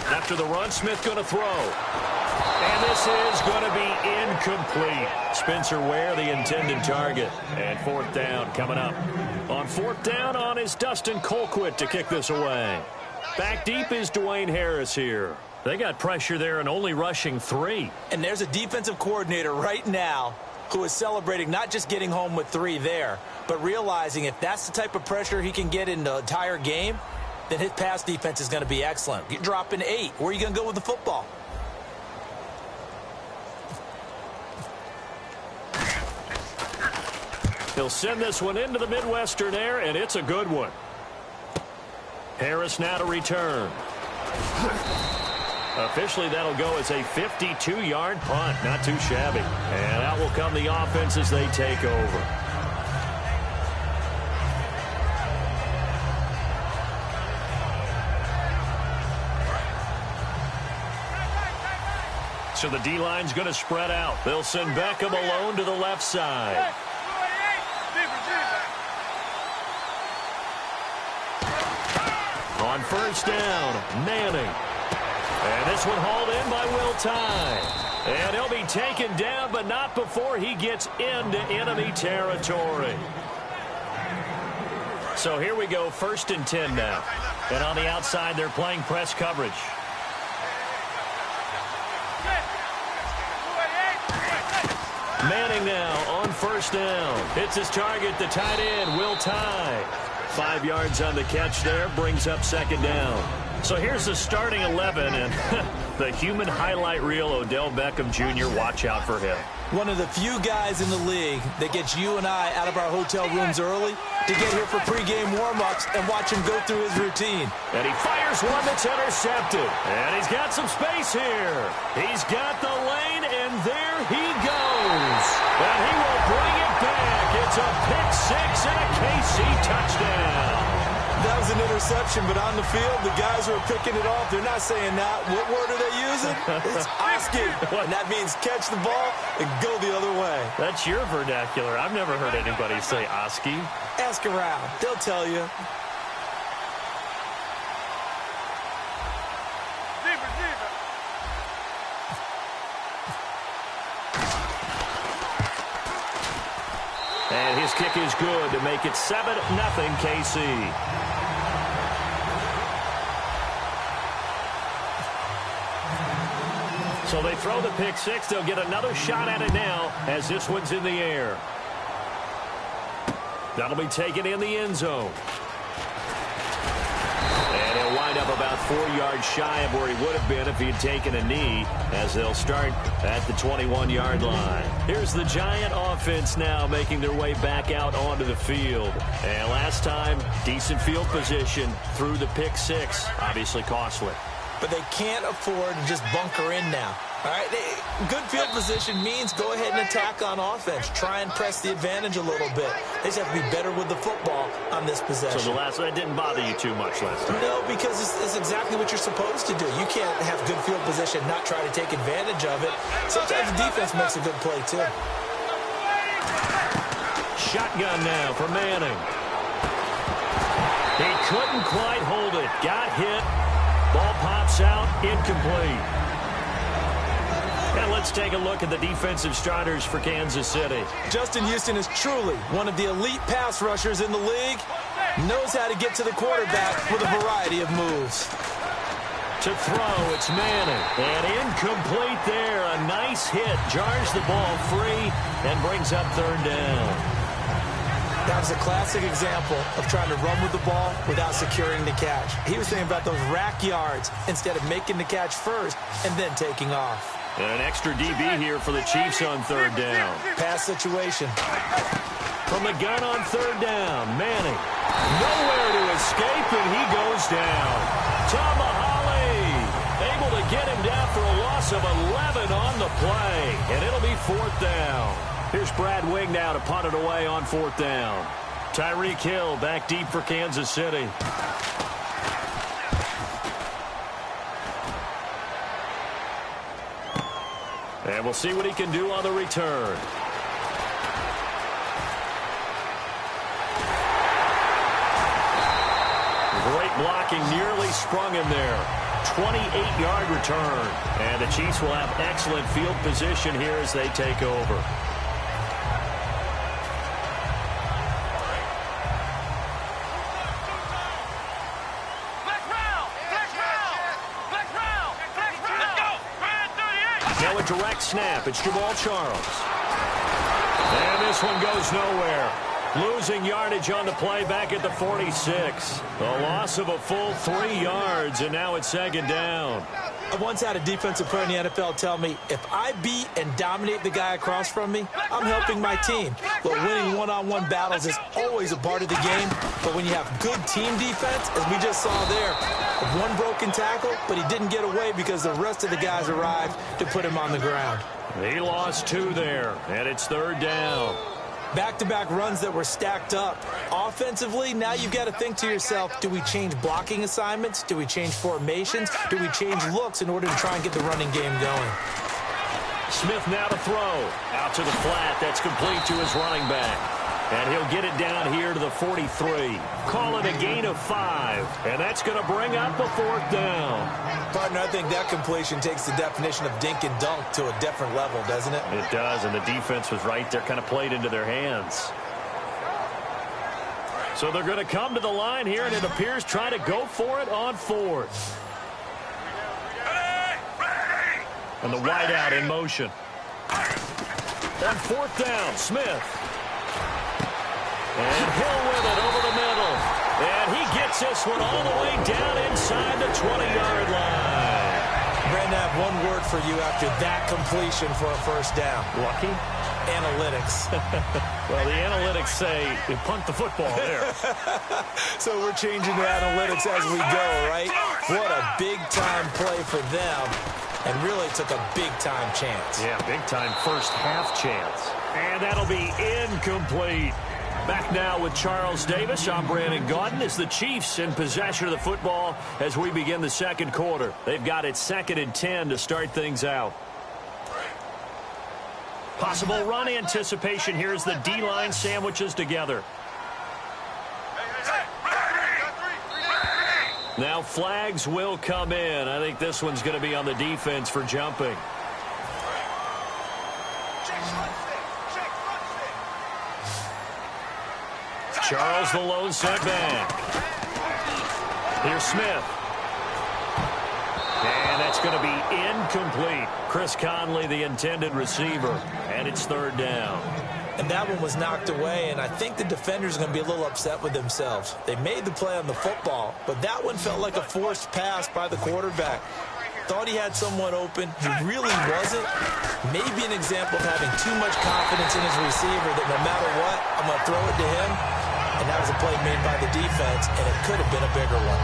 After the run, Smith going to throw. And this is going to be incomplete. Spencer Ware, the intended target. And 4th down coming up. On 4th down on is Dustin Colquitt to kick this away. Back deep is Dwayne Harris here. They got pressure there and only rushing 3. And there's a defensive coordinator right now who is celebrating not just getting home with 3 there, but realizing if that's the type of pressure he can get in the entire game, then his pass defense is going to be excellent. You're dropping 8. Where are you going to go with the football? He'll send this one into the Midwestern air, and it's a good one. Harris now to return. Officially, that'll go as a 52-yard punt. Not too shabby. And out will come the offense as they take over. So the D-line's going to spread out. They'll send Beckham alone to the left side. On first down, Manning. And this one hauled in by Will Tye. And he'll be taken down, but not before he gets into enemy territory. So here we go, 1st and 10 now. And on the outside, they're playing press coverage. Manning now on first down. Hits his target, the tight end, Will Tye. 5 yards on the catch there, brings up 2nd down. So here's the starting 11, and the human highlight reel, Odell Beckham Jr., watch out for him. One of the few guys in the league that gets you and I out of our hotel rooms early to get here for pregame warm-ups and watch him go through his routine. And he fires one that's intercepted. And he's got some space here. He's got the lane, and there he goes. And he will bring it back. It's a pick-6 and a KC touchdown. That was an interception, but on the field, the guys who are picking it off, they're not saying that. What word are they using? It's Oski, and that means catch the ball and go the other way. That's your vernacular. I've never heard anybody say Oski. Ask around. They'll tell you. And his kick is good to make it 7-0 KC. So they throw the pick-6. They'll get another shot at it now as this one's in the air. That'll be taken in the end zone. And he'll wind up about 4 yards shy of where he would have been if he had taken a knee, as they'll start at the 21-yard line. Here's the Giant offense now making their way back out onto the field. And last time, decent field position through the pick-6. Obviously costly. But they can't afford to just bunker in now. All right, good field position means go ahead and attack on offense. Try and press the advantage a little bit. They just have to be better with the football on this possession. So that didn't bother you too much last time? No, because it's exactly what you're supposed to do. You can't have good field position, not try to take advantage of it. Sometimes the defense makes a good play, too. Shotgun now for Manning. He couldn't quite hold it. Got hit. Ball pops out, incomplete. And let's take a look at the defensive starters for Kansas City. Justin Houston is truly one of the elite pass rushers in the league. Knows how to get to the quarterback with a variety of moves. To throw, it's Manning. And incomplete there. A nice hit. Jars the ball free and brings up 3rd down. That was a classic example of trying to run with the ball without securing the catch. He was thinking about those rack yards instead of making the catch first and then taking off. And an extra DB here for the Chiefs on 3rd down. Pass situation. From the gun on 3rd down, Manning. Nowhere to escape, and he goes down. Tomahali able to get him down for a loss of 11 on the play. And it'll be 4th down. Here's Brad Wing now to punt it away on 4th down. Tyreek Hill back deep for Kansas City. And we'll see what he can do on the return. Great blocking, nearly sprung him there. 28-yard return. And the Chiefs will have excellent field position here as they take over. Now a direct snap. It's Jamal Charles. And this one goes nowhere. Losing yardage on the play back at the 46. A loss of a full 3 yards, and now it's second down. I once had a defensive player in the NFL tell me, if I beat and dominate the guy across from me, I'm helping my team. But winning one-on-one battles is always a part of the game. But when you have good team defense, as we just saw there, one broken tackle, but he didn't get away because the rest of the guys arrived to put him on the ground. He lost 2 there, and it's third down. Back-to-back runs that were stacked up. Offensively, now you've got to think to yourself, do we change blocking assignments? Do we change formations? Do we change looks in order to try and get the running game going? Smith now to throw. Out to the flat. That's complete to his running back. And he'll get it down here to the 43. Call it a gain of 5. And that's going to bring up a fourth down. Partner, I think that completion takes the definition of dink and dunk to a different level, doesn't it? It does, and the defense was right there, kind of played into their hands. So they're going to come to the line here, and it appears trying to go for it on fourth. And the wideout in motion. On fourth down, Smith. And Hill with it over the middle. And he gets this one all the way down inside the 20-yard line. Brandon, I have one word for you after that completion for a first down. Lucky? Analytics. Well, the analytics say you punt the football there. So we're changing the analytics as we go, right? What a big-time play for them. And really took a big-time chance. Yeah, big-time first half chance. And that'll be incomplete. Back now with Charles Davis. I'm Brandon Gaudin. It's the Chiefs in possession of the football as we begin the second quarter. They've got it 2nd and 10 to start things out. Possible run anticipation. Here's the D-line sandwiches together. Now flags will come in. I think this one's going to be on the defense for jumping. Charles the lone setback. Here's Smith. And that's going to be incomplete. Chris Conley, the intended receiver. And it's third down. And that one was knocked away, and I think the defenders are going to be a little upset with themselves. They made the play on the football, but that one felt like a forced pass by the quarterback. Thought he had someone open. He really wasn't. Maybe an example of having too much confidence in his receiver that no matter what, I'm going to throw it to him. And that was a play made by the defense, and it could have been a bigger one.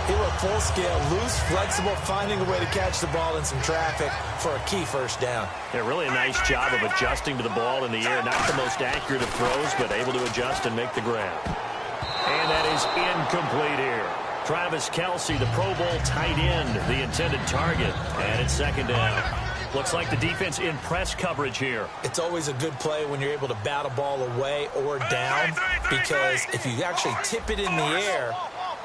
He looked full scale, loose, flexible, finding a way to catch the ball in some traffic for a key first down. Yeah, really a nice job of adjusting to the ball in the air. Not the most accurate of throws, but able to adjust and make the grab. And that is incomplete here. Travis Kelce, the Pro Bowl tight end, the intended target. And it's second down. Looks like the defense in press coverage here. It's always a good play when you're able to bat a ball away or down, because if you actually tip it in the air,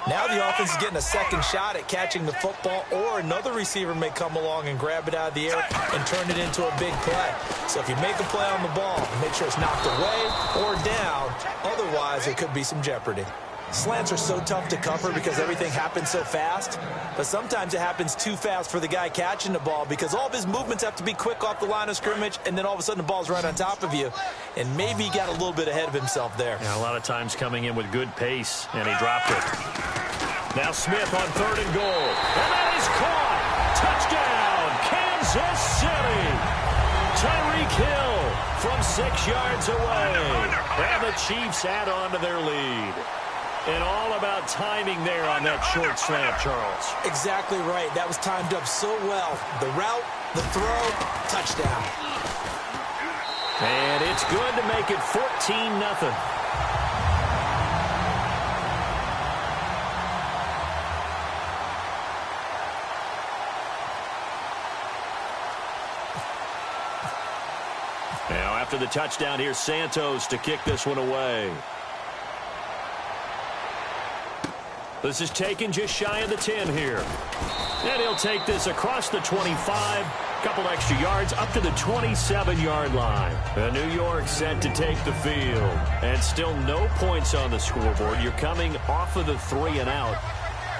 now the offense is getting a second shot at catching the football, or another receiver may come along and grab it out of the air and turn it into a big play. So if you make a play on the ball, make sure it's knocked away or down. Otherwise, there could be some jeopardy. Slants are so tough to cover because everything happens so fast, but sometimes it happens too fast for the guy catching the ball because all of his movements have to be quick off the line of scrimmage, and then all of a sudden the ball's right on top of you, and maybe he got a little bit ahead of himself there. Yeah, a lot of times coming in with good pace, and he dropped it. Now Smith on 3rd and goal, and that is caught. Touchdown, Kansas City. Tyreek Hill from 6 yards away, and the Chiefs add on to their lead. And all about timing there on that short slant, Charles. Exactly right. That was timed up so well. The route, the throw, touchdown. And it's good to make it 14-0. Now after the touchdown, here's Santos to kick this one away. This is taken just shy of the 10 here. And he'll take this across the 25, couple extra yards up to the 27-yard line. New York set to take the field. And still no points on the scoreboard. You're coming off of the 3 and out.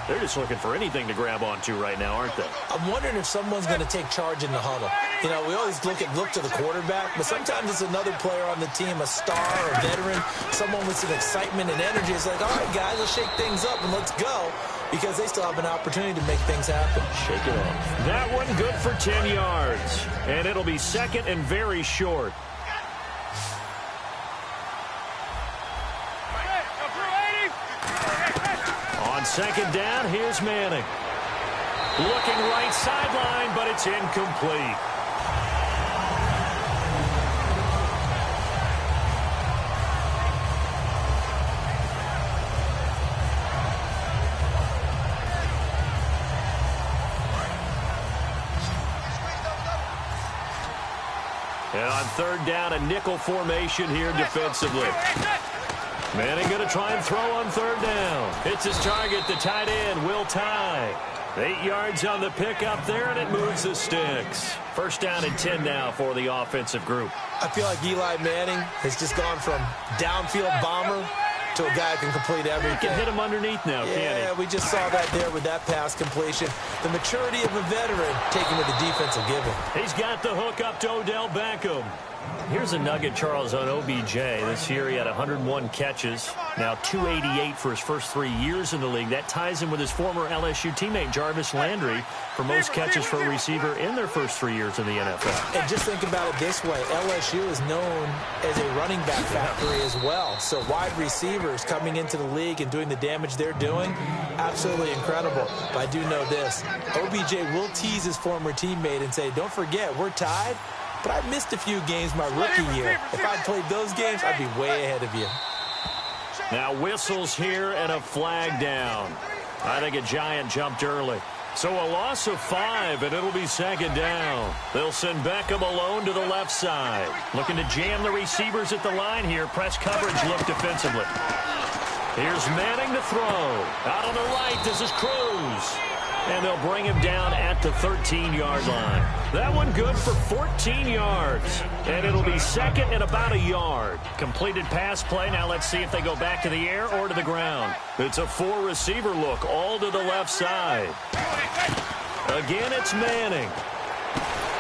They're just looking for anything to grab onto right now, aren't they? I'm wondering if someone's going to take charge in the huddle. You know, we always look to the quarterback, but sometimes it's another player on the team, a star, a veteran, someone with some excitement and energy. It's like, all right, guys, let's shake things up and let's go, because they still have an opportunity to make things happen. Shake it off. That one good for 10 yards, and it'll be second and very short. On second down, here's Manning. Looking right sideline, but it's incomplete. And on third down, a nickel formation here defensively. Manning going to try and throw on third down. Hits his target, the tight end, Will Tye. 8 yards on the pickup there, and it moves the sticks. First down and 10 now for the offensive group. I feel like Eli Manning has just gone from downfield bomber to a guy who can complete everything. He can hit him underneath now, can't he? Yeah, we just saw that there with that pass completion. The maturity of a veteran taking what the defense will give him. He's got the hook up to Odell Beckham. Here's a nugget, Charles, on OBJ. This year he had 101 catches, now 288 for his first 3 years in the league. That ties him with his former LSU teammate Jarvis Landry for most catches for a receiver in their first 3 years in the NFL. And just think about it this way. LSU is known as a running back factory as well. So wide receivers coming into the league and doing the damage they're doing, absolutely incredible. But I do know this. OBJ will tease his former teammate and say, don't forget, we're tied. But I missed a few games my rookie year. If I'd played those games, I'd be way ahead of you. Now whistles here and a flag down. I think a Giant jumped early. So a loss of 5, and it'll be second down. They'll send Beckham alone to the left side. Looking to jam the receivers at the line here. Press coverage look defensively. Here's Manning to throw. Out on the right, this is Cruz. And they'll bring him down at the 13-yard line. That one good for 14 yards. And it'll be second and about a yard. Completed pass play. Now let's see if they go back to the air or to the ground. It's a 4-receiver look, all to the left side. Again, it's Manning.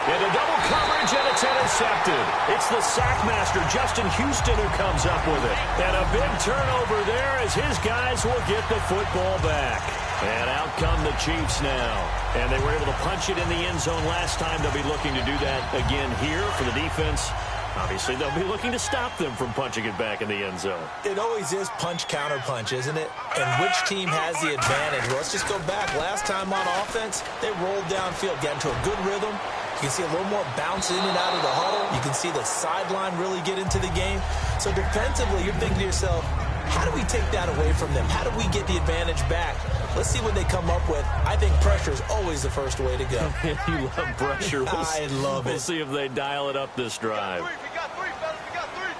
Into double coverage, and it's intercepted. It's the sack master, Justin Houston, who comes up with it. And a big turnover there as his guys will get the football back. And out come the Chiefs now. And they were able to punch it in the end zone last time. They'll be looking to do that again here for the defense. Obviously, they'll be looking to stop them from punching it back in the end zone. It always is punch, counter punch, isn't it? And which team has the advantage? Well, let's just go back. Last time on offense, they rolled downfield, got into a good rhythm. You can see a little more bounce in and out of the huddle. You can see the sideline really get into the game. So defensively, you're thinking to yourself, how do we take that away from them? How do we get the advantage back? Let's see what they come up with. I think pressure is always the first way to go. You love pressure. I love it. We'll see if they dial it up this drive. We got three, fellas. We got three.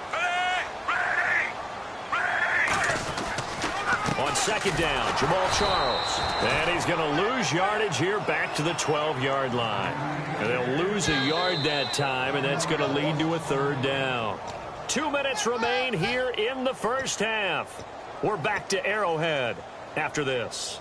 Ready. On second down, Jamal Charles. And he's going to lose yardage here back to the 12-yard line. And they'll lose a yard that time, and that's going to lead to a third down. 2 minutes remain here in the first half. We're back to Arrowhead after this.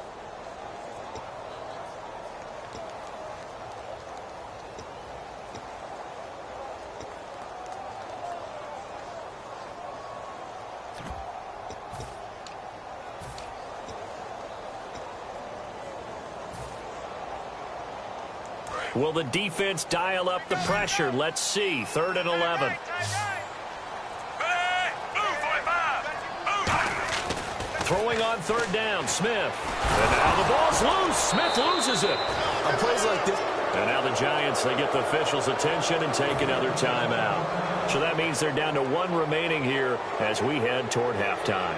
Will the defense dial up the pressure? Let's see. 3rd and 11. Throwing on third down, Smith. And now the ball's loose. Smith loses it. On plays like this. And now the Giants, they get the officials' attention and take another timeout. So that means they're down to 1 remaining here as we head toward halftime.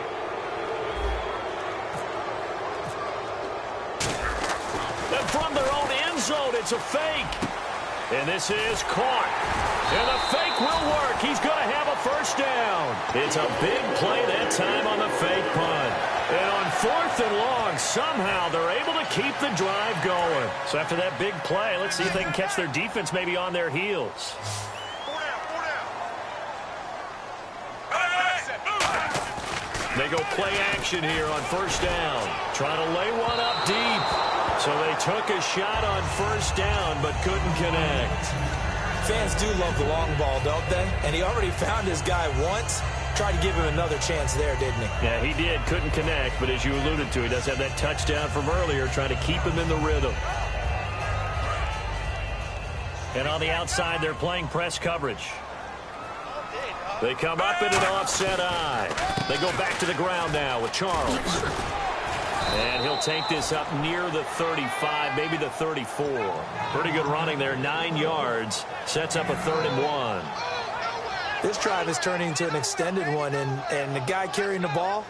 And from their own end zone, it's a fake. And this is caught. And the fake will work. He's going to have a first down. It's a big play that time on the fake punt. And on 4th and long, somehow they're able to keep the drive going. So after that big play, let's see if they can catch their defense maybe on their heels. They go play action here on first down. Trying to lay one up deep. So they took a shot on first down but couldn't connect. Fans do love the long ball, don't they? And he already found his guy once. Tried to give him another chance there, didn't he? Yeah, he did. Couldn't connect, but as you alluded to, he does have that touchdown from earlier, trying to keep him in the rhythm. And on the outside, they're playing press coverage. They come up in an offset eye. They go back to the ground now with Charles. And he'll take this up near the 35, maybe the 34. Pretty good running there, 9 yards. Sets up a 3rd and 1. This drive is turning into an extended one, and the guy carrying the ball,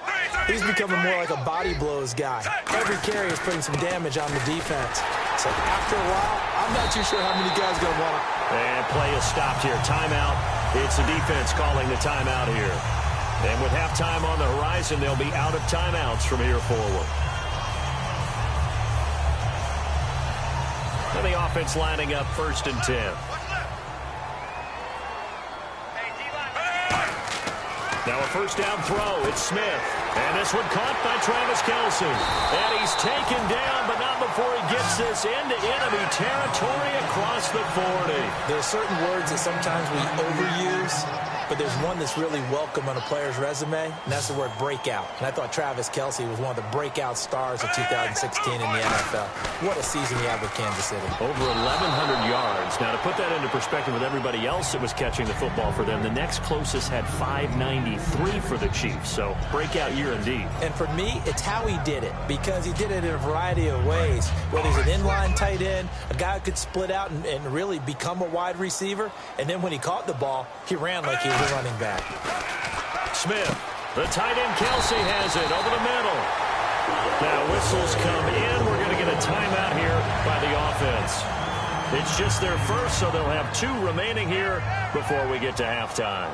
he's becoming more like a body blows guy. Every carry is putting some damage on the defense. So after a while, I'm not too sure how many guys are going to want it. And play is stopped here. Timeout. It's the defense calling the timeout here. And with halftime on the horizon, they'll be out of timeouts from here forward. And the offense lining up 1st and 10. Now a first down throw. It's Smith. And this one caught by Travis Kelce. And he's taken down, but not before he gets this into enemy territory across the 40. There are certain words that sometimes we overuse, but there's one that's really welcome on a player's resume, and that's the word breakout. And I thought Travis Kelce was one of the breakout stars of 2016 in the NFL. What a season he had with Kansas City. Over 1,100 yards. Now, to put that into perspective with everybody else that was catching the football for them, the next closest had 593 for the Chiefs. So, breakout year indeed. And for me, it's how he did it, because he did it in a variety of ways. Whether he's an inline tight end, a guy who could split out and really become a wide receiver, and then when he caught the ball, he ran like he was a running back. Smith, the tight end Kelce has it over the middle. Now whistles come in. We're going to get a timeout here by the offense. It's just their first, so they'll have 2 remaining here before we get to halftime.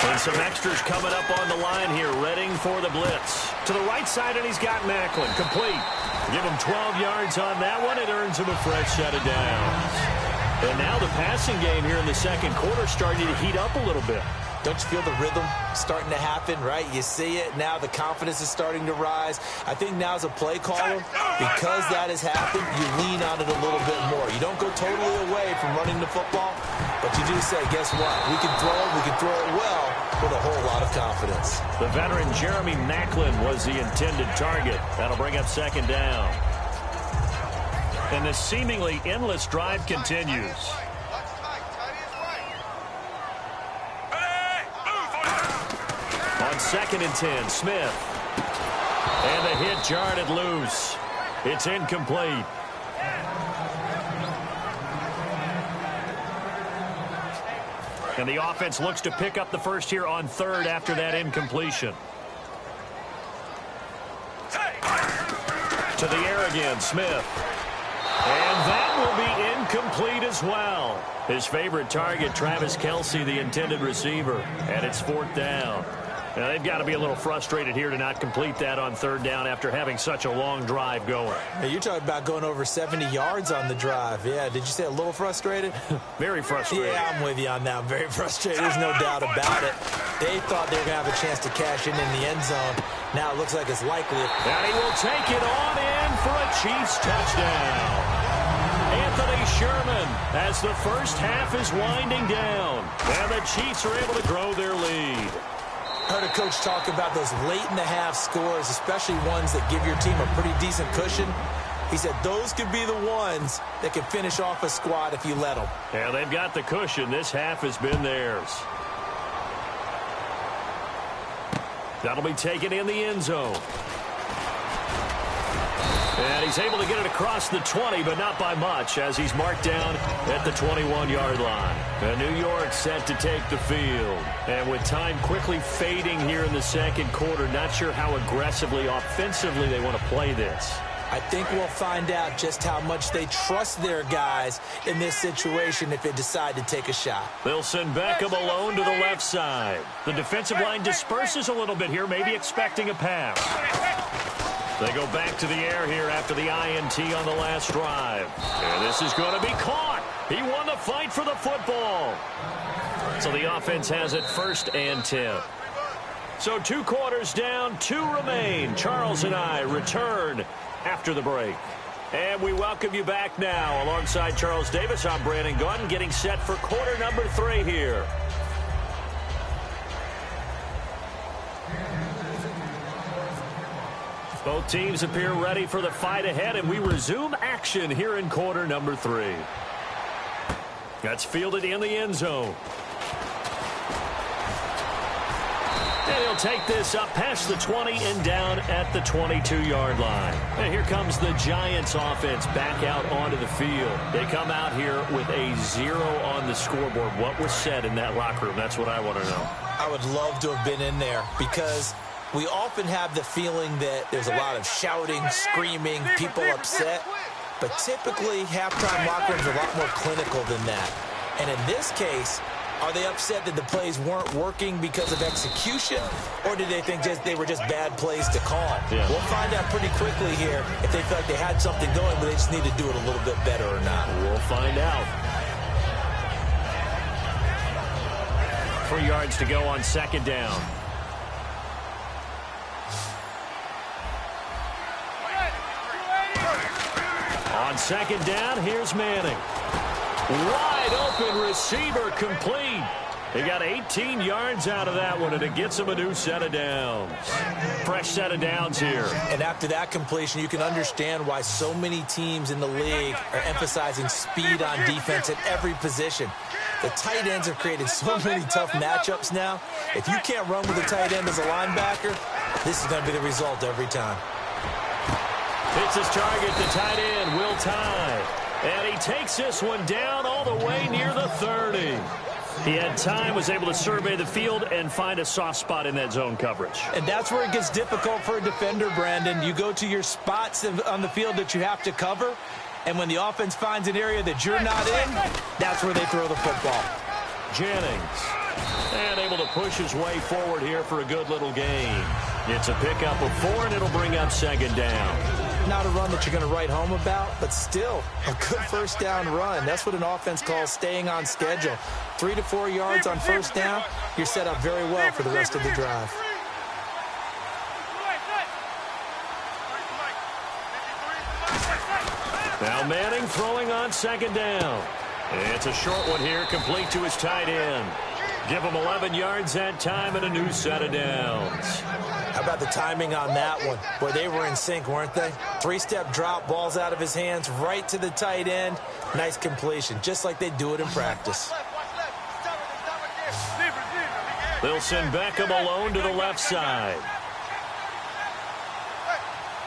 And some extras coming up on the line here, readying for the blitz. To the right side, and he's got Macklin. Complete. Give him 12 yards on that one. It earns him a fresh set of downs. And now the passing game here in the second quarter starting to heat up a little bit. Don't you feel the rhythm starting to happen, right? You see it. Now the confidence is starting to rise. I think now as a play caller, because that has happened, you lean on it a little bit more. You don't go totally away from running the football, but you do say, guess what? We can throw it well with a whole lot of confidence. The veteran Jeremy Macklin was the intended target. That'll bring up 2nd down. And the seemingly endless drive continues. On 2nd and 10, Smith. And the hit jarred it loose. It's incomplete. And the offense looks to pick up the first here on 3rd after that incompletion. To the air again, Smith. And that will be incomplete as well. His favorite target, Travis Kelce, the intended receiver. And it's 4th down. Now, they've got to be a little frustrated here to not complete that on 3rd down after having such a long drive going. Hey, you're talking about going over 70 yards on the drive. Yeah, did you say a little frustrated? Very frustrated. Yeah, I'm with you on that. Very frustrated. There's no doubt about it. They thought they were going to have a chance to cash in the end zone. Now it looks like it's likely. And he will take it on in for a Chiefs touchdown. Anthony Sherman as the first half is winding down. And the Chiefs are able to grow their lead. I heard a coach talk about those late-in-the-half scores, especially ones that give your team a pretty decent cushion. He said those could be the ones that can finish off a squad if you let them. Yeah, they've got the cushion. This half has been theirs. That'll be taken in the end zone. And he's able to get it across the 20, but not by much, as he's marked down at the 21-yard line. And New York set to take the field. And with time quickly fading here in the second quarter, not sure how aggressively, offensively they want to play this. I think we'll find out just how much they trust their guys in this situation if they decide to take a shot. They'll send Beckham alone to the left side. The defensive line disperses a little bit here, maybe expecting a pass. They go back to the air here after the INT on the last drive. And this is going to be caught. He won the fight for the football. So the offense has it 1st and 10. So 2 quarters down, 2 remain. Charles and I return after the break. And we welcome you back now. Alongside Charles Davis, I'm Brandon Gaudin, getting set for quarter number 3 here. Both teams appear ready for the fight ahead, and we resume action here in quarter number 3. That's fielded in the end zone. And he'll take this up past the 20 and down at the 22-yard line. And here comes the Giants offense back out onto the field. They come out here with a 0 on the scoreboard. What was said in that locker room? That's what I want to know. I would love to have been in there because we often have the feeling that there's a lot of shouting, screaming, people upset. But typically, halftime locker rooms are a lot more clinical than that. And in this case, are they upset that the plays weren't working because of execution, or did they think they were just bad plays to call? Yeah. We'll find out pretty quickly here if they feel like they had something going, but they just need to do it a little bit better or not. We'll find out. 3 yards to go on second down. On second down, here's Manning. Wide open receiver complete. He got 18 yards out of that one, and it gets him a new set of downs. Fresh set of downs here. And after that completion, you can understand why so many teams in the league are emphasizing speed on defense at every position. The tight ends have created so many tough matchups now. If you can't run with a tight end as a linebacker, this is going to be the result every time. Hits his target, the tight end, Will Tye. And he takes this one down all the way near the 30. He had time, was able to survey the field and find a soft spot in that zone coverage. And that's where it gets difficult for a defender, Brandon. You go to your spots on the field that you have to cover, and when the offense finds an area that you're not in, that's where they throw the football. Jennings, and able to push his way forward here for a good little gain. It's a pickup of 4, and it'll bring up second down. Not a run that you're going to write home about, but still a good first down run. That's what an offense calls staying on schedule. 3 to 4 yards on first down, you're set up very well for the rest of the drive. Now Manning throwing on second down. It's a short one here, complete to his tight end. Give him 11 yards that time and a new set of downs. How about the timing on that one? Boy, they were in sync, weren't they? 3-step drop, balls out of his hands, right to the tight end. Nice completion, just like they do it in practice. They'll send Beckham alone to the left side.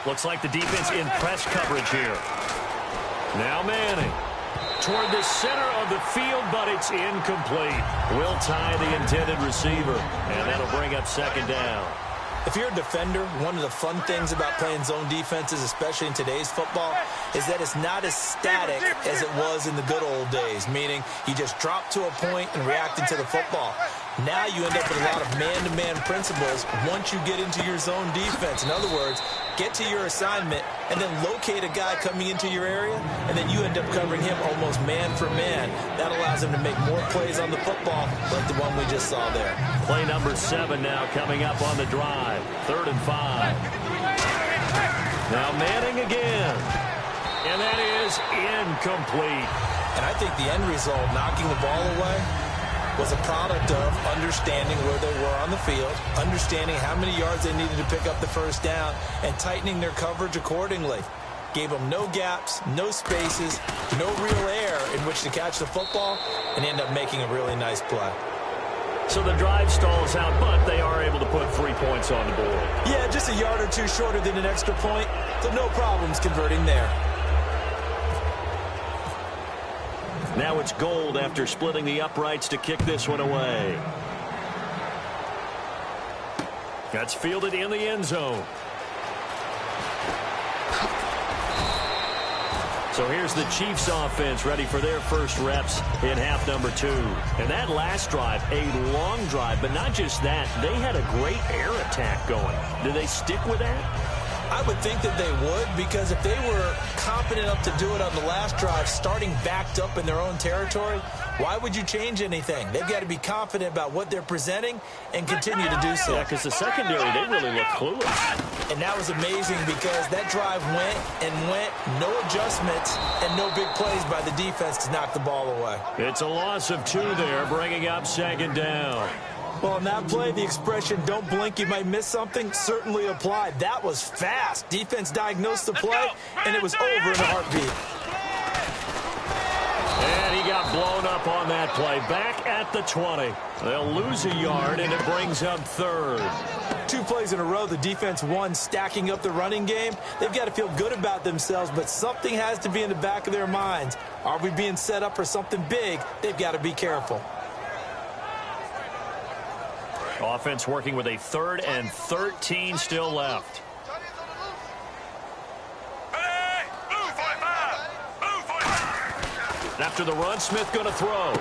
Looks like the defense in press coverage here. Now Manning. Toward the center of the field, but it's incomplete. Will Tye, the intended receiver, and that'll bring up second down. If you're a defender, one of the fun things about playing zone defenses, especially in today's football, is that it's not as static as it was in the good old days, meaning you just drop to a point and react into the football. Now you end up with a lot of man-to-man principles once you get into your zone defense. In other words, get to your assignment and then locate a guy coming into your area, and then you end up covering him almost man for man. That allows him to make more plays on the football like the one we just saw there. Play number 7 now coming up on the drive. 3rd and 5. Now Manning again. And that is incomplete. And I think the end result, knocking the ball away, was a product of understanding where they were on the field, understanding how many yards they needed to pick up the first down, and tightening their coverage accordingly. Gave them no gaps, no spaces, no real air in which to catch the football, and end up making a really nice play. So the drive stalls out, but they are able to put 3 points on the board. Yeah, just a yard or two shorter than an extra point, so no problems converting there. Now it's Gold after splitting the uprights to kick this one away. That's fielded in the end zone. So here's the Chiefs offense ready for their first reps in half number 2. And that last drive, a long drive, but not just that. They had a great air attack going. Do they stick with that? I would think that they would, because if they were confident enough to do it on the last drive, starting backed up in their own territory, why would you change anything? They've got to be confident about what they're presenting and continue to do so. Yeah, because the secondary, they really look clueless. And that was amazing because that drive went and went, no adjustments and no big plays by the defense to knock the ball away. It's a loss of 2 there, bringing up 2nd down. Well, on that play, the expression, don't blink, you might miss something, certainly applied. That was fast. Defense diagnosed the play, and it was over in a heartbeat. And he got blown up on that play. Back at the 20. They'll lose a yard, and it brings up 3rd. 2 plays in a row, the defense won, stacking up the running game. They've got to feel good about themselves, but something has to be in the back of their minds. Are we being set up for something big? They've got to be careful. Offense working with a 3rd and 13 still left. After the run, Smith going to throw.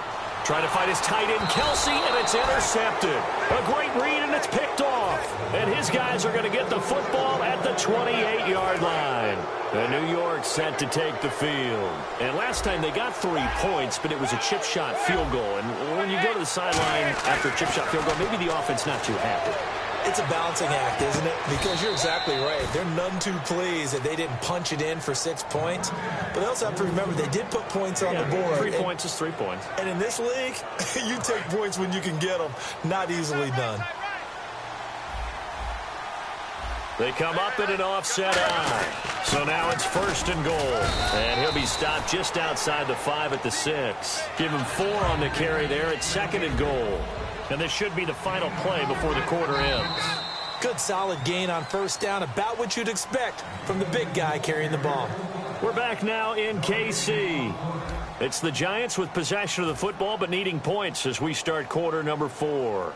Trying to find his tight end, Kelsey, and it's intercepted. A great read, and it's picked off. And his guys are going to get the football at the 28-yard line. And New York set to take the field. And last time they got 3 points, but it was a chip shot field goal. And when you go to the sideline after a chip shot field goal, maybe the offense not too happy. It's a balancing act, isn't it? Because you're exactly right. They're none too pleased that they didn't punch it in for 6 points. But they also have to remember they did put points on the board. 3 points is 3 points. And in this league, you take points when you can get them. Not easily done. They come up in an offset eye. So now it's 1st and goal. And he'll be stopped just outside the 5 at the 6. Give him 4 on the carry there. It's 2nd and goal. And this should be the final play before the quarter ends. Good solid gain on 1st down, about what you'd expect from the big guy carrying the ball. We're back now in KC. It's the Giants with possession of the football but needing points as we start quarter number 4.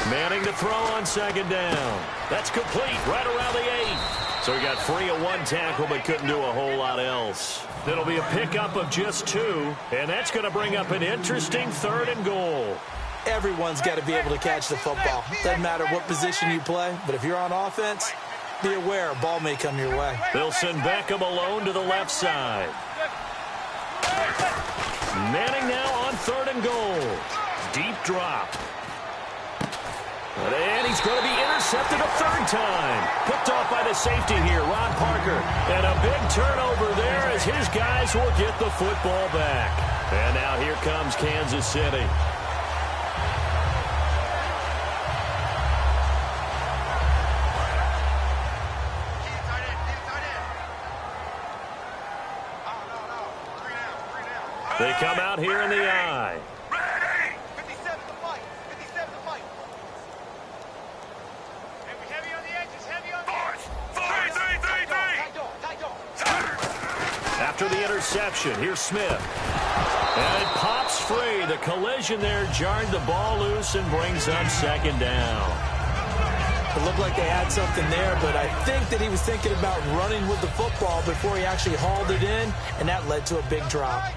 Manning to throw on 2nd down. That's complete right around the 8. So he got free of 1 tackle but couldn't do a whole lot else. It'll be a pickup of just 2, and that's going to bring up an interesting 3rd and goal. Everyone's got to be able to catch the football. Doesn't matter what position you play, but if you're on offense, be aware a ball may come your way. They'll send Beckham alone to the left side. Manning now on 3rd and goal. Deep drop. And he's going to be intercepted a 3rd time. Picked off by the safety here, Ron Parker. And a big turnover there as his guys will get the football back. And now here comes Kansas City. They come out here in the eye. After the interception, here's Smith. And it pops free. The collision there jarred the ball loose and brings up 2nd down. It looked like they had something there, but I think that he was thinking about running with the football before he actually hauled it in, and that led to a big drop.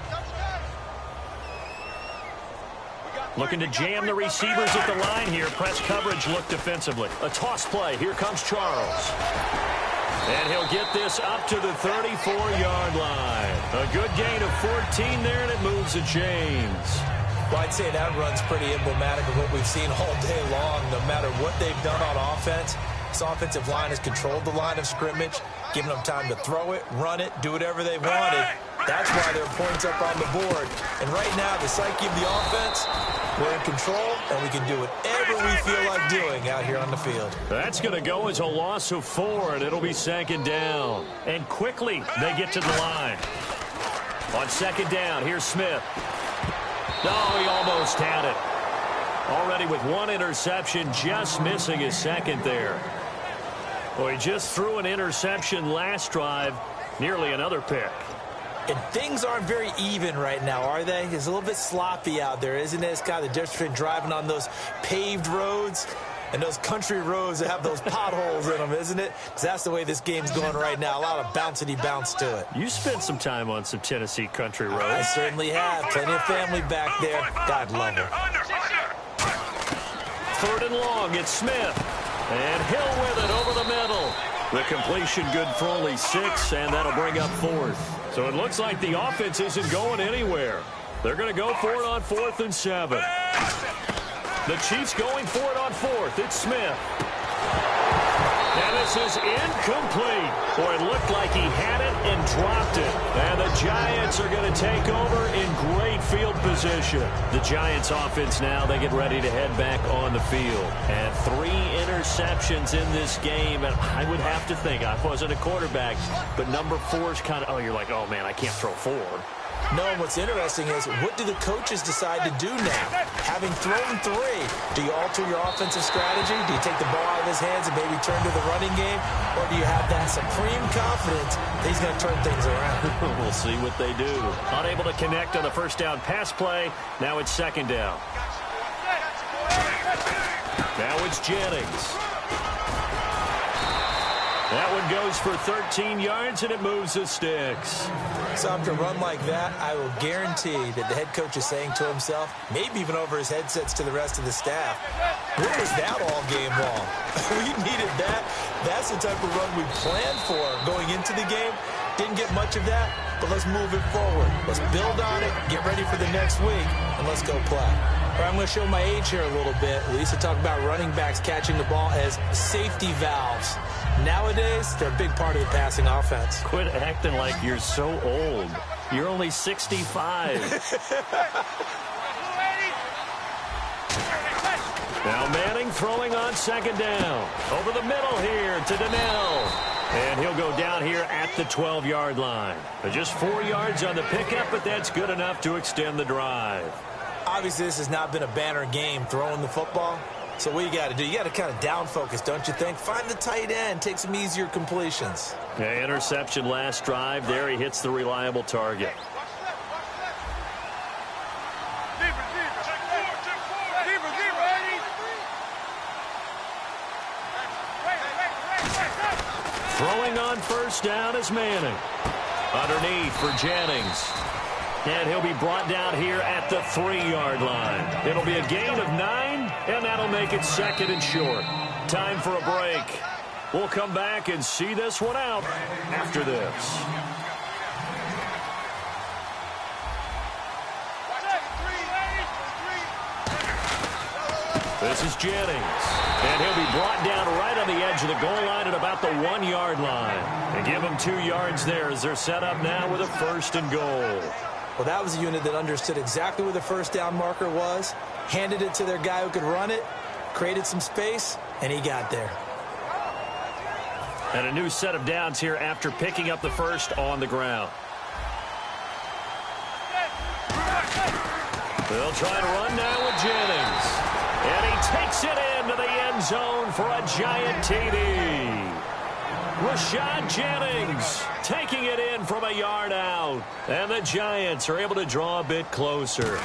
Looking to jam the receivers at the line here. Press coverage look defensively. A toss play. Here comes Charles. And he'll get this up to the 34-yard line. A good gain of 14 there, and it moves the chains. Well, I'd say that run's pretty emblematic of what we've seen all day long. No matter what they've done on offense, this offensive line has controlled the line of scrimmage, given them time to throw it, run it, do whatever they wanted. That's why there are points up on the board. And right now, the psyche of the offense, we're in control, and we can do whatever we feel like doing out here on the field. That's going to go as a loss of 4, and it'll be 2nd down. And quickly, they get to the line. On 2nd down, here's Smith. Oh, he almost had it. Already with 1 interception, just missing his 2nd there. Well, he just threw an interception last drive, nearly another pick. And things aren't very even right now, are they? It's a little bit sloppy out there, isn't it? It's kind of the difference between driving on those paved roads And those country roads that have those potholes in them, isn't it? Because that's the way this game's going right now. A lot of bouncy bounce to it. You spent some time on some Tennessee country roads. I certainly have. Plenty of family back there. God love it. 3rd and long, it's Smith. And Hill with it over the middle. The completion good for only 6, and that'll bring up 4th. So it looks like the offense isn't going anywhere. They're going to go for it on 4th and 7. The Chiefs going for it on 4th. It's Smith. And this is incomplete. Boy, it looked like he had it and dropped it. And the Giants are going to take over in great field position. The Giants offense now, they get ready to head back on the field. And 3 interceptions in this game. And I would have to think, I wasn't a quarterback, but number 4 is kind of, oh, you're like, oh, man, I can't throw 4. No, and what's interesting is, what do the coaches decide to do now? Having thrown 3, do you alter your offensive strategy? Do you take the ball out of his hands and maybe turn to the running game? Or do you have that supreme confidence that he's going to turn things around? We'll see what they do. Unable to connect on the first down pass play. Now it's 2nd down. Now it's Jennings. That one goes for 13 yards, and it moves the sticks. So after a run like that, I will guarantee that the head coach is saying to himself, maybe even over his headsets to the rest of the staff, where was that all game long? We needed that. That's the type of run we planned for going into the game. Didn't get much of that, but let's move it forward. Let's build on it, get ready for the next week, and let's go play. All right, I'm going to show my age here a little bit. We used to talk about running backs catching the ball as safety valves. Nowadays, they're a big part of the passing offense. Quit acting like you're so old. You're only 65. Now Manning throwing on 2nd down. Over the middle here to Donnell. And he'll go down here at the 12-yard line. Just 4 yards on the pickup, but that's good enough to extend the drive. Obviously, this has not been a banner game throwing the football. So what you got to do, you got to kind of down focus, don't you think? Find the tight end, take some easier completions. Yeah, interception last drive. There he hits the reliable target. Throwing on first down is Manning. Underneath for Jennings. And he'll be brought down here at the 3-yard line. It'll be a gain of 9, and that'll make it 2nd and short. Time for a break. We'll come back and see this one out after this. This is Jennings. And he'll be brought down right on the edge of the goal line at about the 1-yard line. They give him 2 yards there as they're set up now with a 1st and goal. Well, that was a unit that understood exactly where the first down marker was, handed it to their guy who could run it, created some space, and he got there. And a new set of downs here after picking up the first on the ground. They'll try to run now with Jennings. And he takes it into the end zone for a giant TD. Rashad Jennings taking it in from a yard out. And the Giants are able to draw a bit closer.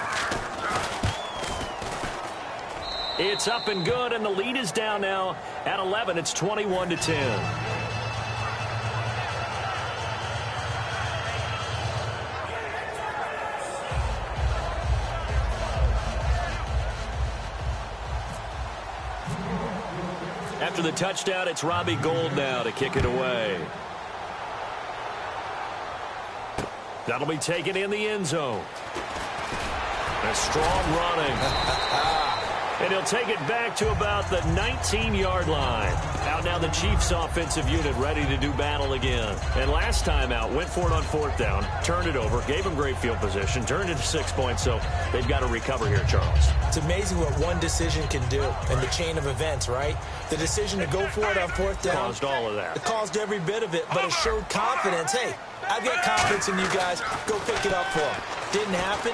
It's up and good, and the lead is down now at 11. It's 21-10. After the touchdown, it's Robbie Gould now to kick it away. That'll be taken in the end zone. A strong running. And he'll take it back to about the 19-yard line. Out now the Chiefs offensive unit ready to do battle again. And last time out, went for it on 4th down, turned it over, gave them great field position, turned it to 6 points, so they've got to recover here, Charles. It's amazing what one decision can do in the chain of events, right? The decision to go for it on 4th down. Caused all of that. It caused every bit of it, but it showed confidence. Hey, I've got confidence in you guys. Go pick it up for them. Didn't happen.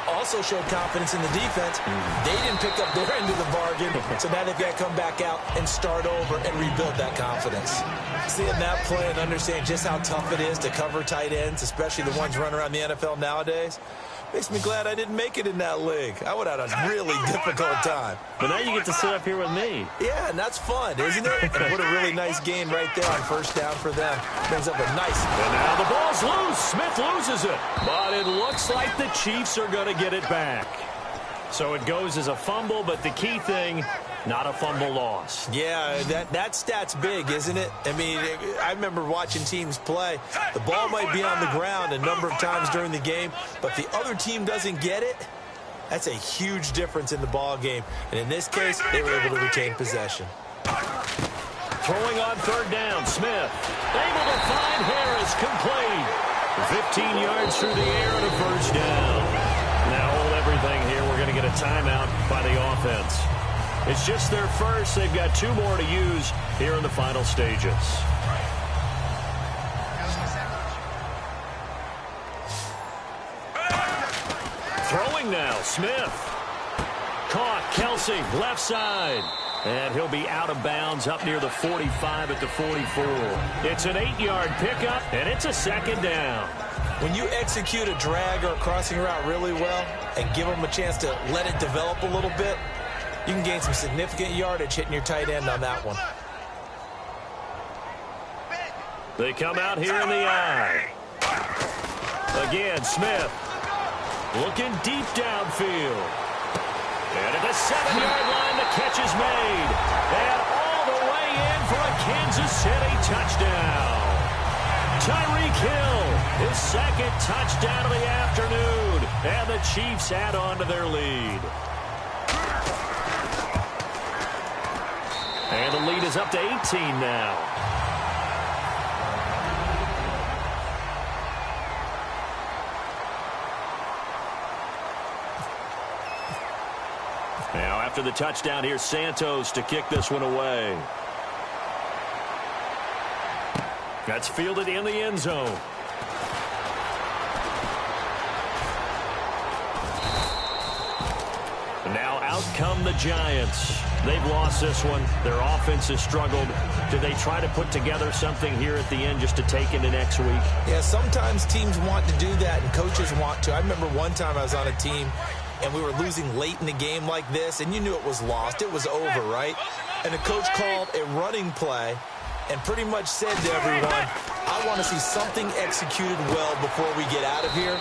Also showed confidence in the defense. They didn't pick up their end of the bargain, so now they've got to come back out and start over and rebuild that confidence. Seeing that play and understanding just how tough it is to cover tight ends, especially the ones running around the NFL nowadays, Makes me glad I didn't make it in that league. I would have had a really difficult time. But now you get to sit up here with me. Yeah, and that's fun, isn't it? And what a really nice gain right there on first down for them. Brings up a nice... And now the ball's loose. Smith loses it. But it looks like the Chiefs are going to get it back. So it goes as a fumble, but the key thing, not a fumble loss. Yeah, that stat's big, isn't it? I mean, I remember watching teams play. The ball might be on the ground a number of times during the game, but if the other team doesn't get it, that's a huge difference in the ball game. And in this case, they were able to retain possession. Throwing on third down, Smith able to find Harris, complete. 15 yards through the air and a first down. Now hold everything here. We're going to get a timeout by the offense. It's just their first. They've got 2 more to use here in the final stages. Throwing now, Smith. Caught, Kelsey, left side. And he'll be out of bounds up near the 45 at the 44. It's an 8-yard pickup, and it's a second down. When you execute a drag or a crossing route really well and give them a chance to let it develop a little bit, you can gain some significant yardage hitting your tight end on that one. They come out here in the eye. Again, Smith looking deep downfield. And at the 7-yard line, the catch is made. And all the way in for a Kansas City touchdown. Tyreek Hill, his second touchdown of the afternoon. And the Chiefs add on to their lead. And the lead is up to 18 now. Now after the touchdown, here's Santos to kick this one away. That's fielded in the end zone. And now out come the Giants. They've lost this one. Their offense has struggled. Do they try to put together something here at the end just to take into next week? Yeah, sometimes teams want to do that and coaches want to. I remember one time I was on a team and we were losing late in the game like this, and you knew it was lost. It was over, right? And the coach called a running play and pretty much said to everyone, I want to see something executed well before we get out of here.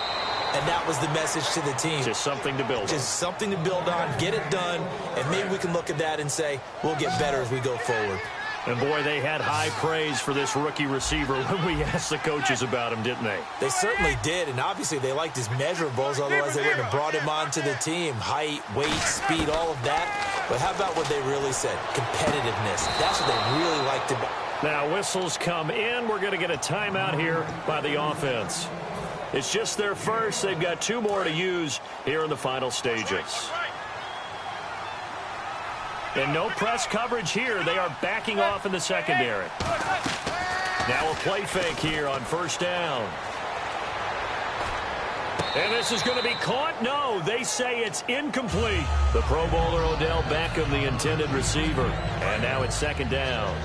And that was the message to the team. Just something to build on. Just something to build on, get it done, and maybe we can look at that and say, we'll get better as we go forward. And, boy, they had high praise for this rookie receiver when we asked the coaches about him, didn't they? They certainly did, and obviously they liked his measurables, otherwise they wouldn't have brought him onto the team. Height, weight, speed, all of that. But how about what they really said? Competitiveness. That's what they really liked about. Now whistles come in. We're going to get a timeout here by the offense. It's just their first. They've got 2 more to use here in the final stages. And no press coverage here. They are backing off in the secondary. Now a play fake here on first down. And this is going to be caught. No, they say it's incomplete. The Pro Bowler Odell Beckham, the intended receiver. And now it's second down.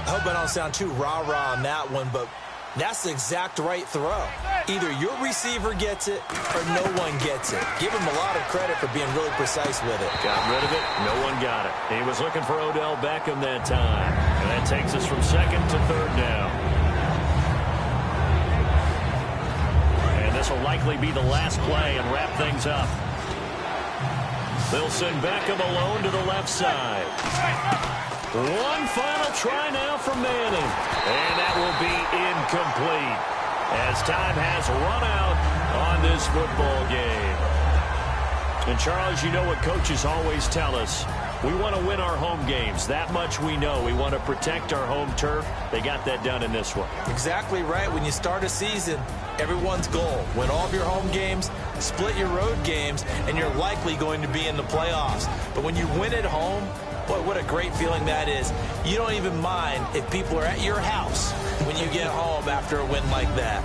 I hope I don't sound too rah-rah on that one, but that's the exact right throw. Either your receiver gets it or no one gets it. Give him a lot of credit for being really precise with it. Got rid of it. No one got it. He was looking for Odell Beckham that time. And that takes us from second to third down. And this will likely be the last play and wrap things up. They'll send Beckham alone to the left side. One final try now from Manning. And that will be incomplete as time has run out on this football game. And, Charles, you know what coaches always tell us. We want to win our home games. That much we know. We want to protect our home turf. They got that done in this one. Exactly right. When you start a season, everyone's goal, win all of your home games, split your road games, and you're likely going to be in the playoffs. But when you win at home, boy, what a great feeling that is. You don't even mind if people are at your house when you get home after a win like that.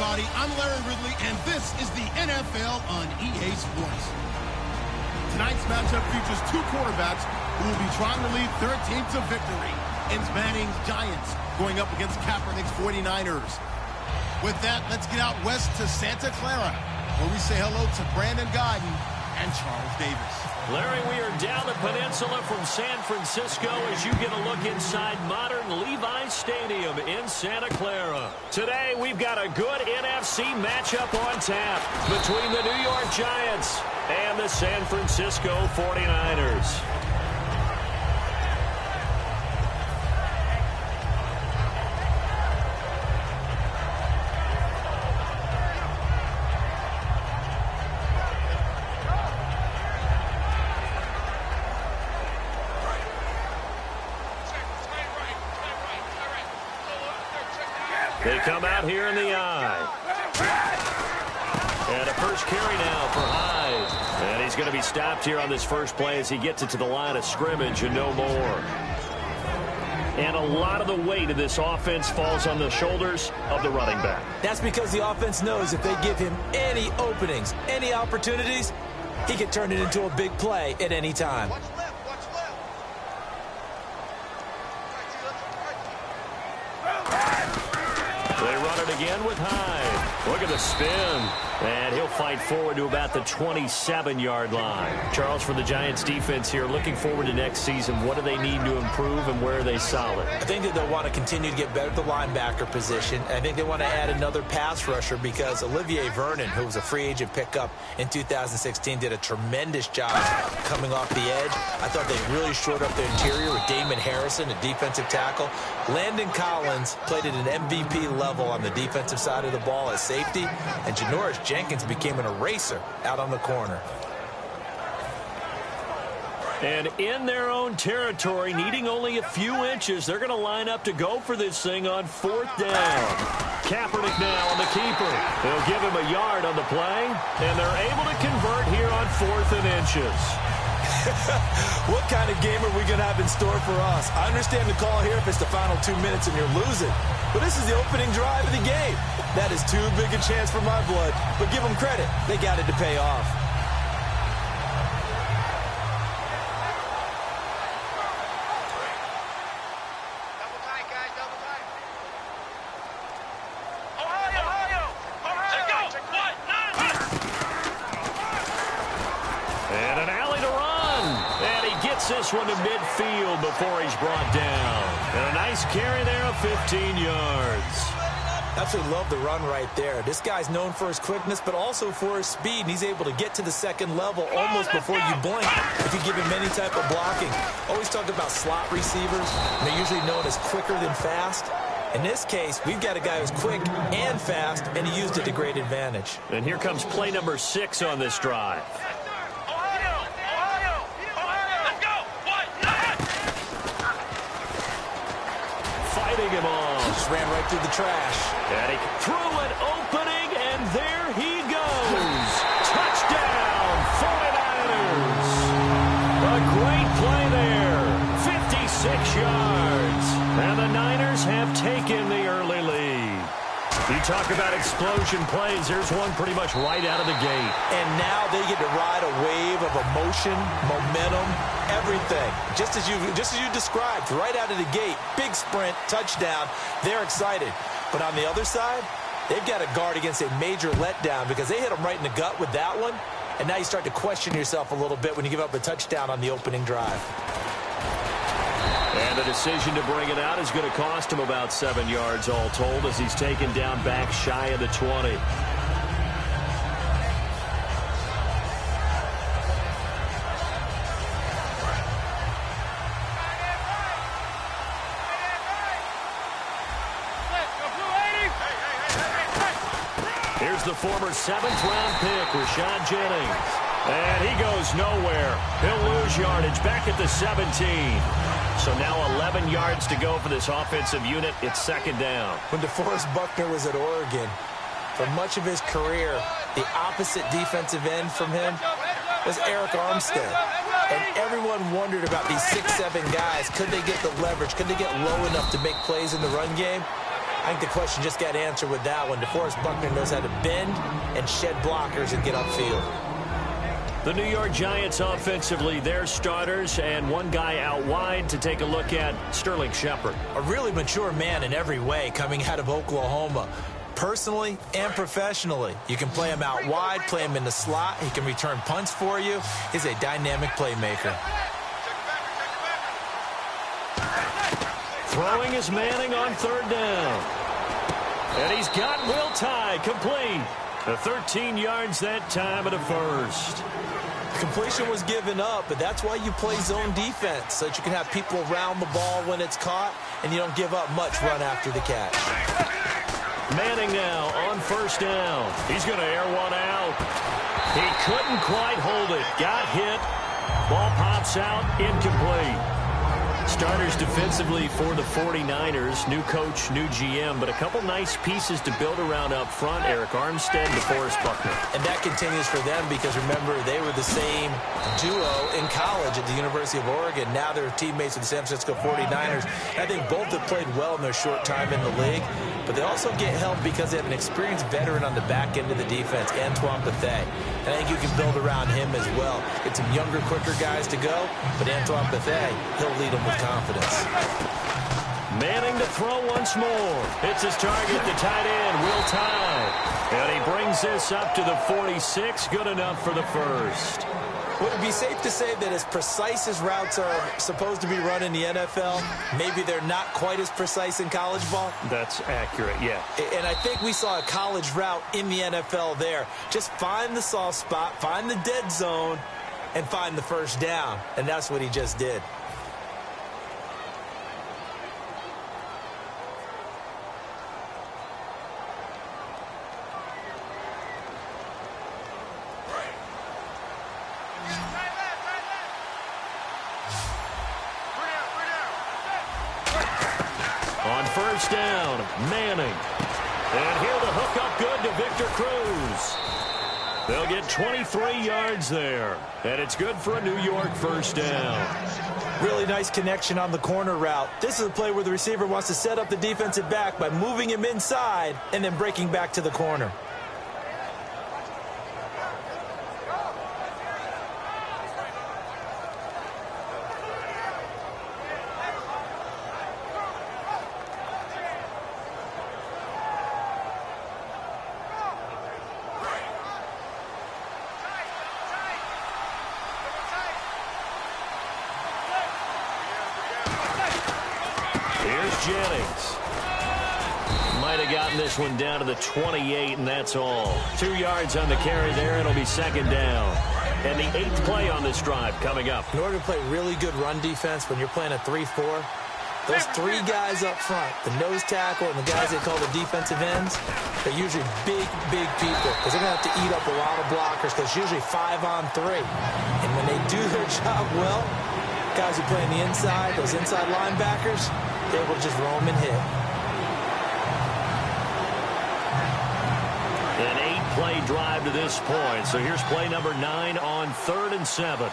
everybody. I'm Larry Ridley, and this is the NFL on EA Sports. Tonight's matchup features two quarterbacks who will be trying to lead their team to victory. It's Manning's Giants going up against Kaepernick's 49ers. With that, let's get out west to Santa Clara, where we say hello to Brandon Guyton and Charles Davis. Larry, we are down the peninsula from San Francisco as you get a look inside modern Levi's Stadium in Santa Clara. Today, we've got a good NFC matchup on tap between the New York Giants and the San Francisco 49ers. They come out here in the eye. And a first carry now for Hyde. And he's going to be stopped here on this first play as he gets it to the line of scrimmage and no more. And a lot of the weight of this offense falls on the shoulders of the running back. That's because the offense knows if they give him any openings, any opportunities, he can turn it into a big play at any time. Watch left, watch left. They run it again with Hyde. Look at the spin. And he'll fight forward to about the 27-yard line. Charles, for the Giants defense here, looking forward to next season, what do they need to improve and where are they solid? I think that they'll want to continue to get better at the linebacker position. I think they want to add another pass rusher because Olivier Vernon, who was a free agent pickup in 2016, did a tremendous job coming off the edge. I thought they really shored up their interior with Damon Harrison, a defensive tackle. Landon Collins played at an MVP level on the defensive side of the ball as safety, and Janoris Jenkins became an eraser out on the corner. And in their own territory, needing only a few inches, they're going to line up to go for this thing on fourth down. Kaepernick now on the keeper. They'll give him a yard on the play, and they're able to convert here on 4th and inches. What kind of game are we going to have in store for us? I understand the call here if it's the final 2 minutes and you're losing. But this is the opening drive of the game. That is too big a chance for my blood. But give them credit. They got it to pay off. Double tight, guys, double tight. Ohio! Let's go! What? And an alley to run. And he gets this one to midfield before he's brought down. And a nice carry there of 15 yards. Absolutely love the run right there. This guy's known for his quickness, but also for his speed. And he's able to get to the second level almost before you blink if you give him any type of blocking. Always talk about slot receivers. And they're usually known as quicker than fast. In this case, we've got a guy who's quick and fast, and he used it to great advantage. And here comes play number 6 on this drive. Let's go! What? Fighting him off. Just ran right through the trash. And he threw an opening, and there he goes. Touchdown, 49ers. A great play there. 56 yards. And the Niners have taken the early lead. You talk about explosion plays. There's one pretty much right out of the gate. And now they get to ride a wave of emotion, momentum, everything. Just as you described, right out of the gate. Big sprint, touchdown. They're excited. But on the other side, they've got to guard against a major letdown because they hit them right in the gut with that one. And now you start to question yourself a little bit when you give up a touchdown on the opening drive. And the decision to bring it out is going to cost him about 7 yards all told as he's taken down back shy of the 20. Here's the former 7th-round pick, Rashad Jennings. And he goes nowhere. He'll lose yardage back at the 17. So now 11 yards to go for this offensive unit. It's 2nd down. When DeForest Buckner was at Oregon, for much of his career, the opposite defensive end from him was Eric Armstead. And everyone wondered about these 6'7" guys. Could they get the leverage? Could they get low enough to make plays in the run game? I think the question just got answered with that one. DeForest Buckner knows how to bend and shed blockers and get upfield. The New York Giants offensively, their starters, and one guy out wide to take a look at, Sterling Shepard. A really mature man in every way coming out of Oklahoma. Personally and professionally. You can play him out wide, play him in the slot. He can return punts for you. He's a dynamic playmaker. Throwing is Manning on third down. And he's got Will Tye complete. 13 yards that time at a first. Completion was given up, but that's why you play zone defense, so that you can have people around the ball when it's caught, and you don't give up much run after the catch. Manning now on first down. He's going to air one out. He couldn't quite hold it. Got hit. Ball pops out, incomplete. Starters defensively for the 49ers. New coach, new GM, but a couple nice pieces to build around up front. Eric Armstead, DeForest Buckner. And that continues for them because, remember, they were the same duo in college at the University of Oregon. Now they're teammates of the San Francisco 49ers. I think both have played well in their short time in the league, but they also get help because they have an experienced veteran on the back end of the defense, Antoine Bethea. And I think you can build around him as well. Get some younger, quicker guys to go, but Antoine Bethea, he'll lead them with confidence. Manning to throw once more. Hits his target, the tight end, Will Tye. And he brings this up to the 46. Good enough for the first. Would it be safe to say that as precise as routes are supposed to be run in the NFL, maybe they're not quite as precise in college ball? That's accurate, yeah. And I think we saw a college route in the NFL there. Just find the soft spot, find the dead zone, and find the first down. And that's what he just did. On first down, Manning. And here the hook up good to Victor Cruz. They'll get 23 yards there. And it's good for a New York first down. Really nice connection on the corner route. This is a play where the receiver wants to set up the defensive back by moving him inside and then breaking back to the corner. Jennings might have gotten this one down to the 28, and that's all. 2 yards on the carry there. It'll be second down. And the 8th play on this drive coming up. In order to play really good run defense when you're playing a 3-4, those three guys up front, the nose tackle and the guys they call the defensive ends, they're usually big people because they're going to have to eat up a lot of blockers because it's usually 5-on-3. And when they do their job well, guys who play on the inside, those inside linebackers, they will just roam and hit. An 8-play drive to this point. So here's play number 9 on 3rd and 7.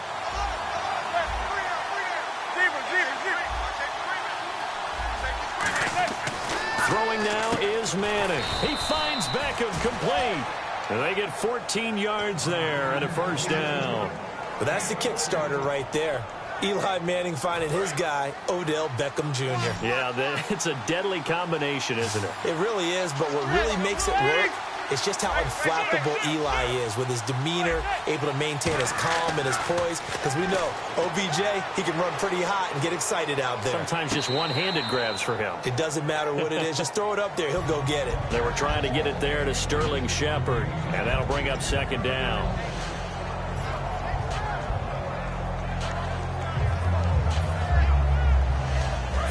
Throwing now is Manning. He finds Beckham complete. And they get 14 yards there and a first down. But that's the Kickstarter right there. Eli Manning finding his guy, Odell Beckham Jr. Yeah, it's a deadly combination, isn't it? It really is, but what really makes it work is just how unflappable Eli is with his demeanor, able to maintain his calm and his poise. Because we know, OBJ, he can run pretty hot and get excited out there. Sometimes just one-handed grabs for him. It doesn't matter what it is. Just throw it up there. He'll go get it. They were trying to get it there to Sterling Shepard, and that'll bring up second down.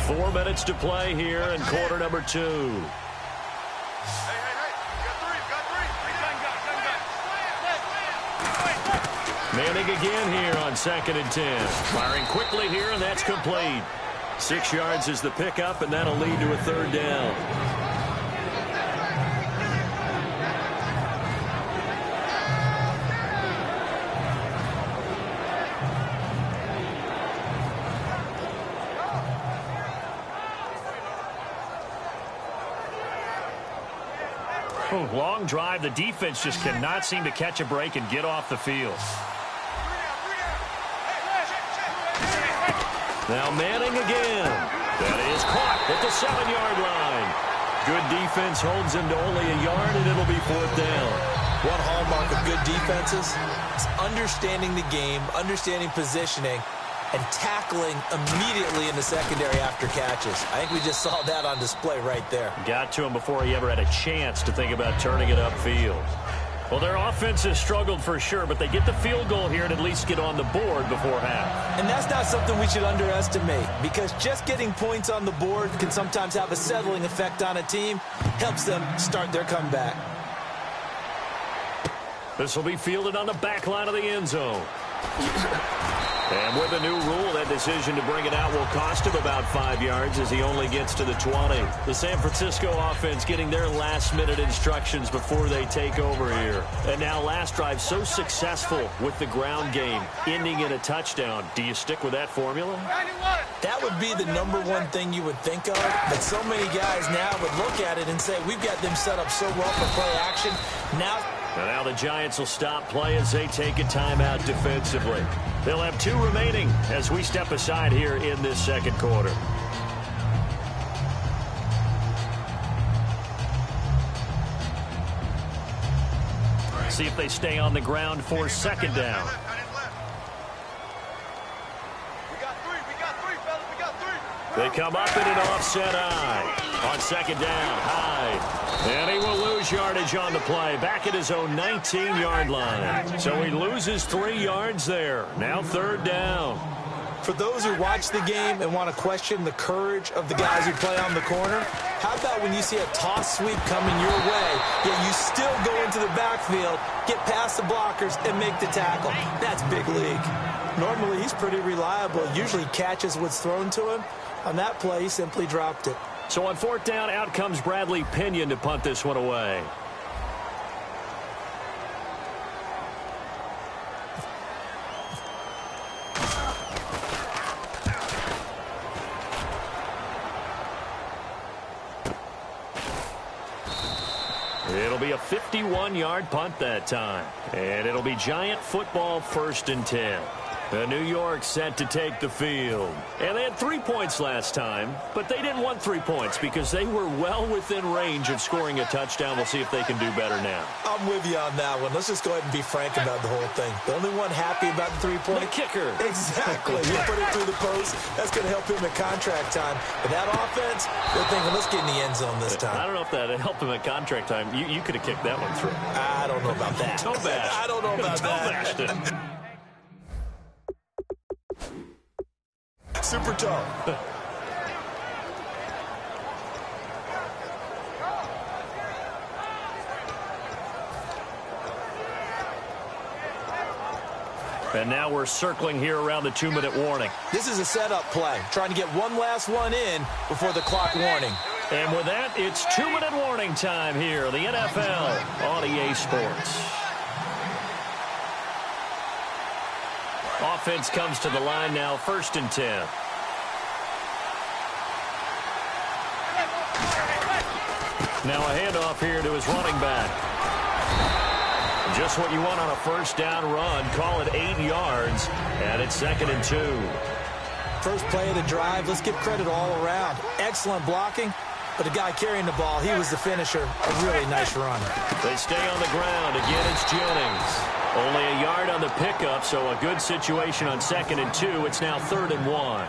Four minutes to play here in quarter number 2. Manning again here on 2nd and 10. Firing quickly here, and that's complete. 6 yards is the pickup, and that'll lead to a third down. Long drive. The defense just cannot seem to catch a break and get off the field. Now Manning again. That is caught at the 7-yard line. Good defense holds him to only a yard, and it'll be 4th down. One hallmark of good defenses is understanding the game, understanding positioning, and tackling immediately in the secondary after catches. I think we just saw that on display right there. Got to him before he ever had a chance to think about turning it upfield. Well, their offense has struggled for sure, but they get the field goal here and at least get on the board before half. And that's not something we should underestimate, because just getting points on the board can sometimes have a settling effect on a team, helps them start their comeback. This will be fielded on the back line of the end zone. And with a new rule, that decision to bring it out will cost him about 5 yards as he only gets to the 20. The San Francisco offense getting their last-minute instructions before they take over here. And now last drive so successful with the ground game, ending in a touchdown. Do you stick with that formula? That would be the #1 thing you would think of, but so many guys now would look at it and say, we've got them set up so well for play action. Now the Giants will stop play as they take a timeout defensively. They'll have 2 remaining as we step aside here in this second quarter. See if they stay on the ground for 2nd down. They come up in an offset eye. On 2nd down, Hyde. And he will lose yardage on the play. Back at his own 19-yard line. So he loses 3 yards there. Now 3rd down. For those who watch the game and want to question the courage of the guys who play on the corner, how about when you see a toss sweep coming your way, yet you still go into the backfield, get past the blockers, and make the tackle? That's big league. Normally, he's pretty reliable. Usually catches what's thrown to him. On that play, he simply dropped it. So on 4th down, out comes Bradley Pinion to punt this one away. It'll be a 51-yard punt that time. And it'll be Giant football 1st and 10. New York set to take the field. And they had 3 points last time, but they didn't want 3 points because they were well within range of scoring a touchdown. We'll see if they can do better now. I'm with you on that one. Let's just go ahead and be frank about the whole thing. The only one happy about the 3-point. The kicker. Exactly. He'll put it through the post. That's going to help him at contract time. But that offense, they're thinking, let's get in the end zone this time. I don't know if that helped him at contract time. You could have kicked that one through. I don't know about that. Toe bash. I don't know about that. Toe bashed it. Super toe. And now we're circling here around the 2-minute warning. This is a setup play, trying to get one last one in before the clock warning. And with that, it's 2-minute warning time here, the NFL on EA Sports. Offense comes to the line now, 1st and 10. Now a handoff here to his running back. Just what you want on a 1st down run. Call it 8 yards, and it's 2nd and 2. First play of the drive, let's give credit all around. Excellent blocking, but the guy carrying the ball, he was the finisher. A really nice run. They stay on the ground. Again, it's Jennings. Only a yard on the pickup, so a good situation on 2nd and 2. It's now 3rd and 1.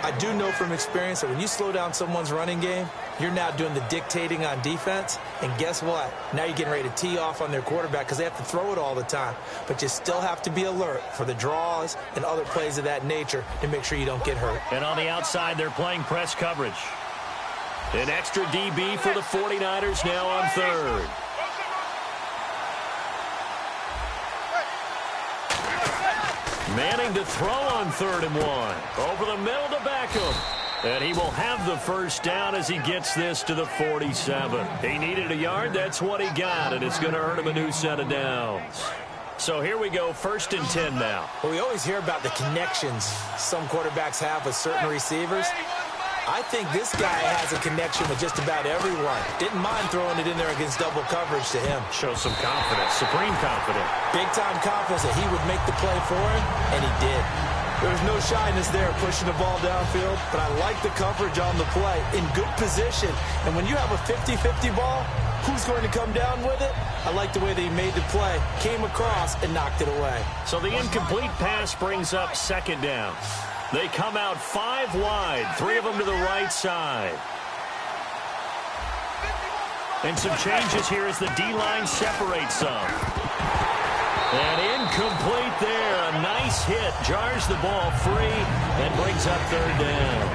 I do know from experience that when you slow down someone's running game, you're now doing the dictating on defense. And guess what? Now you're getting ready to tee off on their quarterback because they have to throw it all the time. But you still have to be alert for the draws and other plays of that nature to make sure you don't get hurt. And on the outside, they're playing press coverage. An extra DB for the 49ers now on 3rd. Manning to throw on 3rd and 1. Over the middle to Beckham. And he will have the 1st down as he gets this to the 47. He needed a yard. That's what he got, and it's going to earn him a new set of downs. So here we go, 1st and 10 now. Well, we always hear about the connections some quarterbacks have with certain receivers. I think this guy has a connection with just about everyone. Didn't mind throwing it in there against double coverage to him. Shows some confidence, supreme confidence. Big-time confidence that he would make the play for him, and he did. There was no shyness there pushing the ball downfield, but I like the coverage on the play. In good position. And when you have a 50-50 ball, who's going to come down with it? I like the way that he made the play, came across, and knocked it away. So the incomplete pass brings up second down. They come out 5 wide, 3 of them to the right side. And some changes here as the D-line separates some. And incomplete there. A nice hit. Jars the ball free and brings up third down.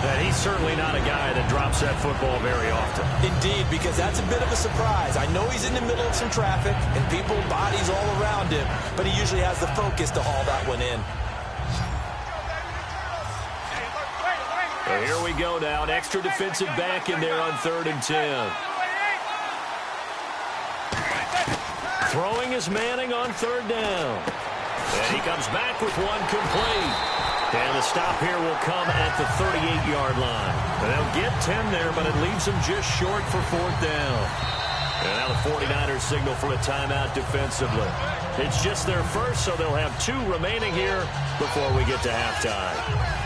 And he's certainly not a guy that drops that football very often. Indeed, because that's a bit of a surprise. I know he's in the middle of some traffic and people, bodies all around him, but he usually has the focus to haul that one in. So here we go now. An extra defensive back in there on 3rd and 10. Throwing is Manning on 3rd down. And he comes back with one complete. And the stop here will come at the 38-yard line. And they'll get 10 there, but it leaves them just short for 4th down. And now the 49ers signal for a timeout defensively. It's just their first, so they'll have 2 remaining here before we get to halftime.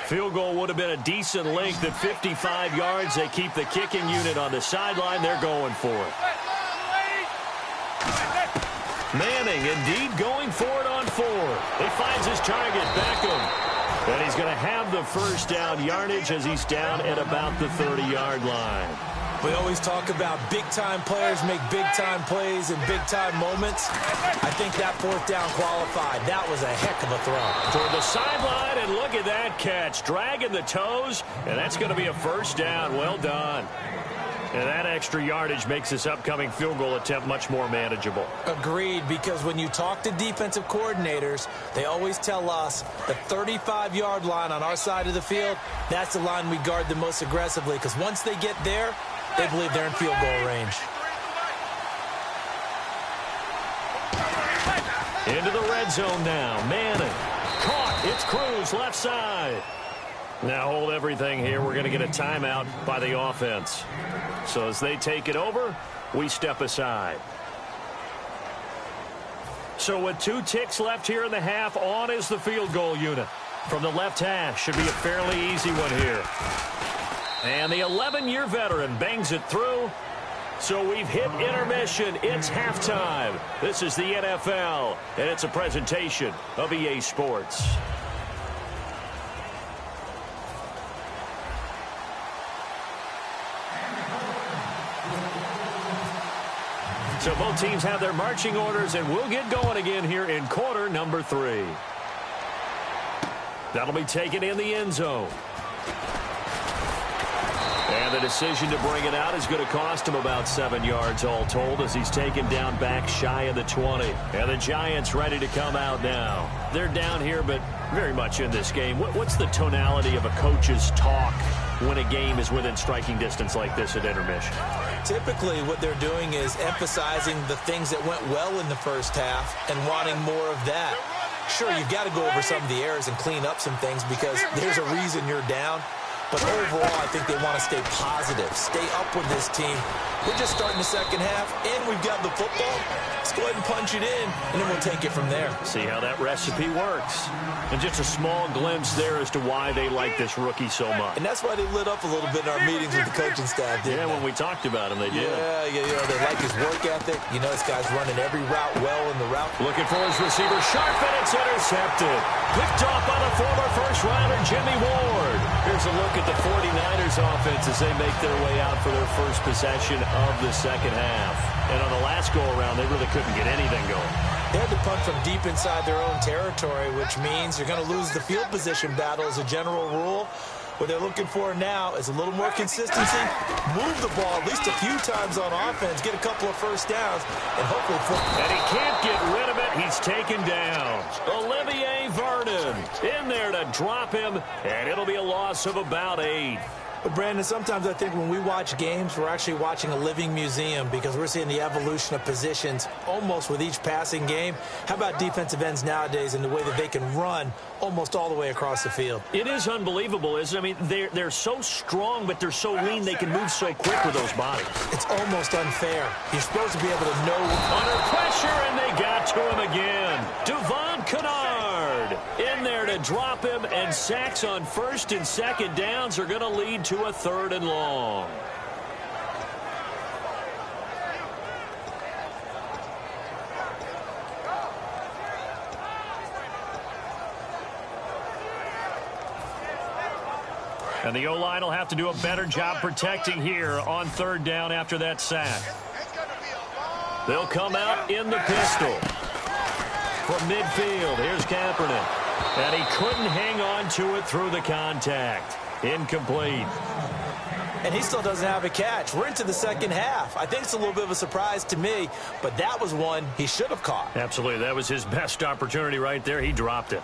Field goal would have been a decent length at 55 yards. They keep the kicking unit on the sideline. They're going for it. Manning indeed going for it on 4. He finds his target, Beckham. And he's going to have the first down yardage as he's down at about the 30-yard line. We always talk about big-time players make big-time plays in big-time moments. I think that 4th down qualified. That was a heck of a throw. Toward the sideline, and look at that catch. Dragging the toes, and that's going to be a first down. Well done. And that extra yardage makes this upcoming field goal attempt much more manageable. Agreed, because when you talk to defensive coordinators, they always tell us the 35-yard line on our side of the field, that's the line we guard the most aggressively, because once they get there, they believe they're in field goal range. Into the red zone now. Manning. Caught. It's Cruz, left side. Now hold everything here. We're going to get a timeout by the offense. So as they take it over, we step aside. So with 2 ticks left here in the half, on is the field goal unit. From the left hash, should be a fairly easy one here. And the 11-year veteran bangs it through. So we've hit intermission. It's halftime. This is the NFL, and it's a presentation of EA Sports. So both teams have their marching orders, and we'll get going again here in quarter number 3. That'll be taken in the end zone. And the decision to bring it out is going to cost him about 7 yards all told as he's taken down back shy of the 20. And the Giants ready to come out now. They're down here, but very much in this game. What's the tonality of a coach's talk when a game is within striking distance like this at intermission? Typically, what they're doing is emphasizing the things that went well in the first half and wanting more of that. Sure, you've got to go over some of the errors and clean up some things because there's a reason you're down. But overall, I think they want to stay positive, stay up with this team. We're just starting the second half, and we've got the football. Let's go ahead and punch it in, and then we'll take it from there. See how that recipe works. And just a small glimpse there as to why they like this rookie so much. And that's why they lit up a little bit in our meetings with the coaching staff, didn't they? Yeah, when we talked about him, they did. Yeah, they like his work ethic. You know, this guy's running every route well in the route. Looking for his receiver, sharp, and it's intercepted. Picked off by the former first-rounder, Jimmy Ward. Here's a look at the 49ers offense as they make their way out for their first possession of the second half. And on the last go-around, they really couldn't get anything going. They had to punt from deep inside their own territory, which means you're going to lose the field position battle as a general rule. What they're looking for now is a little more consistency, move the ball at least a few times on offense, get a couple of first downs, and hopefully... And he can't get rid of it. He's taken down. Olivier Vernon in there to drop him, and it'll be a loss of about 8. But, Brandon, sometimes I think when we watch games, we're actually watching a living museum because we're seeing the evolution of positions almost with each passing game. How about defensive ends nowadays and the way that they can run almost all the way across the field? It is unbelievable, isn't it? I mean, they're so strong, but they're so lean. They can move so quick with those bodies. It's almost unfair. You're supposed to be able to know. Under pressure, and they got to him again. Devon Kennard in there to drop him, and sacks on first and second downs are going to lead to a 3rd and long. And the O-line will have to do a better job protecting here on 3rd down after that sack. They'll come out in the pistol. From midfield, here's Kaepernick. And he couldn't hang on to it through the contact. Incomplete. And he still doesn't have a catch. We're into the second half. I think it's a little bit of a surprise to me, but that was one he should have caught. Absolutely. That was his best opportunity right there. He dropped it.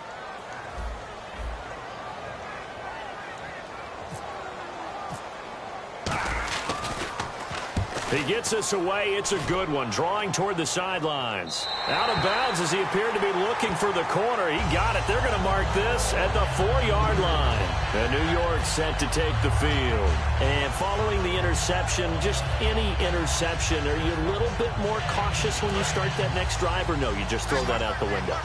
He gets us away. It's a good one. Drawing toward the sidelines. Out of bounds as he appeared to be looking for the corner. He got it. They're going to mark this at the 4-yard line. And New York set to take the field. And following the interception, just any interception, are you a little bit more cautious when you start that next drive, or no, you just throw that out the window?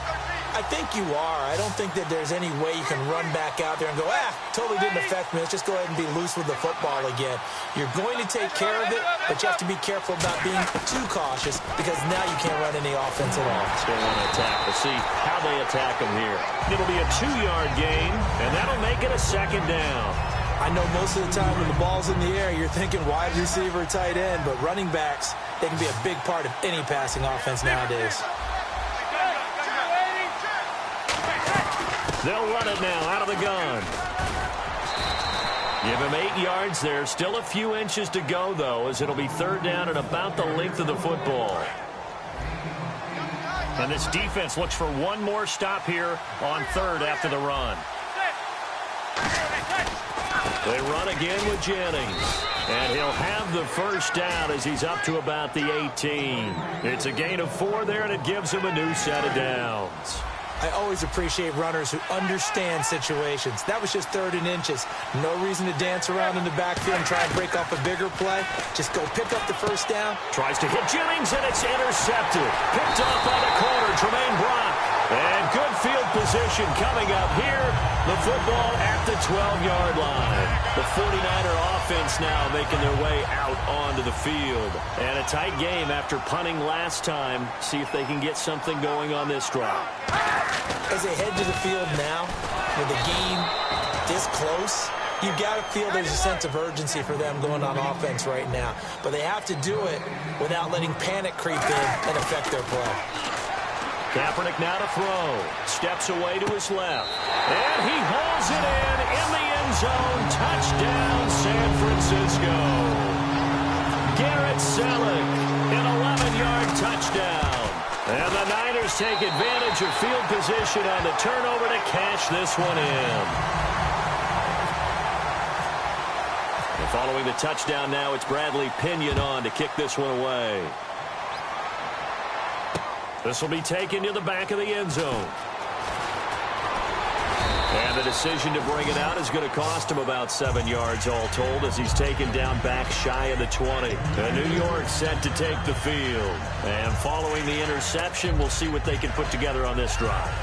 I think you are. I don't think that there's any way you can run back out there and go, totally didn't affect me. Let's just go ahead and be loose with the football again. You're going to take care of it, but you have to be careful about being too cautious because now you can't run any offense at all. Still want to attack. We'll see how they attack him here. It'll be a 2-yard gain, and that'll make it a 2nd down. I know most of the time when the ball's in the air, you're thinking wide receiver, tight end, but running backs, they can be a big part of any passing offense nowadays. They'll run it now out of the gun. Give him 8 yards there. Still a few inches to go, though, as it'll be 3rd down and about the length of the football. And this defense looks for one more stop here on 3rd after the run. They run again with Jennings. And he'll have the first down as he's up to about the 18. It's a gain of 4 there, and it gives him a new set of downs. I always appreciate runners who understand situations. That was just 3rd and inches. No reason to dance around in the backfield and try and break off a bigger play. Just go pick up the first down. Tries to hit Jennings, and it's intercepted. Picked off on the corner, Tremaine Brock. And good field position coming up here. The football at the 12-yard line. The 49er offense now making their way out onto the field. And a tight game after punting last time. See if they can get something going on this drive. As they head to the field now, with the game this close, you've got to feel there's a sense of urgency for them going on offense right now. But they have to do it without letting panic creep in and affect their play. Kaepernick now to throw. Steps away to his left. And he hauls it in the end zone. Touchdown, San Francisco. Garrett Selleck, an 11-yard touchdown. And the Niners take advantage of field position on the turnover to cash this one in. And following the touchdown now, it's Bradley Pinion on to kick this one away. This will be taken to the back of the end zone. And the decision to bring it out is going to cost him about 7 yards all told as he's taken down back shy of the 20. And New York set to take the field. And following the interception, we'll see what they can put together on this drive.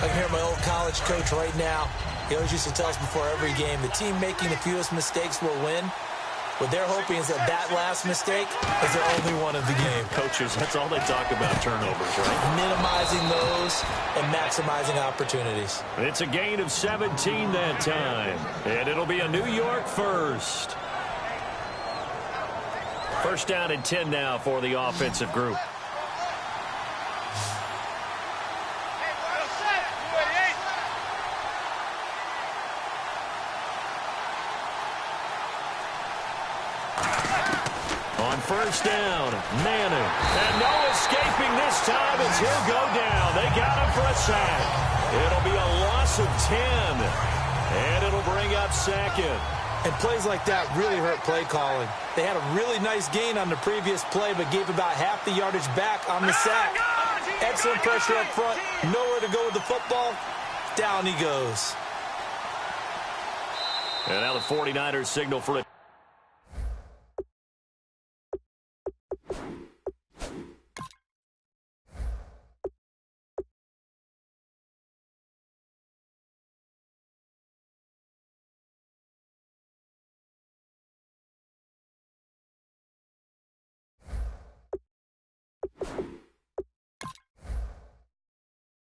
I can hear my old college coach right now. He always used to tell us before every game, the team making the fewest mistakes will win. What they're hoping is that last mistake is their only one of the game. Coaches, that's all they talk about, turnovers, right? Minimizing those and maximizing opportunities. It's a gain of 17 that time. And it'll be a New York first. First down and 10 now for the offensive group. On first down, Manning. And no escaping this time as he'll go down. They got him for a sack. It'll be a loss of 10. And it'll bring up second. And plays like that really hurt play calling. They had a really nice gain on the previous play, but gave about half the yardage back on the sack. Excellent pressure up front. Nowhere to go with the football. Down he goes. And now the 49ers signal for it.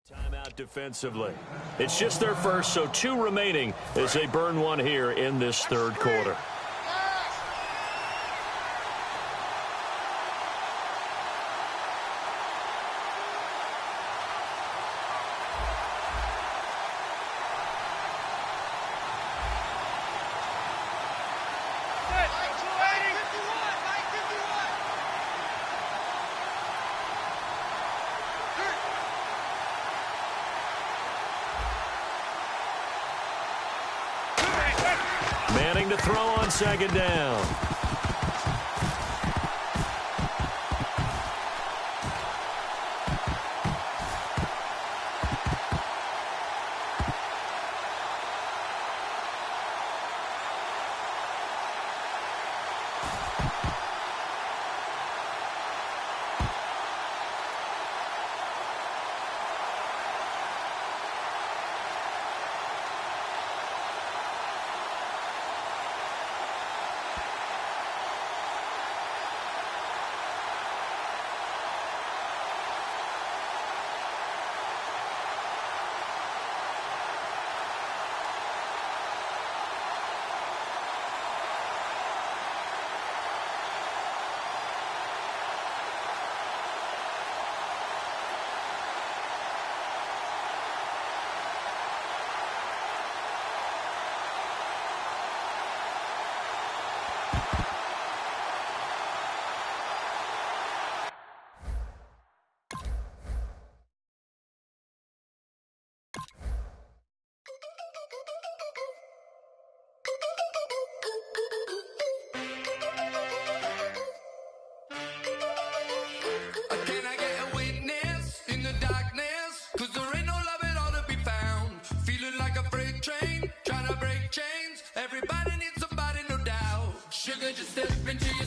Timeout defensively. It's just their first, so 2 remaining as they burn one here in this third quarter. Manning to throw on second down. Can I get a witness in the darkness? 'Cause there ain't no love at all to be found. Feeling like a freight train, trying to break chains. Everybody needs somebody, no doubt. Sugar, just step into your